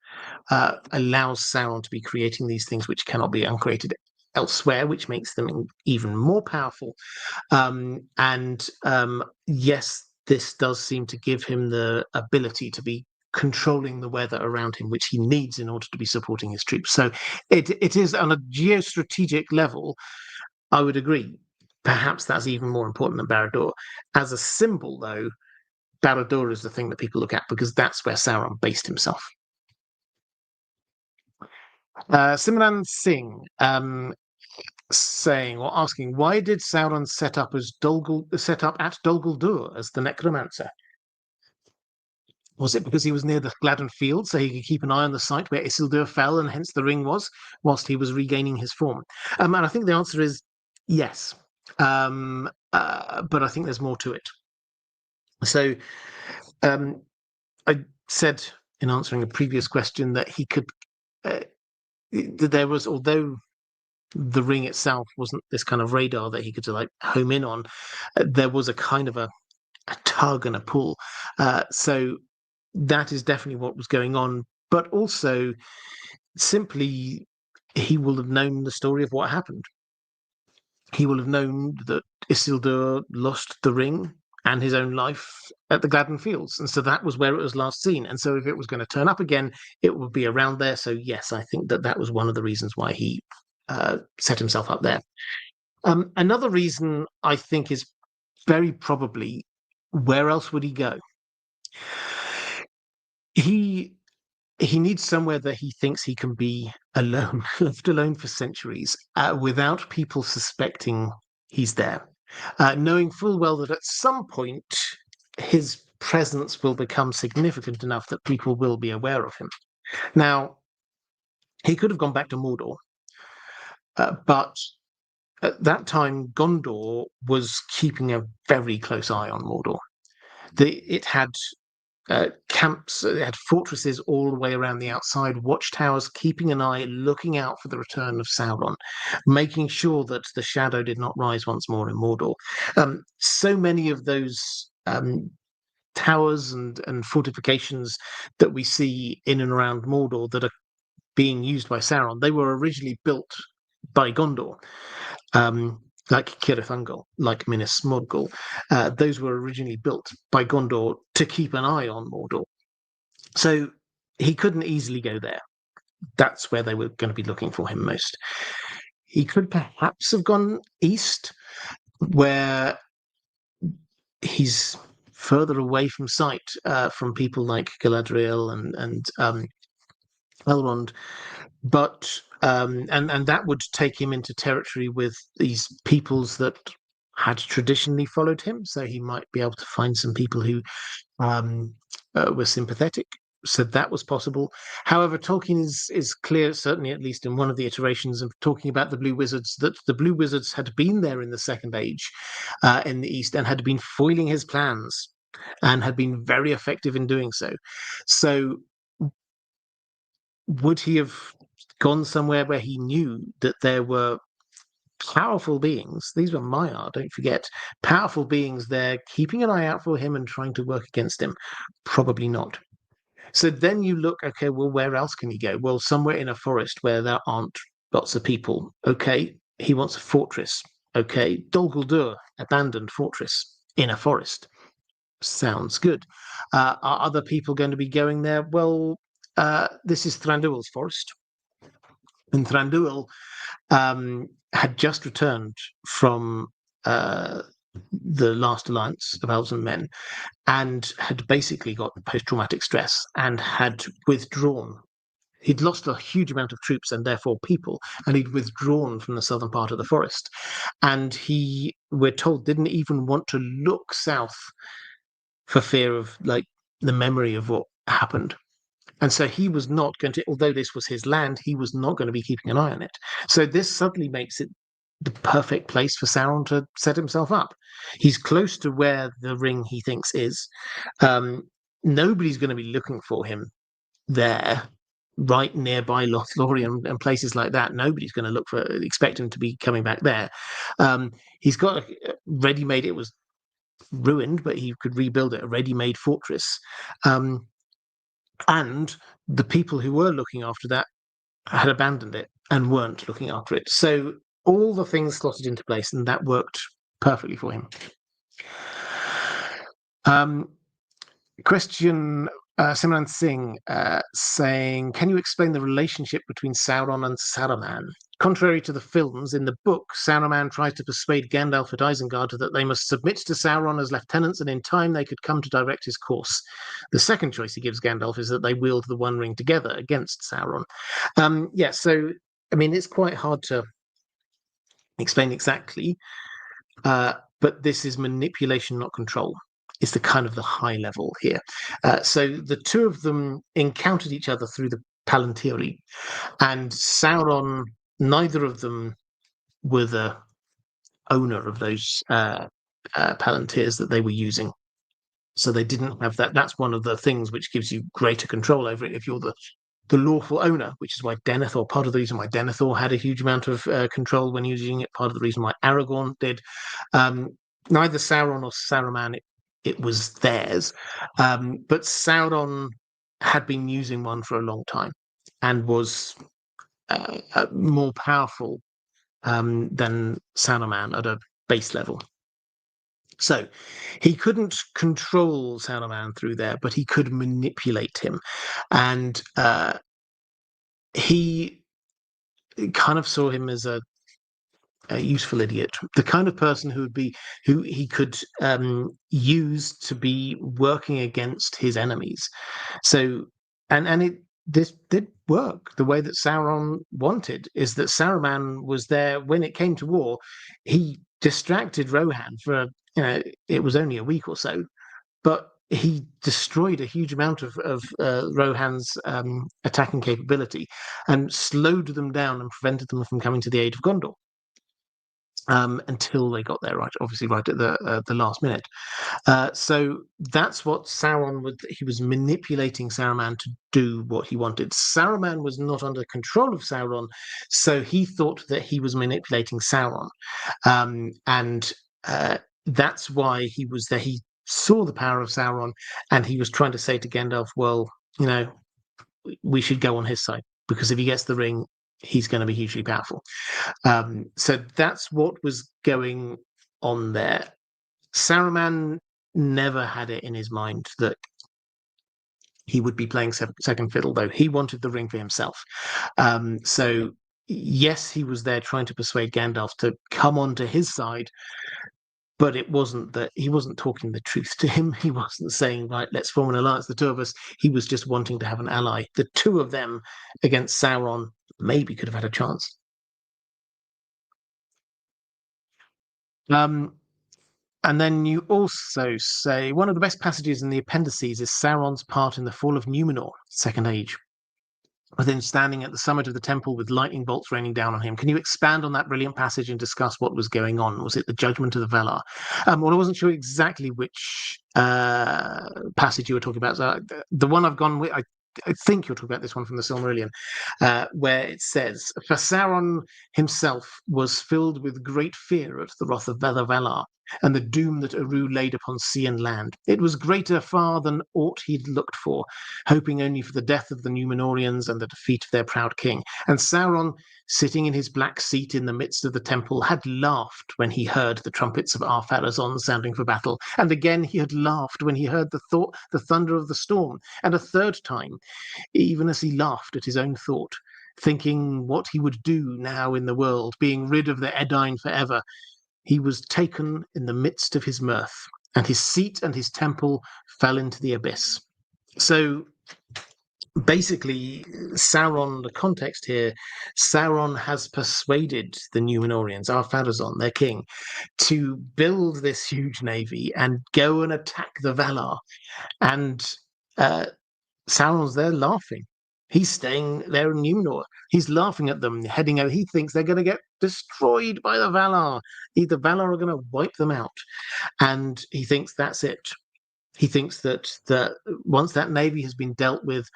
allows Sauron to be creating these things which cannot be uncreated elsewhere, which makes them even more powerful. Yes, this does seem to give him the ability to be controlling the weather around him, which he needs in order to be supporting his troops. So it is on a geostrategic level, I would agree. Perhaps that's even more important than Barad-dûr. As a symbol, though, Barad-dûr is the thing that people look at because that's where Sauron based himself. Simran Singh saying or asking, why did Sauron set up at Dol Guldur as the necromancer? Was it because he was near the Gladden Field, so he could keep an eye on the site where Isildur fell, and hence the ring was, whilst he was regaining his form? And I think the answer is yes. But I think there's more to it. So I said in answering a previous question that he could, there was, although the ring itself wasn't this kind of radar that he could like home in on, there was a kind of a tug and a pull. So that is definitely what was going on. But also, simply, he will have known the story of what happened. He will have known that Isildur lost the ring and his own life at the Gladden Fields. And so that was where it was last seen. And so if it was going to turn up again, it would be around there. So yes, I think that that was one of the reasons why he set himself up there. Another reason I think is very probably, where else would he go? He needs somewhere that he thinks he can be alone, left alone for centuries, without people suspecting he's there, knowing full well that at some point his presence will become significant enough that people will be aware of him. Now, he could have gone back to Mordor, but at that time, Gondor was keeping a very close eye on Mordor. It had camps, it had fortresses all the way around the outside, watchtowers, keeping an eye, looking out for the return of Sauron, making sure that the shadow did not rise once more in Mordor. So many of those towers and fortifications that we see in and around Mordor that are being used by Sauron, they were originally built by Gondor, like Cirith Ungol, like Minas Morgul. Those were originally built by Gondor to keep an eye on Mordor. So he couldn't easily go there. That's where they were going to be looking for him most. He could perhaps have gone east, where he's further away from sight from people like Galadriel and Elrond, but and that would take him into territory with these peoples that had traditionally followed him. So he might be able to find some people who were sympathetic. So that was possible. However, Tolkien is clear, certainly at least in one of the iterations of talking about the Blue Wizards, that the Blue Wizards had been there in the Second Age in the East and had been foiling his plans and had been very effective in doing so. So would he have gone somewhere where he knew that there were powerful beings? These were Maiar, don't forget. Powerful beings there keeping an eye out for him and trying to work against him? Probably not. So then you look, okay, well, where else can he go? Well, somewhere in a forest where there aren't lots of people. Okay, he wants a fortress. Okay, Dol Guldur, abandoned fortress in a forest. Sounds good. Are other people going to be going there? Well, this is Thranduil's forest. And Thranduil had just returned from the last alliance of elves and men, and had basically got post-traumatic stress and had withdrawn. He'd lost a huge amount of troops and therefore people, and he'd withdrawn from the southern part of the forest. And he, we're told, didn't even want to look south for fear of like the memory of what happened. And so he was not going to, although this was his land, he was not going to be keeping an eye on it. So this suddenly makes it the perfect place for Sauron to set himself up. He's close to where the ring he thinks is. Nobody's going to be looking for him there, right nearby Lothlorien and places like that. Nobody's going to expect him to be coming back there. He's got a ready-made, it was ruined, but he could rebuild it, a ready-made fortress. And the people who were looking after that had abandoned it and weren't looking after it. So all the things slotted into place, and that worked perfectly for him. Question Simran Singh saying, can you explain the relationship between Sauron and Saruman? Contrary to the films, in the book, Saruman tries to persuade Gandalf at Isengard that they must submit to Sauron as lieutenants, and in time they could come to direct his course. The second choice he gives Gandalf is that they wield the One Ring together against Sauron. So, I mean, it's quite hard to explain exactly, but this is manipulation, not control. Is the kind of the high level here. So the two of them encountered each other through the Palantiri, and Sauron, neither of them were the owner of those Palantirs that they were using. So they didn't have that. That's one of the things which gives you greater control over it if you're the lawful owner, which is why Denethor, part of the reason why Denethor had a huge amount of control when using it, part of the reason why Aragorn did. Neither Sauron or Saruman, it was theirs. But Sauron had been using one for a long time and was more powerful than Saruman at a base level. So he couldn't control Saruman through there, but he could manipulate him. And he kind of saw him as a useful idiot, the kind of person who he could use to be working against his enemies. So, this did work. The way that Sauron wanted is that Saruman was there when it came to war. He distracted Rohan for it was only a week or so, but he destroyed a huge amount of Rohan's attacking capability and slowed them down and prevented them from coming to the aid of Gondor. Until they got there, right at the last minute. So that's what Sauron was. He was manipulating Saruman to do what he wanted. Saruman was not under control of Sauron, so he thought that he was manipulating Sauron, and that's why he was there. He saw the power of Sauron, and he was trying to say to Gandalf, "Well, we should go on his side, because if he gets the ring, he's going to be hugely powerful. So that's what was going on there. Saruman never had it in his mind that he would be playing second fiddle, though. He wanted the ring for himself. So yes, he was there trying to persuade Gandalf to come onto his side, but it wasn't that he wasn't talking the truth to him. He wasn't saying, right, let's form an alliance, the two of us. He was just wanting to have an ally. The two of them against Sauron maybe could have had a chance. And then you also say one of the best passages in the appendices is Sauron's part in the fall of Numenor, Second Age, with him standing at the summit of the temple with lightning bolts raining down on him. Can you expand on that brilliant passage and discuss what was going on? Was it the judgment of the Valar? Well, I wasn't sure exactly which passage you were talking about. So the one I've gone with, I think you're talking about this one from the Silmarillion, where it says, "For Sauron himself was filled with great fear at the wrath of the Valar, and the doom that Eru laid upon sea and land. It was greater far than aught he'd looked for, hoping only for the death of the Númenóreans and the defeat of their proud king. And Sauron, sitting in his black seat in the midst of the temple, had laughed when he heard the trumpets of Ar-Pharazôn sounding for battle. And again he had laughed when he heard the thunder of the storm. And a third time, even as he laughed at his own thought, thinking what he would do now in the world, being rid of the Edain forever, he was taken in the midst of his mirth, and his seat and his temple fell into the abyss." So basically, Sauron, the context here, Sauron has persuaded the Númenóreans, Ar-Pharazôn, their king, to build this huge navy and go and attack the Valar. And Sauron's there laughing. He's staying there in Numenor. He's laughing at them, heading out. He thinks they're going to get destroyed by the Valar. The Valar are going to wipe them out. And he thinks that's it. He thinks that once that navy has been dealt with,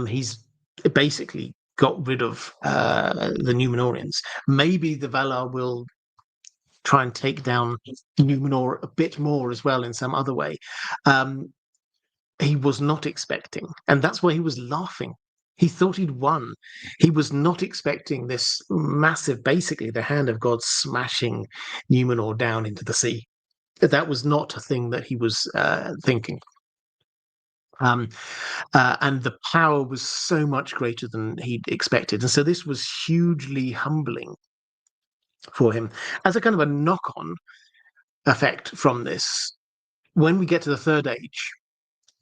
he's basically got rid of the Númenóreans. Maybe the Valar will try and take down Numenor a bit more as well in some other way. He was not expecting, and that's why he was laughing. He thought he'd won. He was not expecting this massive, basically the hand of God smashing Numenor down into the sea. That was not a thing that he was thinking. And the power was so much greater than he'd expected. And so this was hugely humbling for him. As a kind of a knock-on effect from this, when we get to the Third Age,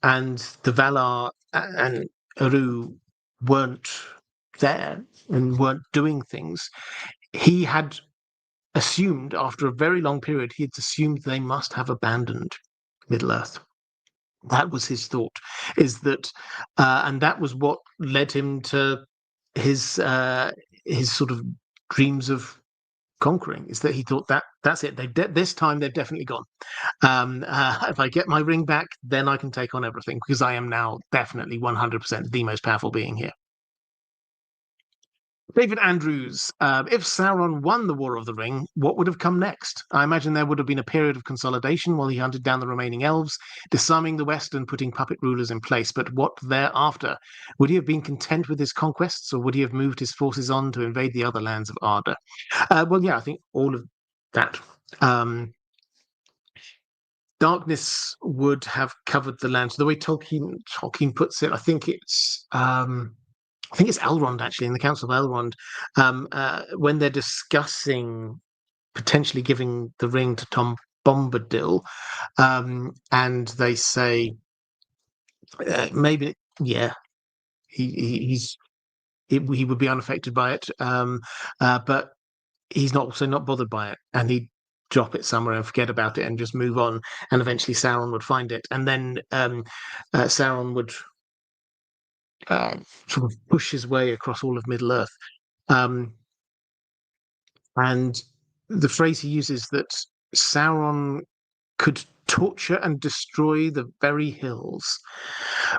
and the Valar and Eru weren't there and weren't doing things, he had assumed, after a very long period, he had assumed they must have abandoned Middle-earth. That was his thought, is that, and that was what led him to his sort of dreams of conquering, is that he thought that's it. This time they've definitely gone. If I get my ring back, then I can take on everything, because I am now definitely 100% the most powerful being here. David Andrews, if Sauron won the War of the Ring, what would have come next? I imagine there would have been a period of consolidation while he hunted down the remaining elves, disarming the West and putting puppet rulers in place. But what thereafter? Would he have been content with his conquests, or would he have moved his forces on to invade the other lands of Arda? Well, yeah, I think all of that. Darkness would have covered the land. So the way Tolkien puts it, I think it's Elrond, actually, in the Council of Elrond, when they're discussing potentially giving the ring to Tom Bombadil, and they say maybe, yeah, he would be unaffected by it, but he's also not bothered by it, and he'd drop it somewhere and forget about it and just move on, and eventually Sauron would find it, and then Sauron would sort of push his way across all of Middle-earth. And the phrase he uses, that Sauron could torture and destroy the very hills,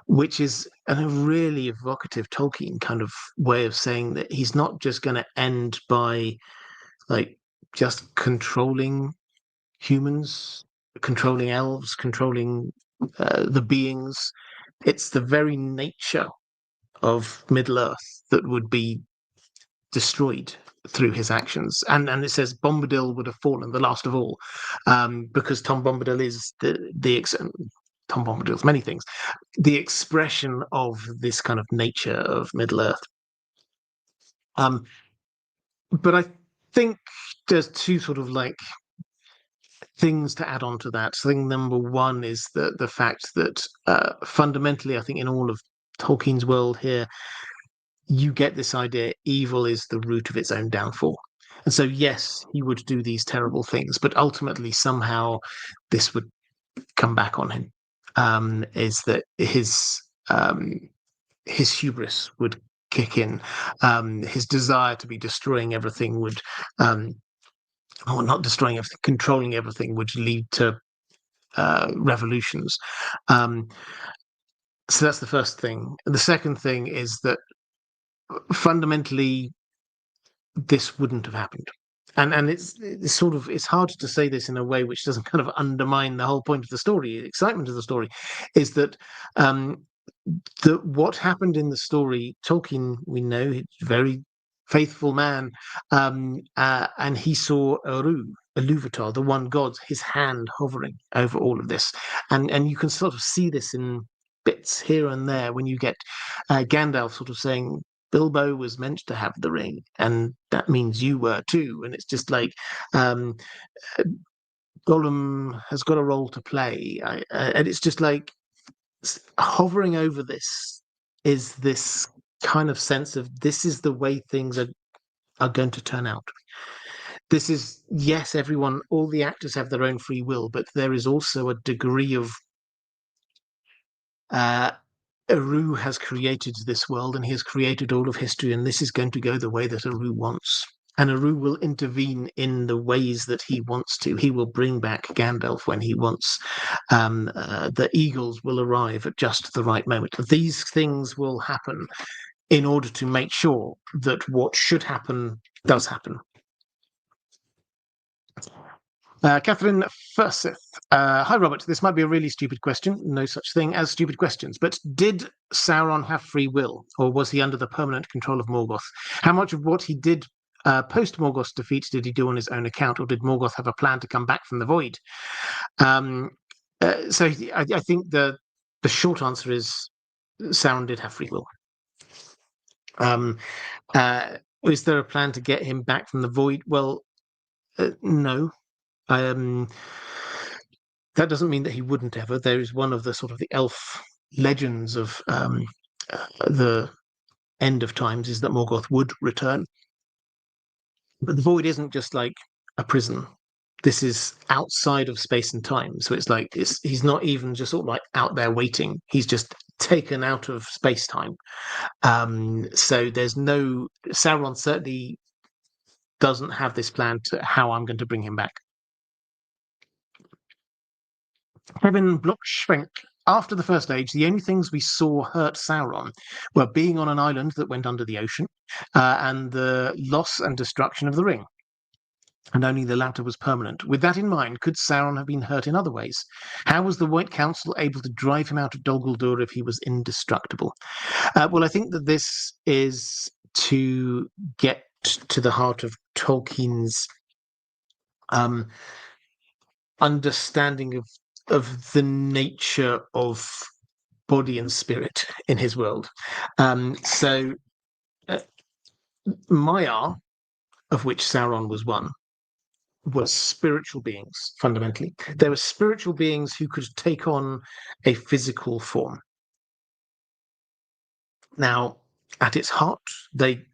which is a really evocative Tolkien kind of way of saying that he's not just going to end by just controlling humans, controlling elves, controlling the beings. It's the very nature of Middle Earth that would be destroyed through his actions. And it says Bombadil would have fallen, the last of all, because Tom Bombadil is Tom Bombadil's many things, the expression of this kind of nature of Middle Earth. But I think there's two sort of like things to add on to that. Thing number one is the fact that fundamentally, I think in all of Tolkien's world here, you get this idea evil is the root of its own downfall. And so, yes, he would do these terrible things, but ultimately, somehow, this would come back on him. Is that his hubris would kick in, his desire to be destroying everything would, or not destroying everything, controlling everything would lead to revolutions. So that's the first thing. The second thing is that fundamentally, this wouldn't have happened. And it's sort of, it's hard to say this in a way which doesn't kind of undermine the whole point of the story. The excitement of the story is that what happened in the story, Tolkien, we know, he's a very faithful man, and he saw Iluvatar, the one god, his hand hovering over all of this. And you can sort of see this in bits here and there when you get Gandalf sort of saying, Bilbo was meant to have the ring, and that means you were too. And it's just like Gollum has got a role to play, and it's just like hovering over this is this kind of sense of this is the way things are going to turn out. This is, yes, everyone, all the actors have their own free will, but there is also a degree of Eru has created this world and he has created all of history, and this is going to go the way that Eru wants. And Eru will intervene in the ways that he wants to. He will bring back Gandalf when he wants. The eagles will arrive at just the right moment. These things will happen in order to make sure that what should happen does happen. Catherine Furseth. Hi, Robert. This might be a really stupid question. No such thing as stupid questions. But did Sauron have free will, or was he under the permanent control of Morgoth? How much of what he did post Morgoth's defeat did he do on his own account, or did Morgoth have a plan to come back from the void? So I think the short answer is Sauron did have free will. Is there a plan to get him back from the void? Well, no. That doesn't mean that he wouldn't ever. There is one of the sort of the elf legends of the end of times is that Morgoth would return. But the void isn't just like a prison. This is outside of space and time. So it's like he's not even just sort of like out there waiting. He's just taken out of space time. So there's no, Sauron certainly doesn't have this plan to how I'm going to bring him back. Kevin Blockschwenk. After the First Age, the only things we saw hurt Sauron were being on an island that went under the ocean and the loss and destruction of the ring. And only the latter was permanent. With that in mind, could Sauron have been hurt in other ways? How was the White Council able to drive him out of Dol Guldur if he was indestructible? Well, I think that this is to get to the heart of Tolkien's understanding of the nature of body and spirit in his world. Maiar, of which Sauron was one, were spiritual beings, fundamentally. There were spiritual beings who could take on a physical form. Now, at its heart, they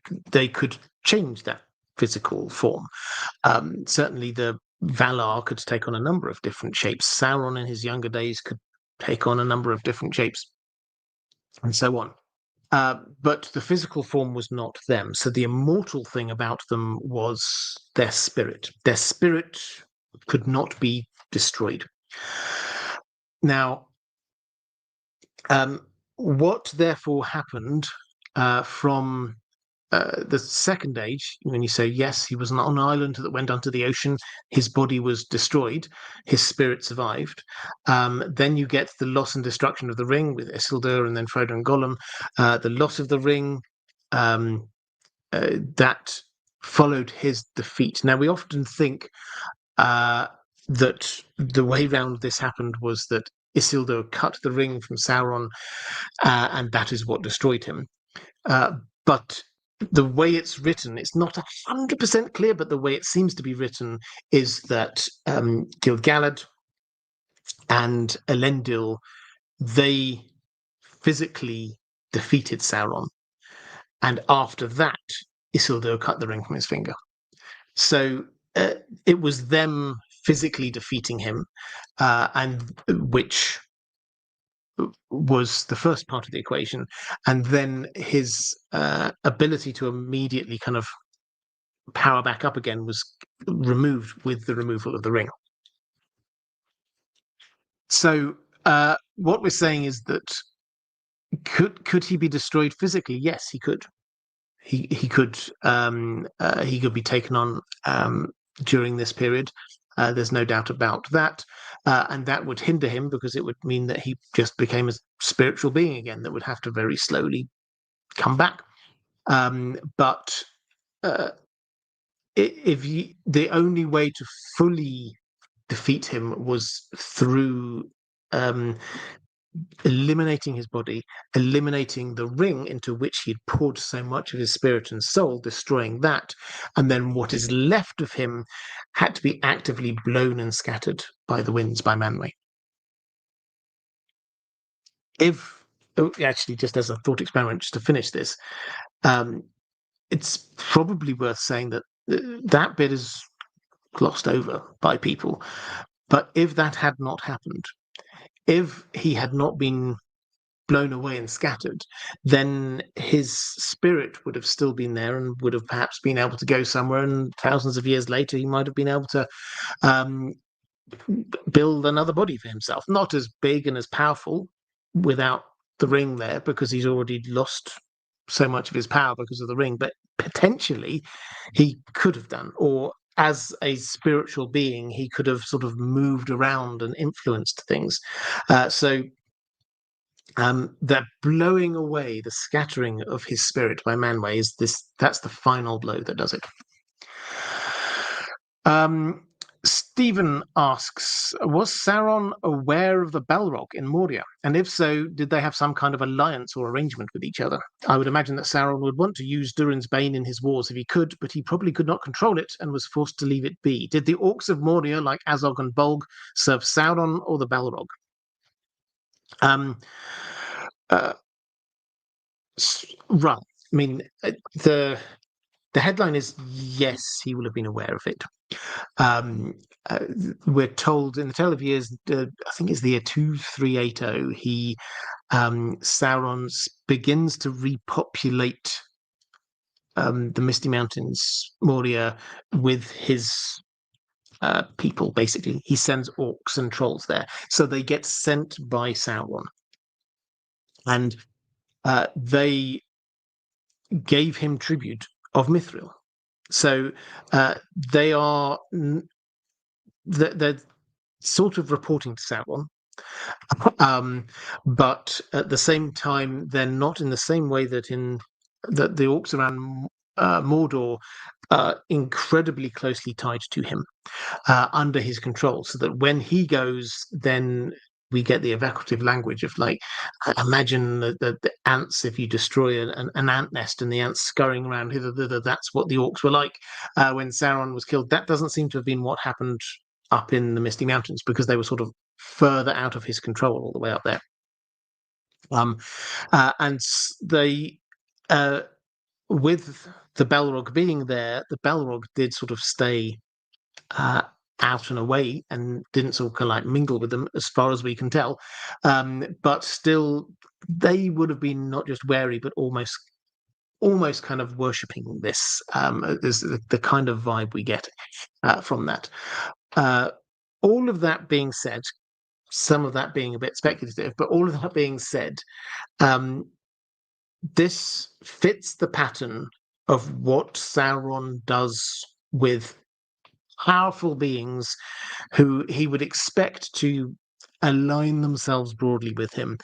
could change that physical form. Certainly the Valar could take on a number of different shapes. Sauron in his younger days could take on a number of different shapes, and so on. But the physical form was not them. So the immortal thing about them was their spirit. Their spirit could not be destroyed. Now, what therefore happened from the second age, when you say yes, he was on an island that went under the ocean, his body was destroyed, his spirit survived. Then you get the loss and destruction of the ring with Isildur and then Frodo and Gollum. The loss of the ring that followed his defeat. Now, we often think that the way round this happened was that Isildur cut the ring from Sauron, and that is what destroyed him. But the way it's written, it's not 100% clear, but the way it seems to be written is that Gil-galad and Elendil, they physically defeated Sauron. And after that, Isildur cut the ring from his finger. So it was them physically defeating him, and which was the first part of the equation, and then his ability to immediately kind of power back up again was removed with the removal of the ring. So what we're saying is that could he be destroyed physically? Yes, he could. He could be taken on during this period. There's no doubt about that. And that would hinder him because it would mean that he just became a spiritual being again that would have to very slowly come back. But the only way to fully defeat him was through eliminating his body, eliminating the ring into which he'd poured so much of his spirit and soul, destroying that, and then what is left of him had to be actively blown and scattered by the winds by Manwë. Actually, just as a thought experiment, just to finish this, it's probably worth saying that that bit is glossed over by people. But if that had not happened, if he had not been blown away and scattered, then his spirit would have still been there and would have perhaps been able to go somewhere, and thousands of years later he might have been able to build another body for himself, not as big and as powerful without the ring there, because he's already lost so much of his power because of the ring, but potentially he could have done, or as a spiritual being he could have sort of moved around and influenced things. So the blowing away, the scattering of his spirit by Manwë is that's the final blow that does it. Stephen asks, was Sauron aware of the Balrog in Moria? And if so, did they have some kind of alliance or arrangement with each other? I would imagine that Sauron would want to use Durin's Bane in his wars if he could, but he probably could not control it and was forced to leave it be. Did the orcs of Moria, like Azog and Bolg, serve Sauron or the Balrog? Right. I mean, the headline is yes, he will have been aware of it. We're told in the Tale of Years, I think it's the year 2380, Sauron begins to repopulate the Misty Mountains, Moria, with his people. Basically, he sends orcs and trolls there, so they get sent by Sauron, and they gave him tribute of Mithril. So they are they're sort of reporting to Sauron, but at the same time they're not in the same way that the orcs around Mordor are incredibly closely tied to him, under his control, so that when he goes, then we get the evocative language of, like, imagine the ants. If you destroy an ant nest and the ants scurrying around hither thither, that's what the orcs were like when Sauron was killed. That doesn't seem to have been what happened up in the Misty Mountains, because they were sort of further out of his control all the way up there. And they, with the Balrog being there, the Balrog did sort of stay out and away and didn't sort of like mingle with them, as far as we can tell. But still, they would have been not just wary, but almost kind of worshipping this. Is the kind of vibe we get from that. All of that being said, some of that being a bit speculative, but all of that being said, this fits the pattern of what Sauron does with powerful beings who he would expect to align themselves broadly with him,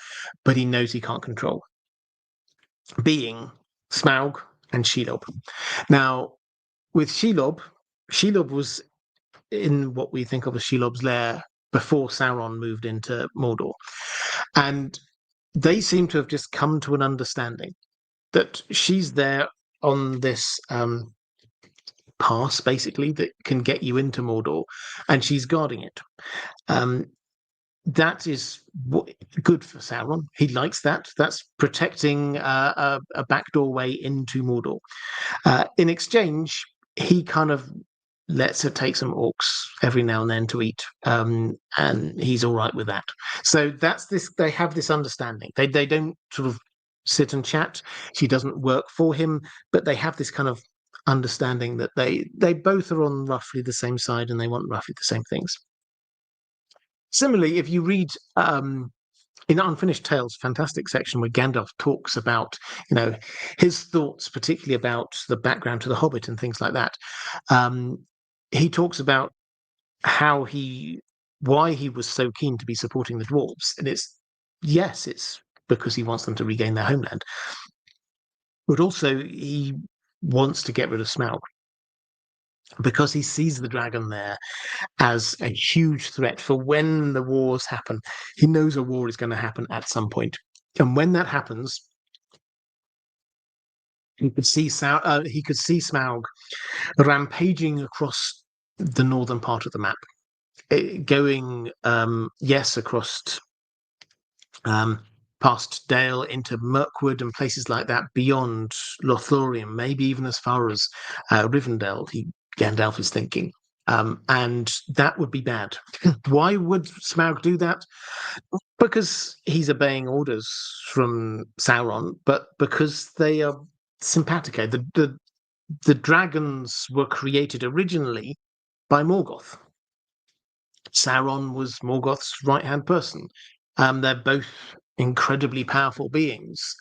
but he knows he can't control, being Smaug and Shelob. Now, with Shelob was in what we think of as Shelob's lair before Sauron moved into Mordor. And they seem to have just come to an understanding that she's there on this pass, basically, that can get you into Mordor, and she's guarding it. That is good for Sauron. He likes that. That's protecting a backdoor way into Mordor. In exchange, he kind of lets her take some orcs every now and then to eat, and he's all right with that. So that's this. They have this understanding. They don't sort of sit and chat. She doesn't work for him, but they have this kind of understanding that they both are on roughly the same side and they want roughly the same things. Similarly, if you read in Unfinished Tales, fantastic section where Gandalf talks about, his thoughts, particularly about the background to the Hobbit and things like that. He talks about why he was so keen to be supporting the dwarves, and it's because he wants them to regain their homeland, but also he wants to get rid of Smaug because he sees the dragon there as a huge threat for when the wars happen. He knows a war is going to happen at some point. And when that happens, he could see Smaug rampaging across the northern part of the map, going, across past Dale into Mirkwood and places like that, beyond Lothlorien, maybe even as far as Rivendell, Gandalf is thinking. And that would be bad. Why would Smaug do that? Because he's obeying orders from Sauron, but because they are simpatico. The dragons were created originally by Morgoth. Sauron was Morgoth's right-hand person. They're both incredibly powerful beings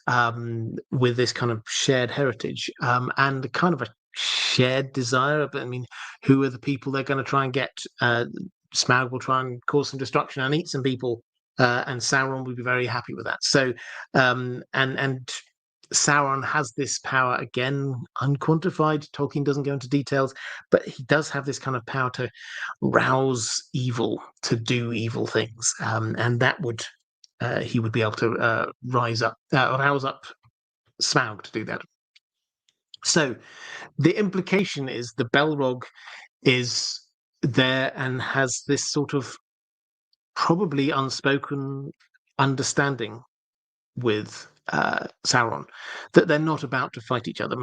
with this kind of shared heritage and kind of a shared desire. But I mean, who are the people they're going to try and get? Smaug will try and cause some destruction and eat some people, and Sauron would be very happy with that. So, and Sauron has this power, again, unquantified. Tolkien doesn't go into details, but he does have this kind of power to rouse evil, to do evil things, and that would he would be able to rouse up Smaug to do that. So the implication is the Balrog is there and has this sort of probably unspoken understanding with Sauron that they're not about to fight each other.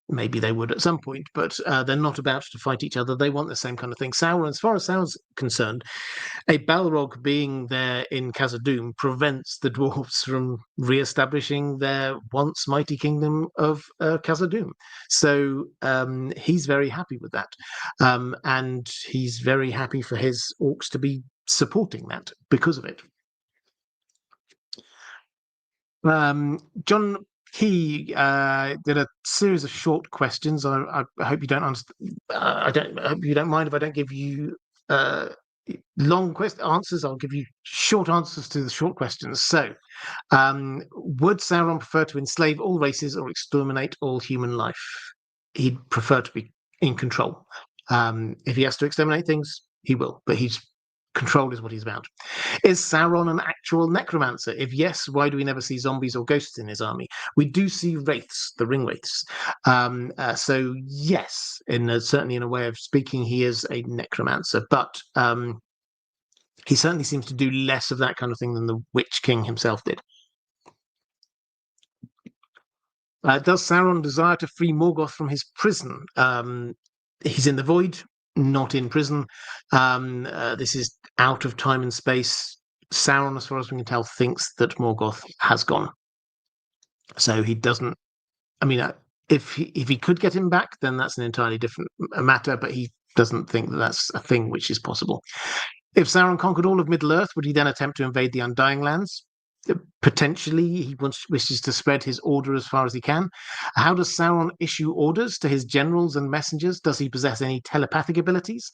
Maybe they would at some point, but they're not about to fight each other. They want the same kind of thing. Sauron, as far as Sauron's concerned, a Balrog being there in Khazad-dûm prevents the dwarves from re-establishing their once mighty kingdom of Khazad-dûm. So he's very happy with that. And he's very happy for his orcs to be supporting that because of it. John Key did a series of short questions. I hope you don't understand. I hope you don't mind if I don't give you long answers. I'll give you short answers to the short questions. So, would Sauron prefer to enslave all races or exterminate all human life? He'd prefer to be in control. If he has to exterminate things, he will. But control is what he's about. Is Sauron an actual necromancer? If yes, why do we never see zombies or ghosts in his army? We do see wraiths, the ring wraiths. So yes, certainly in a way of speaking, he is a necromancer, but he certainly seems to do less of that kind of thing than the Witch King himself did. Does Sauron desire to free Morgoth from his prison? He's in the void, not in prison. This is out of time and space. Sauron, as far as we can tell, thinks that Morgoth has gone. So he doesn't. I mean, if he could get him back, then that's an entirely different matter. But he doesn't think that that's a thing which is possible. If Sauron conquered all of Middle-earth, would he then attempt to invade the Undying Lands? Potentially, he wishes to spread his order as far as he can. How does Sauron issue orders to his generals and messengers? Does he possess any telepathic abilities?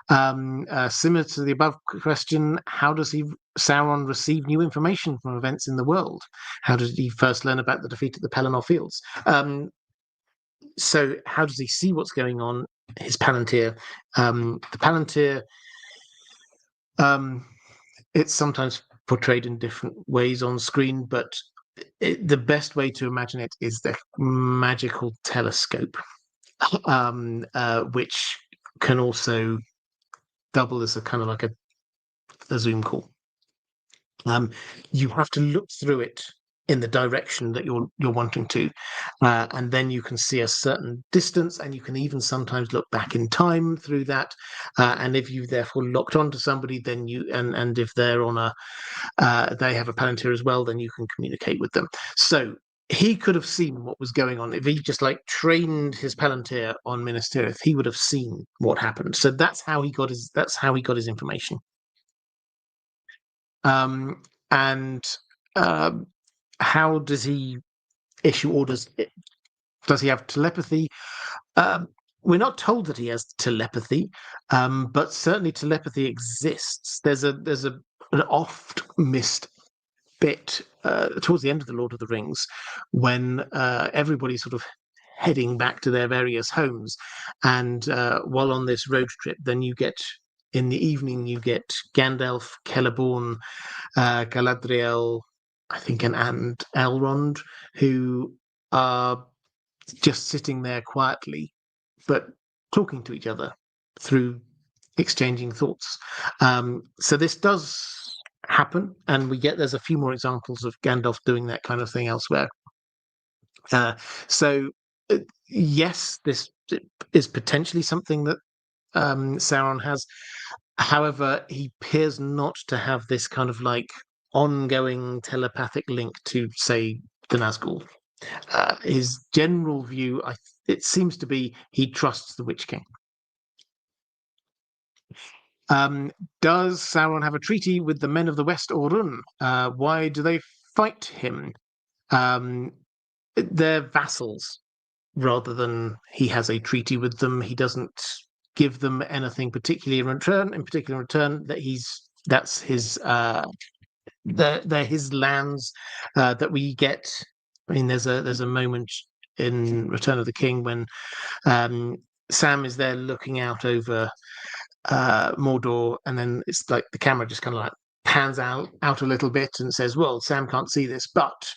Similar to the above question, how does Sauron receive new information from events in the world? How did he first learn about the defeat at the Pelennor Fields? So how does he see what's going on? His Palantir. The Palantir, it's sometimes portrayed in different ways on screen, but the best way to imagine it is the magical telescope, which can also double as a kind of like a Zoom call. You have to look through it in the direction that you're wanting to, and then you can see a certain distance, and you can even sometimes look back in time through that. And if you've therefore locked onto somebody, then and if they're on they have a Palantir as well, then you can communicate with them. So he could have seen what was going on if he just like trained his Palantir on Minas Tirith. He would have seen what happened. So that's how he got his information. And how does he issue orders? Does he have telepathy? We're not told that he has telepathy, but certainly telepathy exists. There's an oft missed bit towards the end of the Lord of the Rings when everybody's sort of heading back to their various homes, and while on this road trip, then in the evening you get Gandalf, Celeborn, Galadriel, I think, and Elrond, who are just sitting there quietly, but talking to each other through exchanging thoughts. So this does happen, and there's a few more examples of Gandalf doing that kind of thing elsewhere. So yes, this is potentially something that Sauron has. However, he appears not to have this kind of like ongoing telepathic link to, say, the Nazgul. His general view, it seems to be, he trusts the Witch King. Does Sauron have a treaty with the men of the West Orun? Why do they fight him? They're vassals rather than he has a treaty with them. He doesn't give them anything particularly in return. In particular, in return, that's his they're his lands that we get. I mean, there's a moment in Return of the King when Sam is there looking out over Mordor, and then it's like the camera just kind of like pans out a little bit and says, well, Sam can't see this, but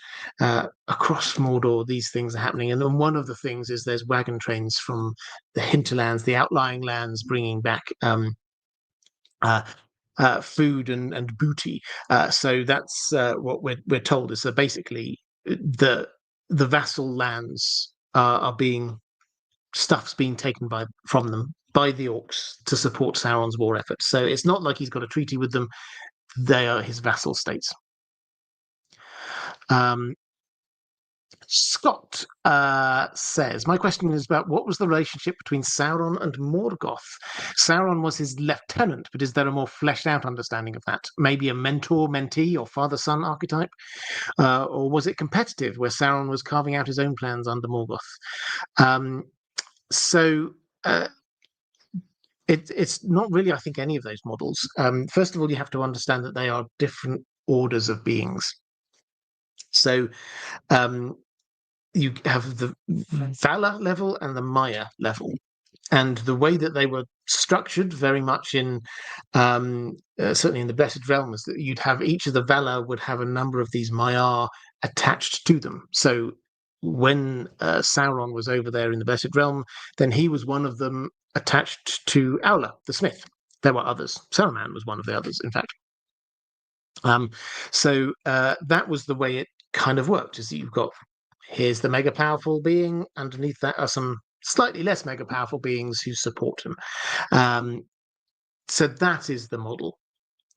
across Mordor these things are happening. And then one of the things is there's wagon trains from the hinterlands, the outlying lands, bringing back food and booty. So that's what we're told is that basically the vassal lands are being stuff's being taken from them by the orcs to support Sauron's war efforts. So it's not like he's got a treaty with them; they are his vassal states. Scott says, my question is about what was the relationship between Sauron and Morgoth? Sauron was his lieutenant, but is there a more fleshed out understanding of that? Maybe a mentor-mentee or father-son archetype? Or was it competitive, where Sauron was carving out his own plans under Morgoth? It's not really, I think, any of those models. First of all, you have to understand that they are different orders of beings. So you have the Valar level and the Maya level. And the way that they were structured very much in, certainly in the Blessed Realm, is that you'd have each of the Valar would have a number of these Maiar attached to them. So when Sauron was over there in the Blessed Realm, then he was one of them attached to Aula, the smith. There were others. Saruman was one of the others, in fact. So that was the way it kind of worked, is that you've got, here's the mega powerful being, underneath that are some slightly less mega powerful beings who support him. So that is the model.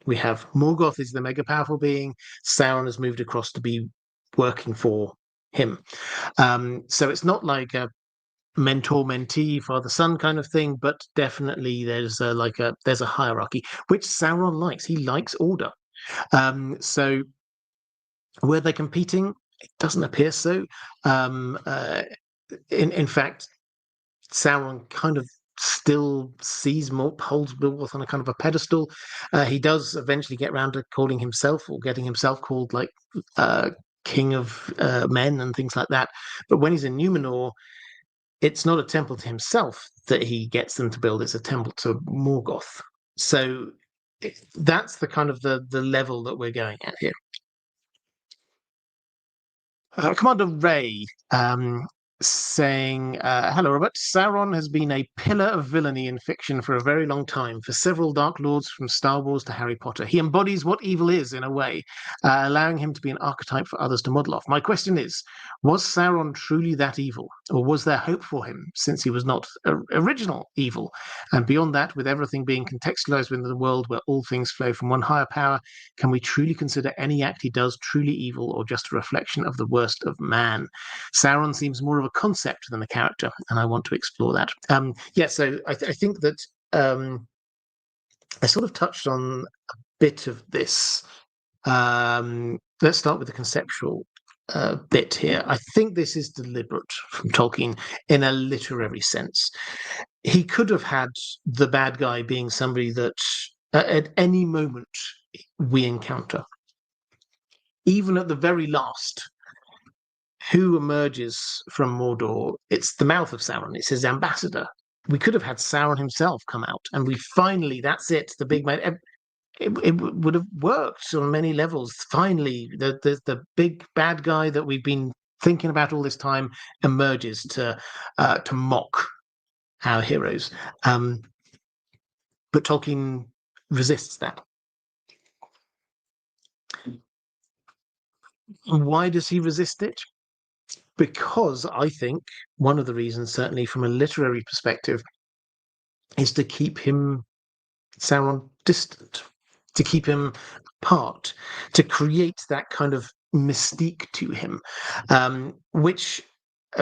We have Morgoth is the mega powerful being. Sauron has moved across to be working for him. So it's not like a mentor-mentee, father-son kind of thing, but definitely there's a hierarchy, which Sauron likes. He likes order. So Were they competing? It doesn't appear so. In fact, Sauron kind of still sees Mort, holds Beowulf on a kind of a pedestal. He does eventually get round to calling himself or getting himself called like king of men and things like that. But when he's in Numenor, it's not a temple to himself that he gets them to build, it's a temple to Morgoth. So that's the kind of the level that we're going at here. Commander Ray saying, hello, Robert. Sauron has been a pillar of villainy in fiction for a very long time, for several Dark Lords from Star Wars to Harry Potter. He embodies what evil is, in a way, allowing him to be an archetype for others to model off. My question is, was Sauron truly that evil, or was there hope for him, since he was not original evil? And beyond that, with everything being contextualized within the world where all things flow from one higher power, can we truly consider any act he does truly evil, or just a reflection of the worst of man? Sauron seems more of a concept than a character, and I want to explore that. So I think that I sort of touched on a bit of this. Let's start with the conceptual bit here. I think this is deliberate from Tolkien in a literary sense. He could have had the bad guy being somebody that at any moment we encounter. Even at the very last, who emerges from Mordor? It's the mouth of Sauron. It's his ambassador. We could have had Sauron himself come out, and we finally, that's it, the big man. It would have worked on many levels. Finally, the big bad guy that we've been thinking about all this time emerges to mock our heroes. But Tolkien resists that. Why does he resist it? Because I think one of the reasons, certainly from a literary perspective, is to keep him, Sauron, distant, to keep him apart, to create that kind of mystique to him, which,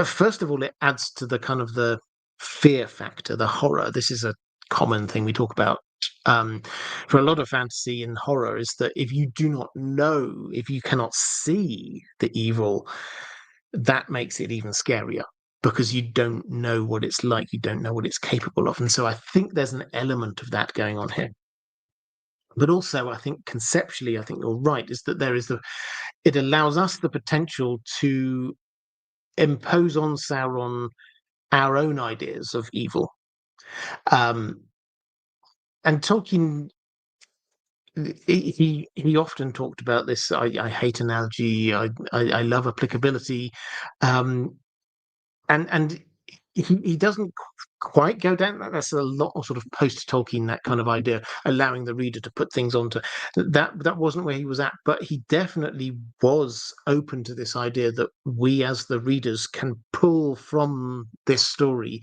first of all, it adds to the kind of the fear factor, the horror. This is a common thing we talk about for a lot of fantasy and horror, is that if you do not know, if you cannot see the evil, that makes it even scarier, because you don't know what it's like, you don't know what it's capable of. And so I think there's an element of that going on here. But also, I think conceptually, I think you're right, is that it allows us the potential to impose on Sauron our own ideas of evil. And Tolkien, he often talked about this. I hate analogy. I love applicability. And he doesn't quite go down that. That's a lot of sort of post-Tolkien, that kind of idea, allowing the reader to put things onto that wasn't where he was at, but he definitely was open to this idea that we as the readers can pull from this story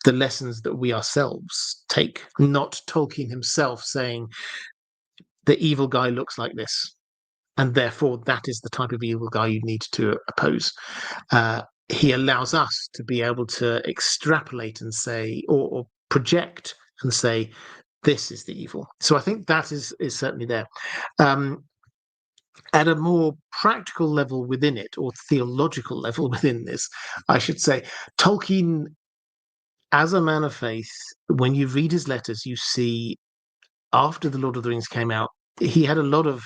the lessons that we ourselves take, not Tolkien himself saying the evil guy looks like this, and therefore that is the type of evil guy you need to oppose. He allows us to be able to extrapolate and say, or project and say, this is the evil. So I think that is certainly there. At a more practical level within it, or theological level within this, I should say, Tolkien, as a man of faith, when you read his letters, you see after The Lord of the Rings came out, he had a lot of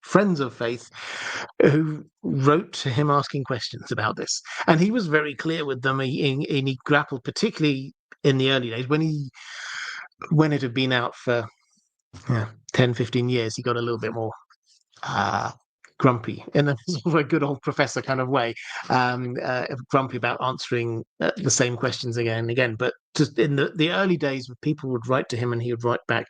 friends of faith who wrote to him asking questions about this. And he was very clear with them. He grappled, particularly in the early days, when it had been out for 10, 15 years, he got a little bit more grumpy in a sort of a good old professor kind of way, grumpy about answering the same questions again and again. But just in the early days, people would write to him and he would write back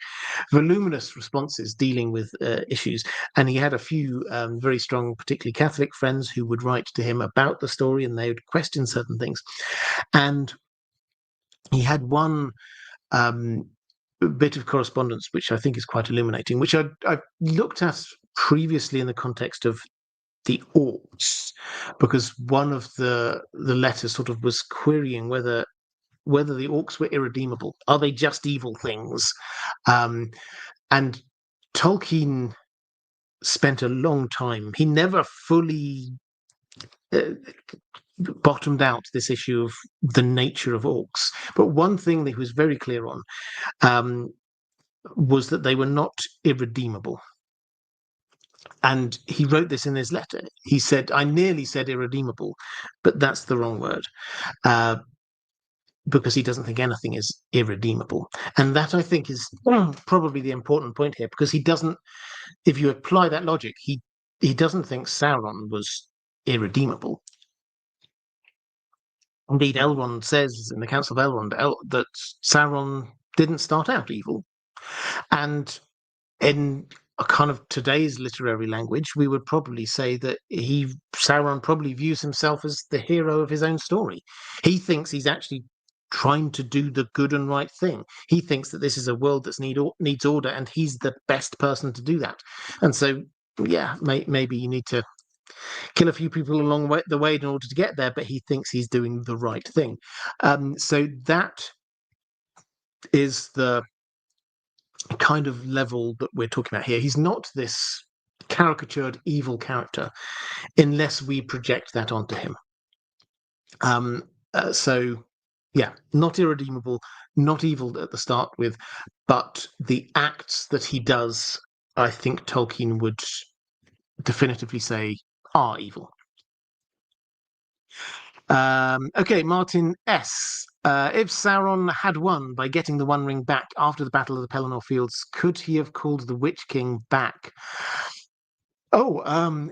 voluminous responses dealing with issues. And he had a few very strong, particularly Catholic friends, who would write to him about the story, and they would question certain things. And he had one bit of correspondence which I think is quite illuminating, which I looked at previously in the context of the orcs, because one of the letters sort of was querying whether the orcs were irredeemable. Are they just evil things? And Tolkien spent a long time. He never fully bottomed out this issue of the nature of orcs. But one thing that he was very clear on was that they were not irredeemable. And he wrote this in his letter. He said, I nearly said irredeemable, but that's the wrong word. Because he doesn't think anything is irredeemable. And that, I think, is probably the important point here, because he doesn't, if you apply that logic, he doesn't think Sauron was irredeemable. Indeed, Elrond says in the Council of Elrond that Sauron didn't start out evil. And in a kind of today's literary language, we would probably say that Sauron probably views himself as the hero of his own story. He thinks he's actually trying to do the good and right thing. He thinks that this is a world that needs order, and he's the best person to do that. And so, yeah, maybe you need to kill a few people along the way in order to get there, but he thinks he's doing the right thing. So that is the kind of level that we're talking about here. He's not this caricatured evil character unless we project that onto him. So yeah, not irredeemable, not evil at the start with, but the acts that he does, I think Tolkien would definitively say are evil. Okay, Martin S. If Sauron had won by getting the One Ring back after the Battle of the Pelennor Fields, could he have called the Witch King back? Oh,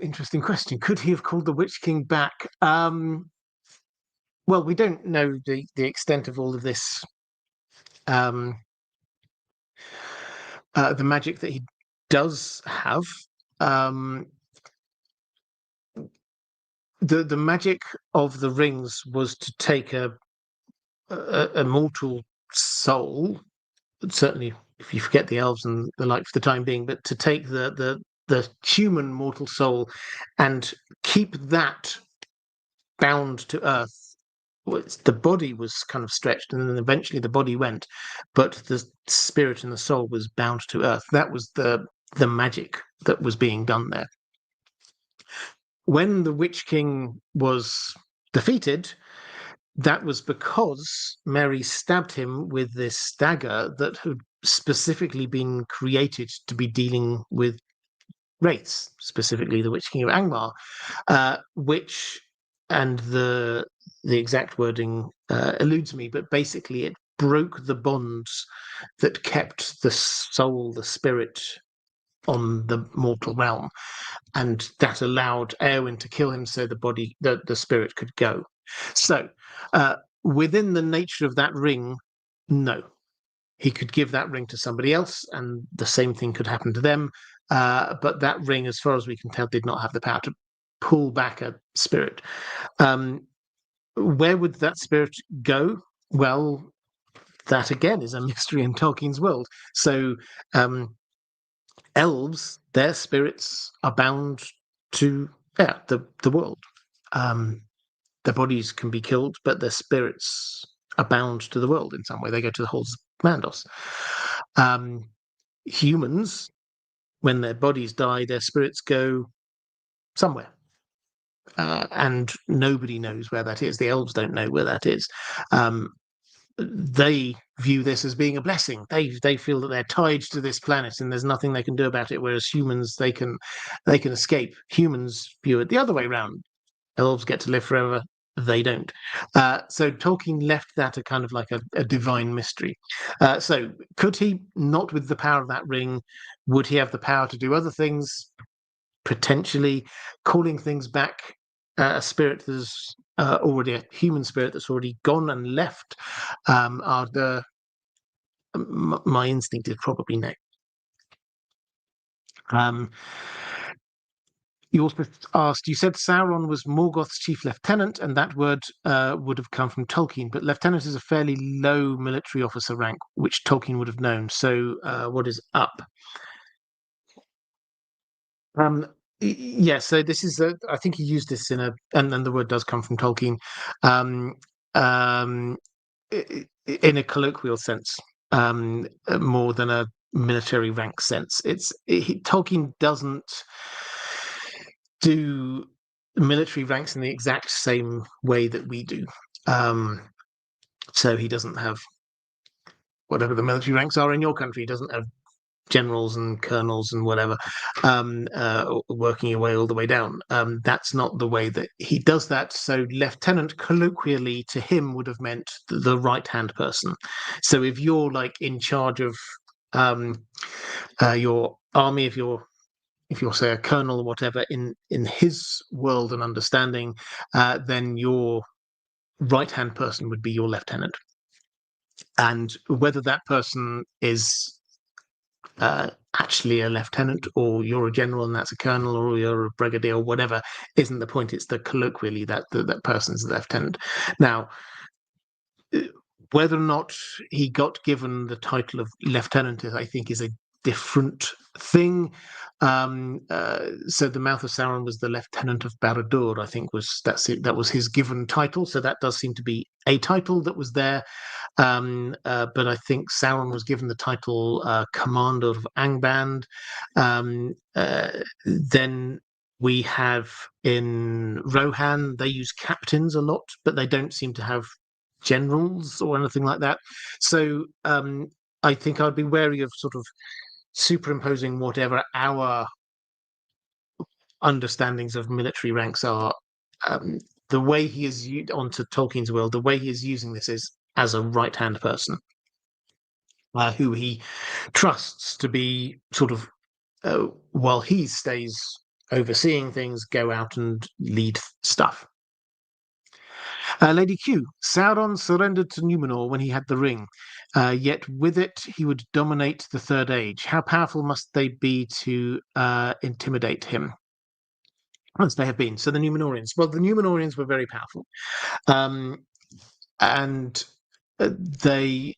interesting question. Could he have called the Witch King back? Well, we don't know the extent of all of this, the magic that he does have. The magic of the rings was to take a mortal soul, certainly if you forget the elves and the like for the time being, but to take the human mortal soul and keep that bound to earth. The body was kind of stretched, and then eventually the body went, but the spirit and the soul was bound to earth. That was the magic that was being done there. When the Witch King was defeated, that was because Merry stabbed him with this dagger that had specifically been created to be dealing with wraiths, specifically the Witch King of Angmar, which, and the exact wording eludes me, but basically it broke the bonds that kept the soul, the spirit, on the mortal realm, and that allowed Éowyn to kill him so the spirit could go. So within the nature of that ring, no, he could give that ring to somebody else and the same thing could happen to them, but that ring, as far as we can tell, did not have the power to pull back a spirit. Where would that spirit go? Well, that again is a mystery in Tolkien's world. So elves, their spirits are bound to the world. Their bodies can be killed, but their spirits are bound to the world in some way. They go to the halls of Mandos. Humans, when their bodies die, their spirits go somewhere. And nobody knows where that is. The elves don't know where that is. They view this as being a blessing. They feel that they're tied to this planet and there's nothing they can do about it. Whereas humans, they can escape. Humans view it the other way around. Elves get to live forever. They don't. So Tolkien left that a kind of like a divine mystery. So could he, not with the power of that ring, would he have the power to do other things? Potentially. Calling things back, a spirit that's already a human spirit that's already gone and left, my instinct is probably no. You also asked, you said Sauron was Morgoth's chief lieutenant, and that word would have come from Tolkien, but lieutenant is a fairly low military officer rank, which Tolkien would have known. So what is up? Yeah, so this is I think he used this and the word does come from Tolkien, in a colloquial sense, more than a military rank sense. Tolkien doesn't do military ranks in the exact same way that we do. So he doesn't have whatever the military ranks are in your country. He doesn't have generals and colonels and whatever, working your way all the way down. That's not the way that he does that. So lieutenant, colloquially, to him would have meant the right-hand person. So if you're like in charge of your army, if you're say a colonel or whatever in his world and understanding, then your right-hand person would be your lieutenant. And whether that person is actually a lieutenant, or you're a general and that's a colonel, or you're a brigadier or whatever, isn't the point. It's the colloquially that that person's the lieutenant. Now, whether or not he got given the title of lieutenant, I think, is a different thing. So the Mouth of Sauron was the Lieutenant of Barad-dûr, I think that was his given title. So that does seem to be a title that was there. But I think Sauron was given the title Commander of Angband. Then we have in Rohan, they use captains a lot, but they don't seem to have generals or anything like that. So I think I'd be wary of sort of superimposing whatever our understandings of military ranks are. The way he is onto Tolkien's world, the way he is using this is as a right-hand person who he trusts to be sort of, while he stays overseeing things, go out and lead stuff. Lady Q, Sauron surrendered to Numenor when he had the ring, yet with it he would dominate the Third Age. How powerful must they be to intimidate him? Once they have been. So the Numenorians. Well, the Numenorians were very powerful, and they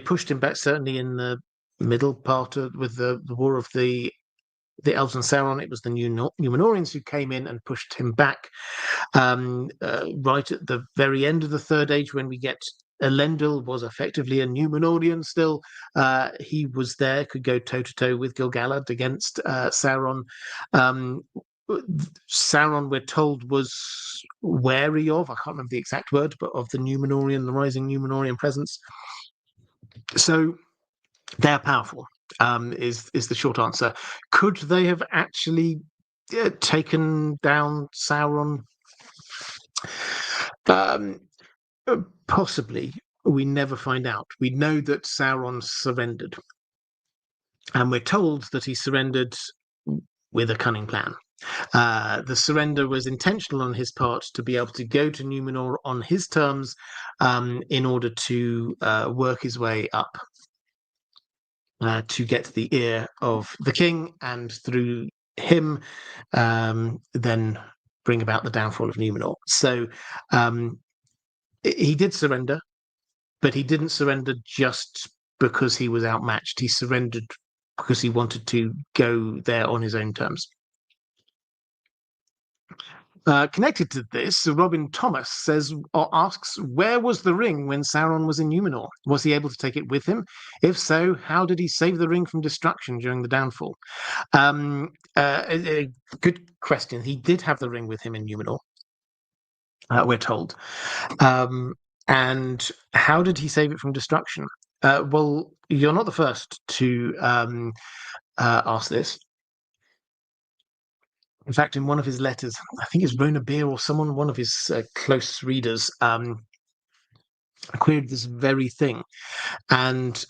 pushed him back. Certainly in the middle part with the War of the Elves and Sauron, it was the Numenorians who came in and pushed him back. Right at the very end of the Third Age, when we get Elendil was effectively a Numenorian still. He was there, could go toe-to-toe with Gil-galad against Sauron. Sauron, we're told, was wary of, I can't remember the exact word, but of the rising Numenorian presence. So they're powerful, is the short answer. Could they have actually taken down Sauron? Possibly. We never find out. We know that Sauron surrendered, and we're told that he surrendered with a cunning plan. The surrender was intentional on his part to be able to go to Numenor on his terms, in order to work his way up to get the ear of the king, and through him then bring about the downfall of Numenor. So he did surrender, but he didn't surrender just because he was outmatched. He surrendered because he wanted to go there on his own terms. Connected to this, Robin Thomas asks, where was the ring when Sauron was in Numenor? Was he able to take it with him? If so, how did he save the ring from destruction during the downfall? A good question. He did have the ring with him in Numenor, we're told. And how did he save it from destruction? Well, you're not the first to ask this. In fact, in one of his letters, I think it's Rona Beer or one of his close readers, queried this very thing. And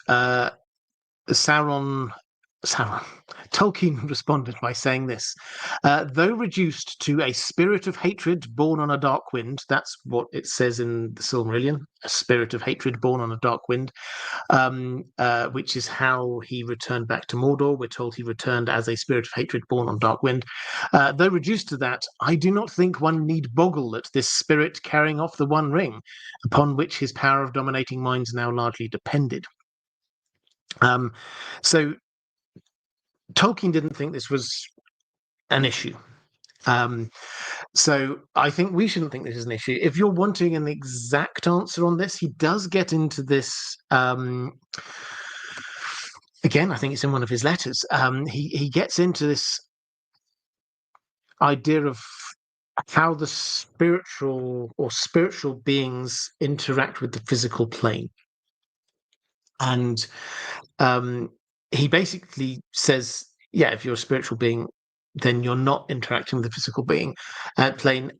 Tolkien responded by saying this: though reduced to a spirit of hatred born on a dark wind, that's what it says in the Silmarillion, a spirit of hatred born on a dark wind, which is how he returned back to Mordor. We're told he returned as a spirit of hatred born on dark wind. Though reduced to that, I do not think one need boggle at this spirit carrying off the One Ring, upon which his power of dominating minds now largely depended. So Tolkien didn't think this was an issue. So I think we shouldn't think this is an issue. If you're wanting an exact answer on this, he does get into this again, I think it's in one of his letters. He gets into this idea of how the spiritual beings interact with the physical plane. And he basically says, yeah, if you're a spiritual being, then you're not interacting with the physical plane,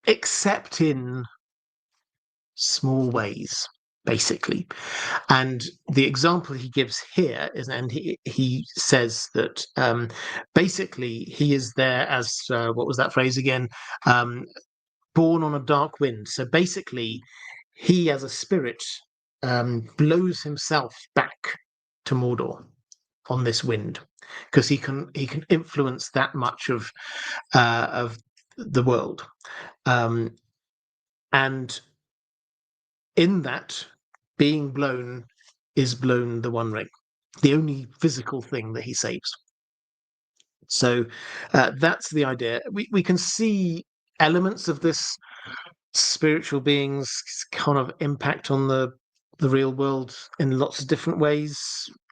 except in small ways, basically. And the example he gives here is, and he says that basically he is there as, what was that phrase again? Born on a dark wind. So basically, he as a spirit blows himself back to Mordor on this wind, because he can influence that much of the world, and in that being blown is blown the One Ring, the only physical thing that he saves. So that's the idea. We can see elements of this spiritual beings kind of impact on the real world in lots of different ways.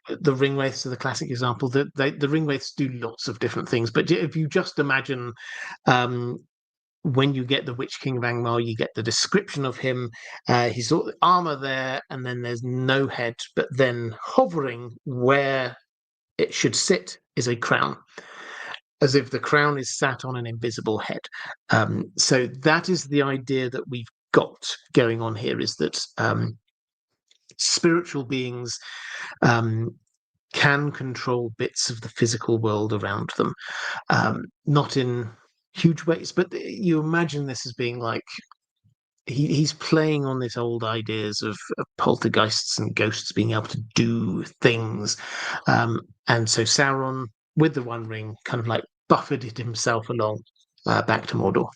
The ring wraiths are the classic example. The ring wraiths do lots of different things, but if you just imagine, when you get the Witch King of Angmar, you get the description of him. He's got the armor there, and then there's no head, but then hovering where it should sit is a crown, as if the crown is sat on an invisible head. So that is the idea that we've got going on here, is that spiritual beings can control bits of the physical world around them, not in huge ways, but you imagine this as being like, he's playing on this old ideas of poltergeists and ghosts being able to do things, and so Sauron with the One Ring kind of like buffeted himself along back to Mordor.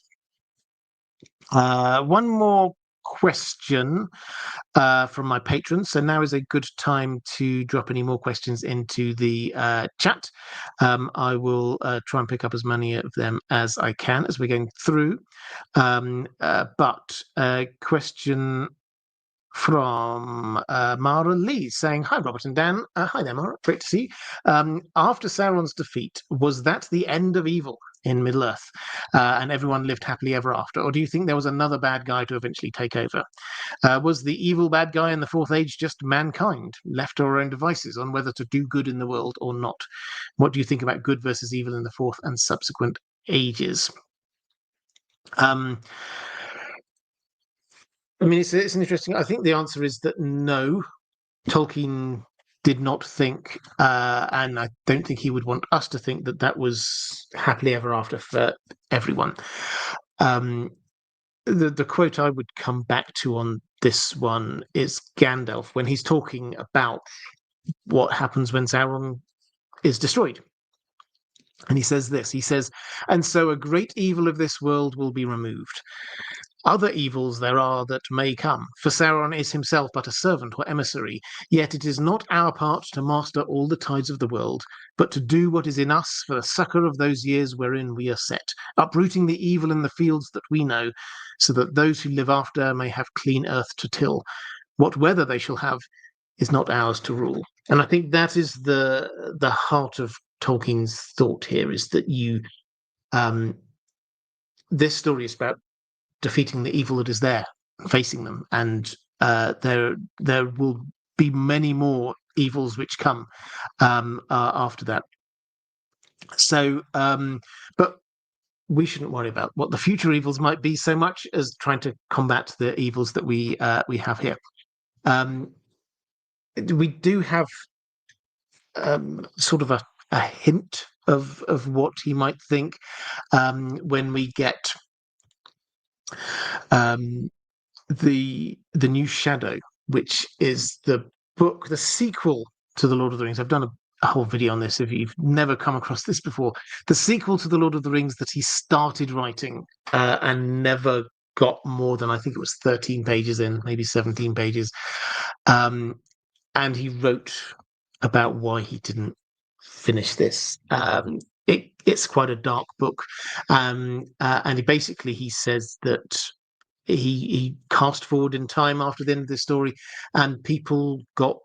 One more question from my patrons. So now is a good time to drop any more questions into the chat. I will try and pick up as many of them as I can as we're going through. But question from Maura Lee saying, "Hi, Robert and Dan." Hi there, Maura. Great to see you. After Sauron's defeat, was that the end of evil in Middle-earth, and everyone lived happily ever after? Or do you think there was another bad guy to eventually take over? Was the evil bad guy in the Fourth Age just mankind, left to our own devices on whether to do good in the world or not? What do you think about good versus evil in the Fourth and subsequent ages? I mean, it's an interesting. I think the answer is that no, Tolkien did not think, and I don't think he would want us to think, that that was happily ever after for everyone. The quote I would come back to on this one is Gandalf when he's talking about what happens when Sauron is destroyed. And he says this, he says, "And so a great evil of this world will be removed. Other evils there are that may come, for Sauron is himself but a servant or emissary, yet it is not our part to master all the tides of the world, but to do what is in us for the succour of those years wherein we are set, uprooting the evil in the fields that we know, so that those who live after may have clean earth to till. What weather they shall have is not ours to rule." And I think that is the heart of Tolkien's thought here, is that this story is about defeating the evil that is there, facing them, and there will be many more evils which come after that. So, but we shouldn't worry about what the future evils might be so much as trying to combat the evils that we have here. We do have sort of a hint of what he might think when we get the New Shadow, which is the book, the sequel to the Lord of the Rings. I've done a whole video on this if you've never come across this before. The sequel to the Lord of the Rings that he started writing and never got more than, I think it was 13 pages in, maybe 17 pages. And he wrote about why he didn't finish this. It's quite a dark book, and he says that he cast forward in time after the end of this story, and people got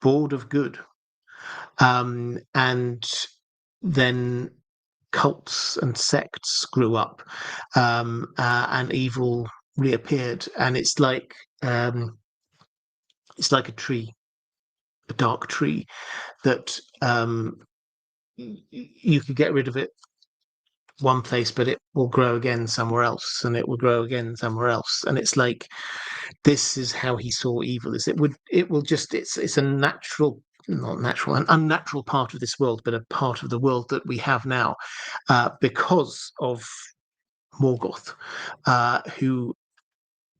bored of good. and then cults and sects grew up, and evil reappeared. And it's like a tree, a dark tree that you could get rid of it one place, but it will grow again somewhere else, and it will grow again somewhere else. And it's like, this is how he saw evil. Is it will just, it's a natural, not natural, an unnatural part of this world, but a part of the world that we have now, because of Morgoth, who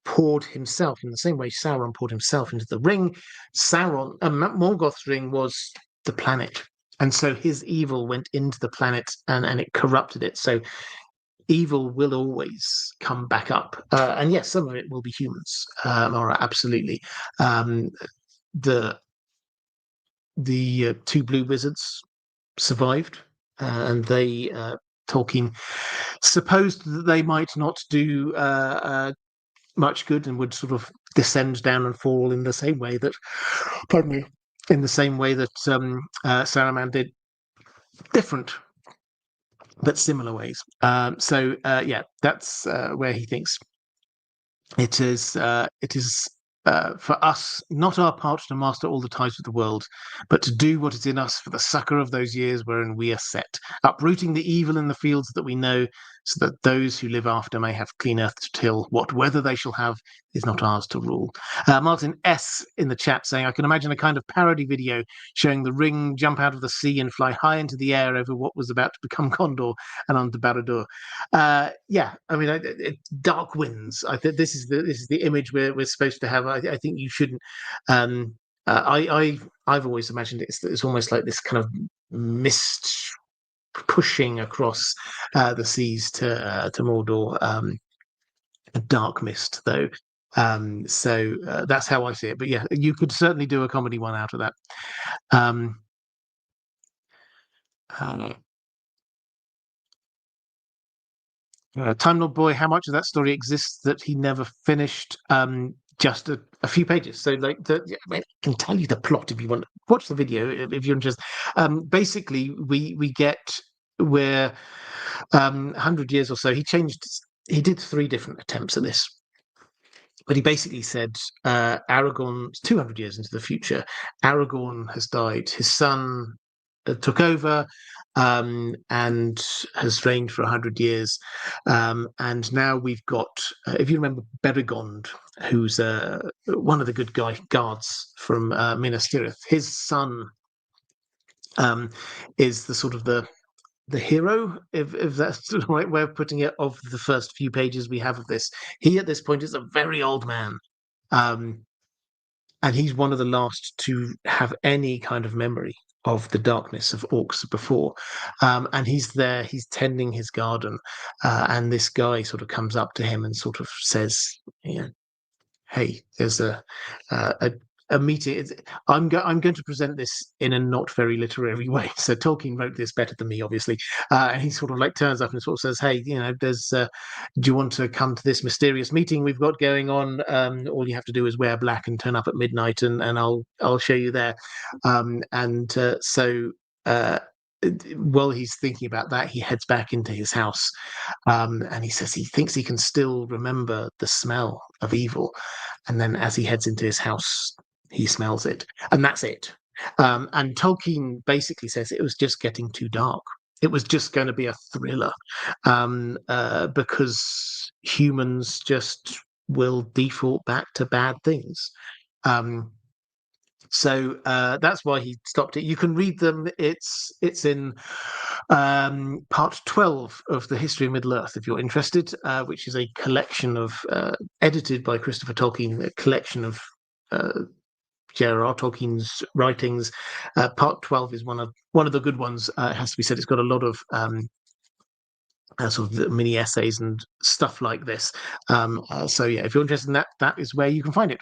poured himself in the same way Sauron poured himself into the ring. Morgoth's ring was the planet, and so his evil went into the planet, and it corrupted it. So evil will always come back up, and yes, some of it will be humans. Maura, absolutely. The two blue wizards survived, and they Tolkien supposed that they might not do much good and would sort of descend down and fall in the same way that, pardon me, in the same way that Saruman did, different but similar ways. Yeah, that's where he thinks it is. It is for us not our part to master all the tides of the world, but to do what is in us for the succour of those years wherein we are set, uprooting the evil in the fields that we know, so that those who live after may have clean earth to till. What weather they shall have is not ours to rule. Martin S. in the chat saying, I can imagine a kind of parody video showing the ring jump out of the sea and fly high into the air over what was about to become Gondor and onto Barad-dûr. Yeah, I mean, dark winds. I think this is the image we're supposed to have. I think you shouldn't. I've always imagined it's almost like this kind of mist pushing across the seas to Mordor. A dark mist, though. That's how I see it. But yeah, you could certainly do a comedy one out of that. Time Lord Boy, how much of that story exists that he never finished? Just a few pages. So, like, I can tell you the plot if you want. Watch the video if you're interested. Basically, we get where 100 years or so. He did 3 different attempts at this, but he basically said Aragorn, 200 years into the future, Aragorn has died. His son took over, and has reigned for 100 years. And now we've got, if you remember Beregond, who's one of the good guards from Minas Tirith, his son is the sort of the hero, if that's the right way of putting it, of the first few pages we have of this. He, at this point, is a very old man. And he's one of the last to have any kind of memory of the darkness of orcs before. And he's there, he's tending his garden, and this guy sort of comes up to him and sort of says, hey, there's a meeting. I'm going to present this in a not very literary way. So Tolkien wrote this better than me, obviously. And he sort of like turns up and sort of says, hey, there's, do you want to come to this mysterious meeting we've got going on? All you have to do is wear black and turn up at midnight, and I'll show you there. While he's thinking about that, he heads back into his house, and he says he thinks he can still remember the smell of evil. And then as he heads into his house, he smells it, and that's it. And Tolkien basically says it was just getting too dark. It was just going to be a thriller, because humans just will default back to bad things. So that's why he stopped it. You can read them. It's in part 12 of the History of Middle Earth, if you're interested, which is a collection of, edited by Christopher Tolkien, a collection of J.R.R. Tolkien's writings. Part 12 is one of the good ones. It has to be said. It's got a lot of sort of mini essays and stuff like this. So yeah, if you're interested in that, that is where you can find it.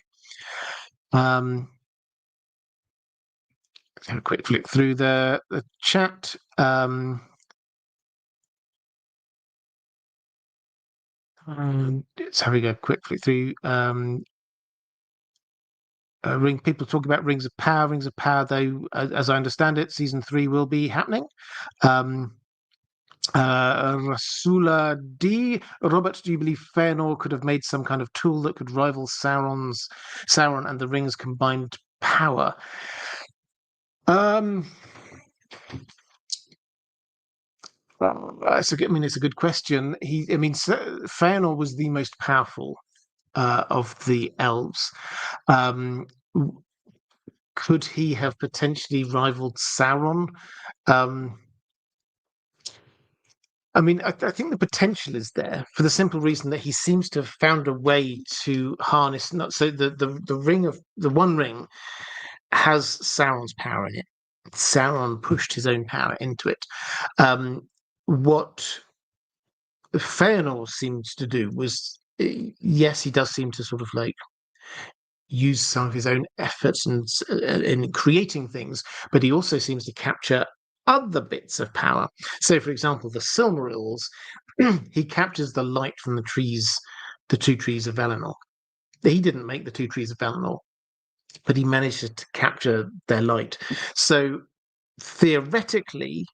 Have a quick flick through the chat. Let's have a quick flick through. People talk about Rings of Power. Rings of Power, though, as I understand it, season 3 will be happening. Rasula D. Robert, do you believe Fëanor could have made some kind of tool that could rival Sauron and the Rings' combined power? It's a good question. Fëanor was the most powerful of the elves. Could he have potentially rivaled Sauron? I think the potential is there for the simple reason that he seems to have found a way to harness. Not so the One Ring has Sauron's power in it. Sauron pushed his own power into it. What Fëanor seems to do was, yes, he does seem to sort of like use some of his own efforts in creating things, but he also seems to capture other bits of power. So, for example, the Silmarils, he captures the light from the trees, the 2 trees of Valinor. He didn't make the 2 trees of Valinor, but he managed to capture their light. So, theoretically,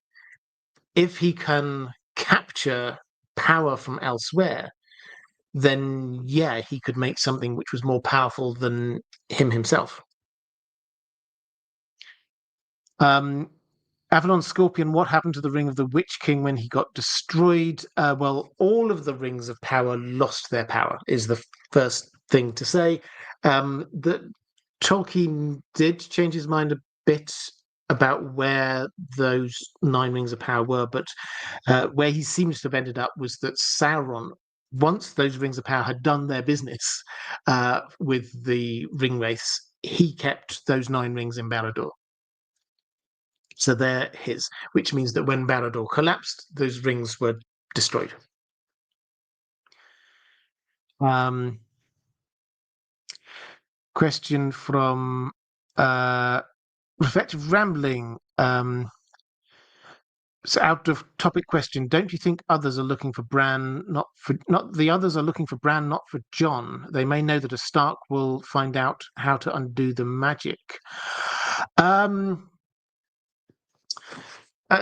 if he can capture power from elsewhere, then yeah, he could make something which was more powerful than him himself. Avalon Scorpion, what happened to the Ring of the Witch King when he got destroyed? Well, all of the Rings of Power lost their power, is the first thing to say. That Tolkien did change his mind a bit about where those 9 Rings of Power were, but where he seems to have ended up was that Sauron, once those Rings of Power had done their business with the ring wraiths, he kept those 9 rings in Barad-dûr. So they're his, which means that when Barad-dûr collapsed, those rings were destroyed. Question from Reflective Rambling. So out of topic question, don't you think others are looking for Bran, not the others are looking for Bran, not for Jon? They may know that a Stark will find out how to undo the magic.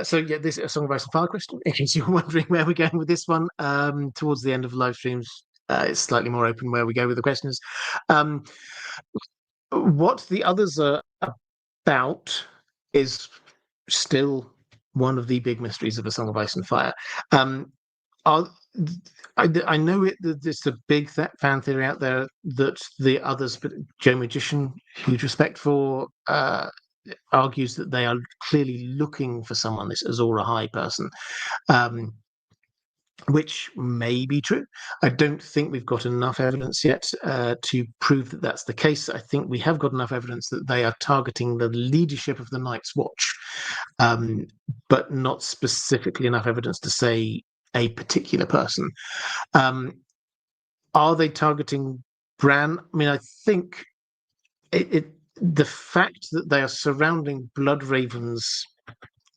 So yeah, this is a Song of Ice and Fire question. In case you're wondering where we're going with this one, towards the end of live streams, it's slightly more open where we go with the questions. What the others are about is still one of the big mysteries of A Song of Ice and Fire. I know there's a big fan theory out there that the others, but Joe Magician, huge respect for, argues that they are clearly looking for someone, this Azor Ahai person, which may be true. I don't think we've got enough evidence yet to prove that that's the case. I think we have got enough evidence that they are targeting the leadership of the Night's Watch, but not specifically enough evidence to say a particular person. Are they targeting Bran? I think the fact that they are surrounding Bloodraven's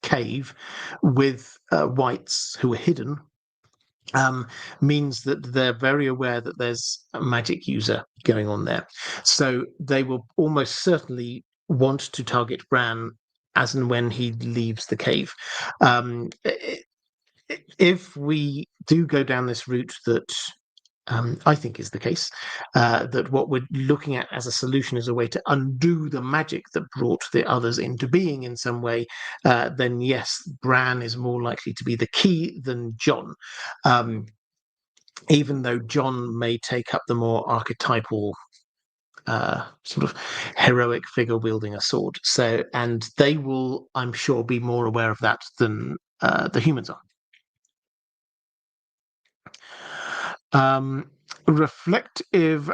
cave with wights who are hidden means that they're very aware that there's a magic user going on there. So they will almost certainly want to target Bran as and when he leaves the cave. If we do go down this route that I think is the case, that what we're looking at as a solution is a way to undo the magic that brought the others into being in some way, then yes, Bran is more likely to be the key than Jon, even though Jon may take up the more archetypal sort of heroic figure wielding a sword. So, and they will, I'm sure, be more aware of that than the humans are. Reflective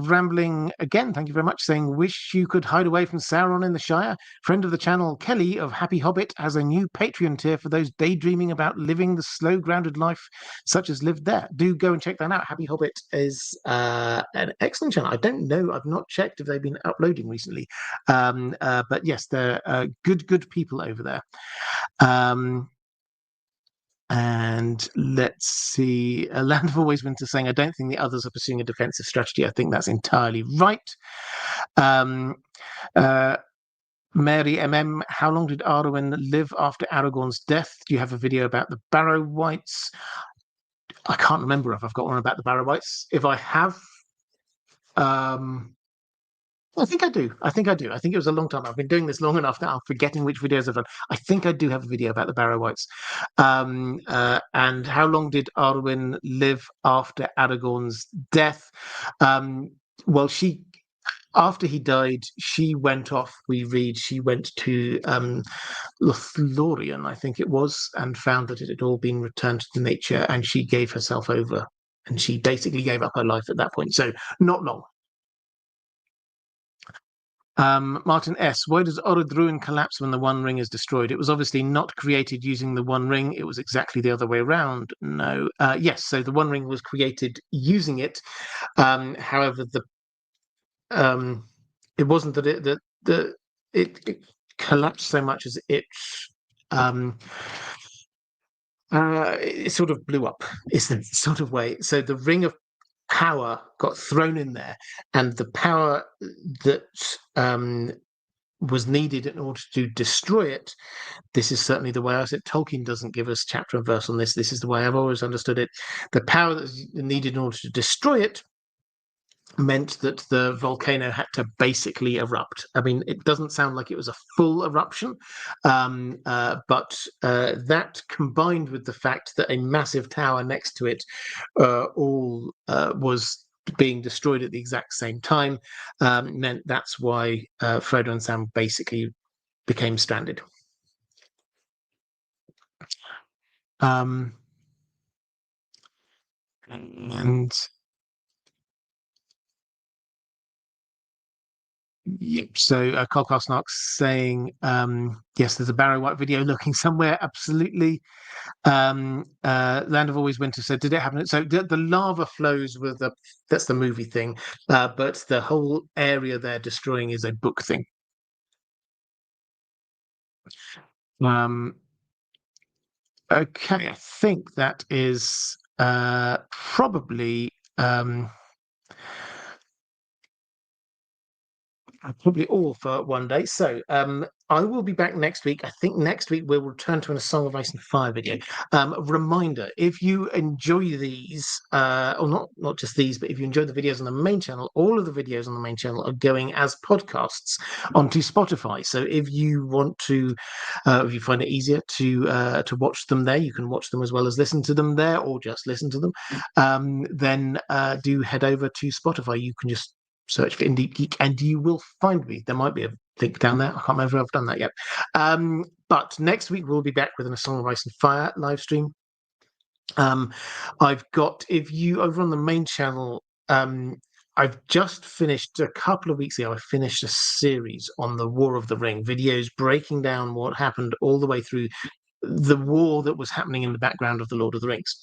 Rambling again, thank you very much, saying wish you could hide away from Sauron in the Shire. Friend of the channel Kelly of Happy Hobbit has a new Patreon tier for those daydreaming about living the slow grounded life such as lived there. Do go and check that out. Happy Hobbit is an excellent channel. I don't know, I've not checked if they've been uploading recently, but yes, they're good people over there. And let's see. Land of Always Winter saying, I don't think the others are pursuing a defensive strategy. I think that's entirely right. Um, Mary MM, how long did Arwen live after Aragorn's death? Do you have a video about the Barrow Wights? I can't remember if I've got one about the Barrow Wights. If I have, I think I do. I think I do. I think it was a long time. I've been doing this long enough now, I'm forgetting which videos I've done. I think I do have a video about the Barrow Wights. And how long did Arwen live after Aragorn's death? Well, after he died, she went off. She went to Lothlorien, I think it was, and found that it had all been returned to nature, and she gave herself over, and she basically gave up her life at that point. So not long. Martin S. Why does Orodruin collapse when the One Ring is destroyed? It was obviously not created using the One Ring. It was exactly the other way around. No. Yes, so the One Ring was created using it. However, it wasn't that it collapsed so much as it sort of blew up. Is the sort of way. So the Ring of Power got thrown in there, and the power that was needed in order to destroy it. This is certainly the way I said. Tolkien doesn't give us chapter and verse on this. This is the way I've always understood it. The power that was needed in order to destroy it meant that the volcano had to basically erupt. I mean, it doesn't sound like it was a full eruption, but that combined with the fact that a massive tower next to it all was being destroyed at the exact same time meant that's why Frodo and Sam basically became stranded. And yep. So Colcasnark's saying, yes, there's a Barrow White video looking somewhere. Absolutely. Land of Always Winter said, did it happen? So the lava flows with that's the movie thing, but the whole area they're destroying is a book thing. Okay, I think that is probably all for one day. So I will be back next week. I think next week we'll return to a Song of Ice and Fire video. Reminder, if you enjoy these, or not just these, but if you enjoy the videos on the main channel, all of the videos on the main channel are going as podcasts onto Spotify. So if you want to, if you find it easier to watch them there, you can watch them as well as listen to them there, or just listen to them. Then do head over to Spotify. You can just search for Indie Geek and you will find me. There might be a link down there. I can't remember if I've done that yet. But next week we'll be back with a Song of Ice and Fire live stream. I've got, if you over on the main channel, I've just finished a couple of weeks ago. I finished a series on the War of the Ring, videos breaking down what happened all the way through the war that was happening in the background of the Lord of the Rings.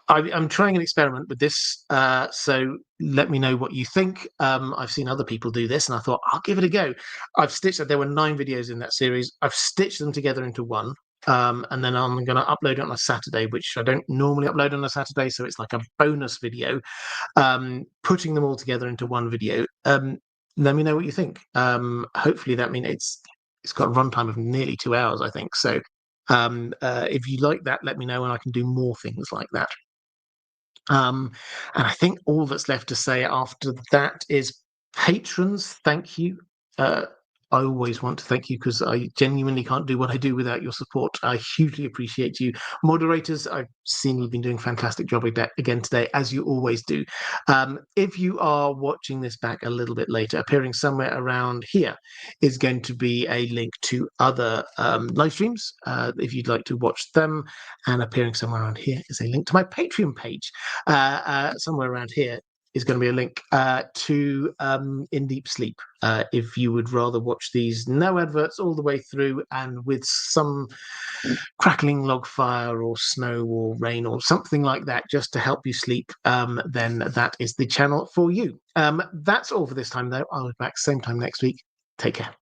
I'm trying an experiment with this, so let me know what you think. I've seen other people do this, and I thought I'll give it a go. There were 9 videos in that series. I've stitched them together into one, and then I'm going to upload it on a Saturday, which I don't normally upload on a Saturday, so it's like a bonus video, putting them all together into one video. Let me know what you think. Hopefully that means it's got a runtime of nearly 2 hours, I think. So if you like that, let me know, and I can do more things like that. And I think all that's left to say after that is patrons, thank you. I always want to thank you because I genuinely can't do what I do without your support. I hugely appreciate you. Moderators, I've seen you've been doing a fantastic job again today, as you always do. If you are watching this back a little bit later, appearing somewhere around here is going to be a link to other live streams if you'd like to watch them. And appearing somewhere around here is a link to my Patreon page. Somewhere around here is going to be a link to In Deep Sleep if you would rather watch these no adverts all the way through and with some crackling log fire or snow or rain or something like that just to help you sleep, then that is the channel for you. That's all for this time though. I'll be back same time next week. Take care.